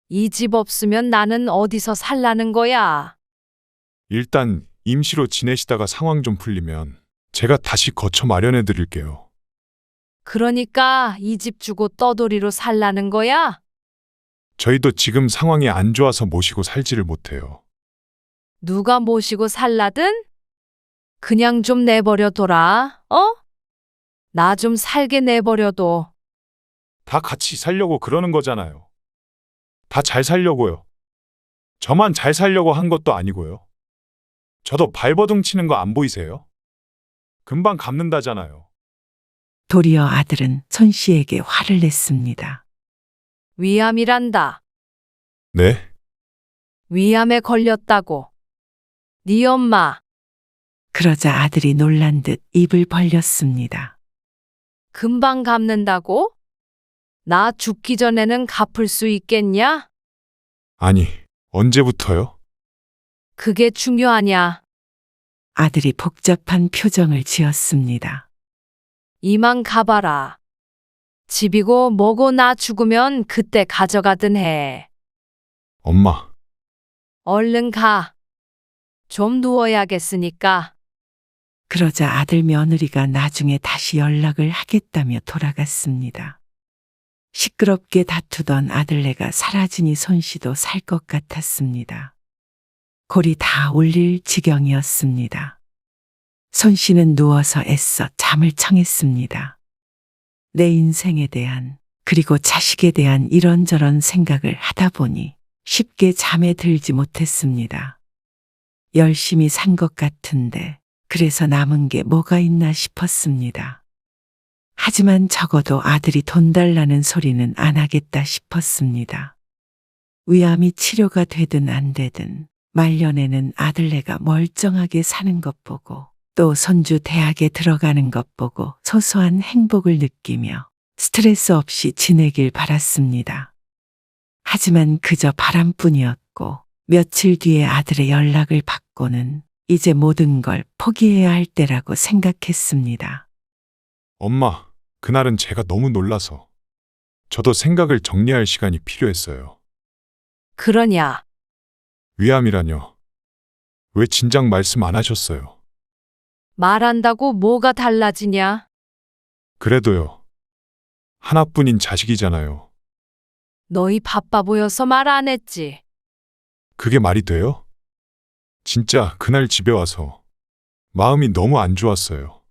이 집 없으면 나는 어디서 살라는 거야. 일단 임시로 지내시다가 상황 좀 풀리면 제가 다시 거처 마련해 드릴게요. 그러니까 이 집 주고 떠돌이로 살라는 거야? 저희도 지금 상황이 안 좋아서 모시고 살지를 못해요. 누가 모시고 살라든? 그냥 좀 내버려둬라, 어? 나 좀 살게 내버려둬. 다 같이 살려고 그러는 거잖아요. 다 잘 살려고요. 저만 잘 살려고 한 것도 아니고요. 저도 발버둥 치는 거 안 보이세요? 금방 갚는다잖아요. 도리어 아들은 손 씨에게 화를 냈습니다. 위암이란다. 네? 위암에 걸렸다고. 네 엄마. 그러자 아들이 놀란 듯 입을 벌렸습니다. 금방 갚는다고? 나 죽기 전에는 갚을 수 있겠냐? 아니, 언제부터요? 그게 중요하냐? 아들이 복잡한 표정을 지었습니다. 이만 가봐라. 집이고 뭐고 나 죽으면 그때 가져가든 해. 엄마, 얼른 가. 좀 누워야겠으니까. 그러자 아들 며느리가 나중에 다시 연락을 하겠다며 돌아갔습니다. 시끄럽게 다투던 아들네가 사라지니 손 씨도 살 것 같았습니다. 골이 다 울릴 지경이었습니다. 손 씨는 누워서 애써 잠을 청했습니다. 내 인생에 대한 그리고 자식에 대한 이런저런 생각을 하다 보니 쉽게 잠에 들지 못했습니다. 열심히 산 것 같은데 그래서 남은 게 뭐가 있나 싶었습니다. 하지만 적어도 아들이 돈 달라는 소리는 안 하겠다 싶었습니다. 위암이 치료가 되든 안 되든 말년에는 아들네가 멀쩡하게 사는 것 보고 또 손주 대학에 들어가는 것 보고 소소한 행복을 느끼며 스트레스 없이 지내길 바랐습니다. 하지만 그저 바람뿐이었고 며칠 뒤에 아들의 연락을 받고는 이제 모든 걸 포기해야 할 때라고 생각했습니다. 엄마, 그날은 제가 너무 놀라서 저도 생각을 정리할 시간이 필요했어요. 그러냐? 위암이라뇨. 왜 진작 말씀 안 하셨어요? 말한다고 뭐가 달라지냐? 그래도요. 하나뿐인 자식이잖아요. 너희 바빠 보여서 말 안 했지. 그게 말이 돼요? 진짜 그날 집에 와서 마음이 너무 안 좋았어요.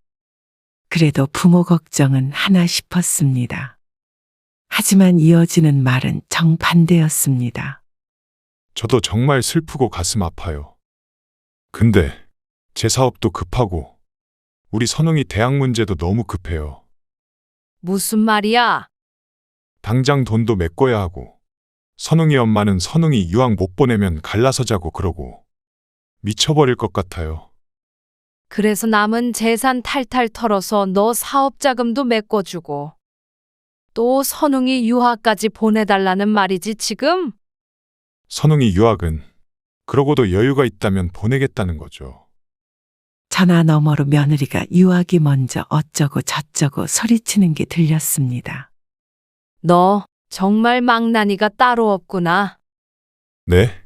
그래도 부모 걱정은 하나 싶었습니다. 하지만 이어지는 말은 정반대였습니다. 저도 정말 슬프고 가슴 아파요. 근데 제 사업도 급하고 우리 선웅이 대학 문제도 너무 급해요. 무슨 말이야? 당장 돈도 메꿔야 하고 선웅이 엄마는 선웅이 유학 못 보내면 갈라서자고 그러고 미쳐버릴 것 같아요. 그래서 남은 재산 탈탈 털어서 너 사업 자금도 메꿔주고 또 선웅이 유학까지 보내달라는 말이지 지금? 선웅이 유학은 그러고도 여유가 있다면 보내겠다는 거죠. 전화 너머로 며느리가 유학이 먼저 어쩌고 저쩌고 소리치는 게 들렸습니다. 너 정말 망나니가 따로 없구나. 네?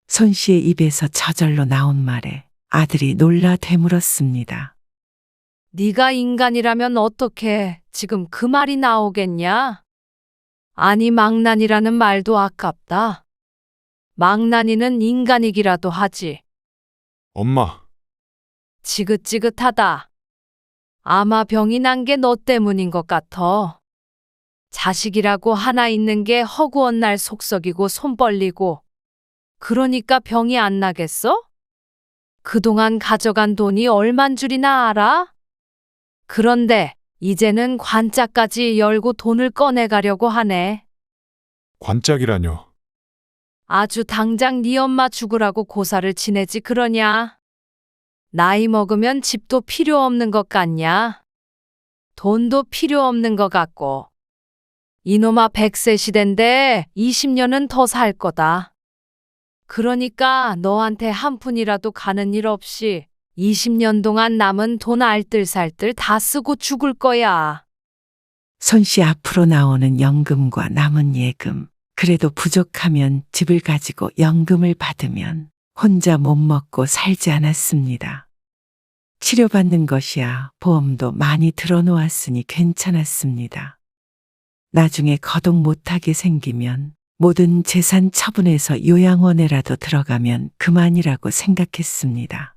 손 씨의 입에서 저절로 나온 말에 아들이 놀라 되물었습니다. 네가 인간이라면 어떻게 지금 그 말이 나오겠냐? 아니 망나니라는 말도 아깝다. 망나니는 인간이기라도 하지. 엄마, 지긋지긋하다. 아마 병이 난 게 너 때문인 것 같아. 자식이라고 하나 있는 게 허구한 날 속썩이고 손 벌리고. 그러니까 병이 안 나겠어? 그동안 가져간 돈이 얼만 줄이나 알아? 그런데 이제는 관짝까지 열고 돈을 꺼내가려고 하네. 관짝이라뇨. 아주 당장 네 엄마 죽으라고 고사를 지내지 그러냐? 나이 먹으면 집도 필요 없는 것 같냐? 돈도 필요 없는 것 같고. 이놈아 100세 시대인데 20년은 더 살 거다. 그러니까 너한테 한 푼이라도 가는 일 없이 20년 동안 남은 돈 알뜰살뜰 다 쓰고 죽을 거야. 손 씨 앞으로 나오는 연금과 남은 예금, 그래도 부족하면 집을 가지고 연금을 받으면 혼자 못 먹고 살지 않았습니다. 치료받는 것이야 보험도 많이 들어놓았으니 괜찮았습니다. 나중에 거동 못하게 생기면 모든 재산 처분해서 요양원에라도 들어가면 그만이라고 생각했습니다.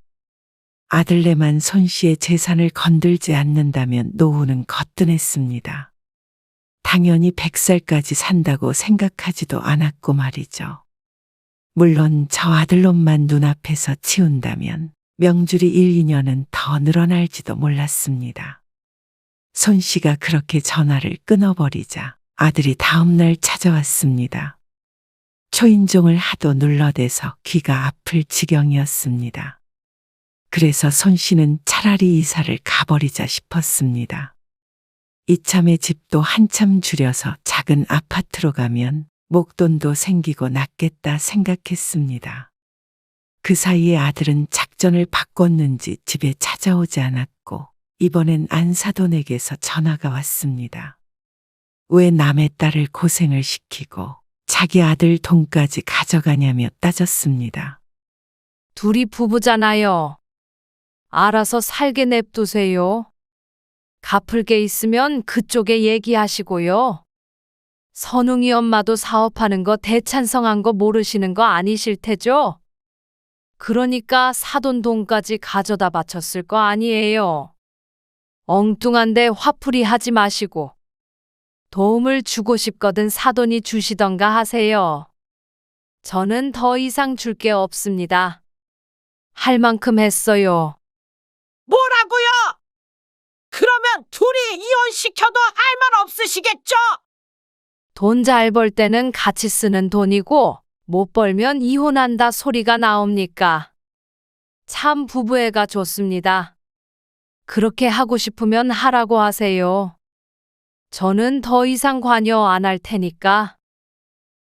아들내만 손 씨의 재산을 건들지 않는다면 노후는 거뜬했습니다. 당연히 100살까지 산다고 생각하지도 않았고 말이죠. 물론 저 아들놈만 눈앞에서 치운다면 명줄이 1, 2년은 더 늘어날지도 몰랐습니다. 손 씨가 그렇게 전화를 끊어버리자 아들이 다음날 찾아왔습니다. 초인종을 하도 눌러대서 귀가 아플 지경이었습니다. 그래서 손 씨는 차라리 이사를 가버리자 싶었습니다. 이참에 집도 한참 줄여서 작은 아파트로 가면 목돈도 생기고 낫겠다 생각했습니다. 그 사이에 아들은 작전을 바꿨는지 집에 찾아오지 않았고 이번엔 안사돈에게서 전화가 왔습니다. 왜 남의 딸을 고생을 시키고 자기 아들 돈까지 가져가냐며 따졌습니다. 둘이 부부잖아요. 알아서 살게 냅두세요. 갚을 게 있으면 그쪽에 얘기하시고요. 선웅이 엄마도 사업하는 거 대찬성한 거 모르시는 거 아니실 테죠? 그러니까 사돈 돈까지 가져다 바쳤을 거 아니에요. 엉뚱한데 화풀이 하지 마시고 도움을 주고 싶거든 사돈이 주시던가 하세요. 저는 더 이상 줄 게 없습니다. 할 만큼 했어요. 뭐라고요? 그러면 둘이 이혼시켜도 할 말 없으시겠죠? 돈 잘 벌 때는 같이 쓰는 돈이고 못 벌면 이혼한다 소리가 나옵니까? 참 부부애가 좋습니다. 그렇게 하고 싶으면 하라고 하세요. 저는 더 이상 관여 안 할 테니까.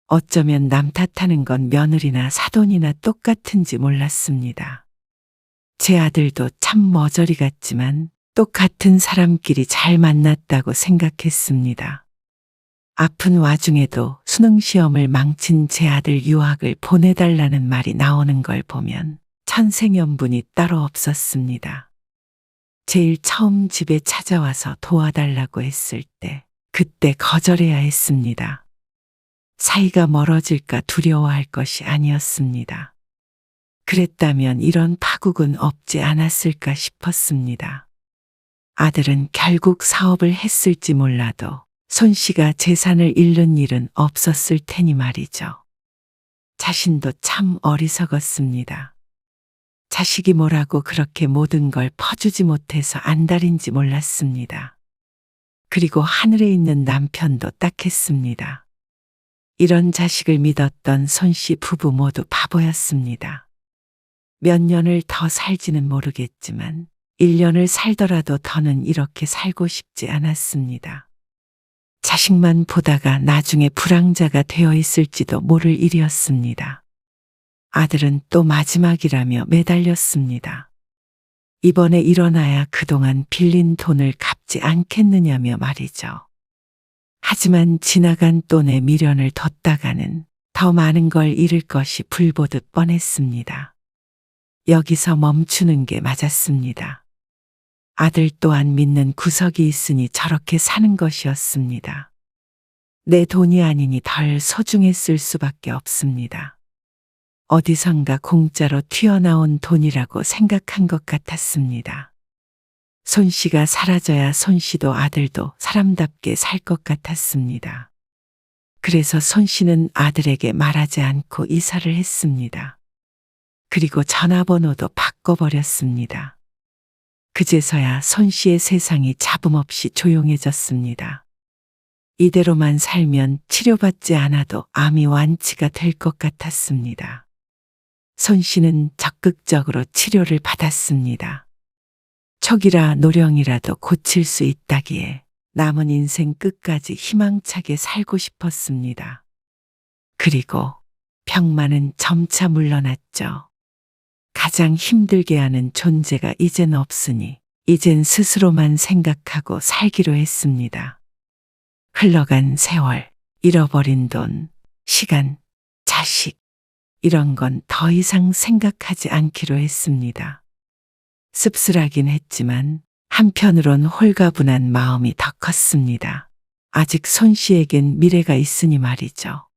어쩌면 남 탓하는 건 며느리나 사돈이나 똑같은지 몰랐습니다. 제 아들도 참 머저리 같지만 똑같은 사람끼리 잘 만났다고 생각했습니다. 아픈 와중에도 수능 시험을 망친 제 아들 유학을 보내달라는 말이 나오는 걸 보면 천생연분이 따로 없었습니다. 제일 처음 집에 찾아와서 도와달라고 했을 때 그때 거절해야 했습니다. 사이가 멀어질까 두려워할 것이 아니었습니다. 그랬다면 이런 파국은 없지 않았을까 싶었습니다. 아들은 결국 사업을 했을지 몰라도 손 씨가 재산을 잃는 일은 없었을 테니 말이죠. 자신도 참 어리석었습니다. 자식이 뭐라고 그렇게 모든 걸 퍼주지 못해서 안달인지 몰랐습니다. 그리고 하늘에 있는 남편도 딱했습니다. 이런 자식을 믿었던 손 씨 부부 모두 바보였습니다. 몇 년을 더 살지는 모르겠지만 1년을 살더라도 더는 이렇게 살고 싶지 않았습니다. 자식만 보다가 나중에 불황자가 되어 있을지도 모를 일이었습니다. 아들은 또 마지막이라며 매달렸습니다. 이번에 일어나야 그동안 빌린 돈을 갚지 않겠느냐며 말이죠. 하지만 지나간 돈에 미련을 뒀다가는 더 많은 걸 잃을 것이 불보듯 뻔했습니다. 여기서 멈추는 게 맞았습니다. 아들 또한 믿는 구석이 있으니 저렇게 사는 것이었습니다. 내 돈이 아니니 덜 소중했을 수밖에 없습니다. 어디선가 공짜로 튀어나온 돈이라고 생각한 것 같았습니다. 손 씨가 사라져야 손 씨도 아들도 사람답게 살 것 같았습니다. 그래서 손 씨는 아들에게 말하지 않고 이사를 했습니다. 그리고 전화번호도 바꿔버렸습니다. 그제서야 손 씨의 세상이 잡음없이 조용해졌습니다. 이대로만 살면 치료받지 않아도 암이 완치가 될 것 같았습니다. 손 씨는 적극적으로 치료를 받았습니다. 촉이라 노령이라도 고칠 수 있다기에 남은 인생 끝까지 희망차게 살고 싶었습니다. 그리고 병만은 점차 물러났죠. 가장 힘들게 하는 존재가 이젠 없으니 이젠 스스로만 생각하고 살기로 했습니다. 흘러간 세월, 잃어버린 돈, 시간, 자식, 이런 건 더 이상 생각하지 않기로 했습니다. 씁쓸하긴 했지만 한편으론 홀가분한 마음이 더 컸습니다. 아직 손 씨에겐 미래가 있으니 말이죠.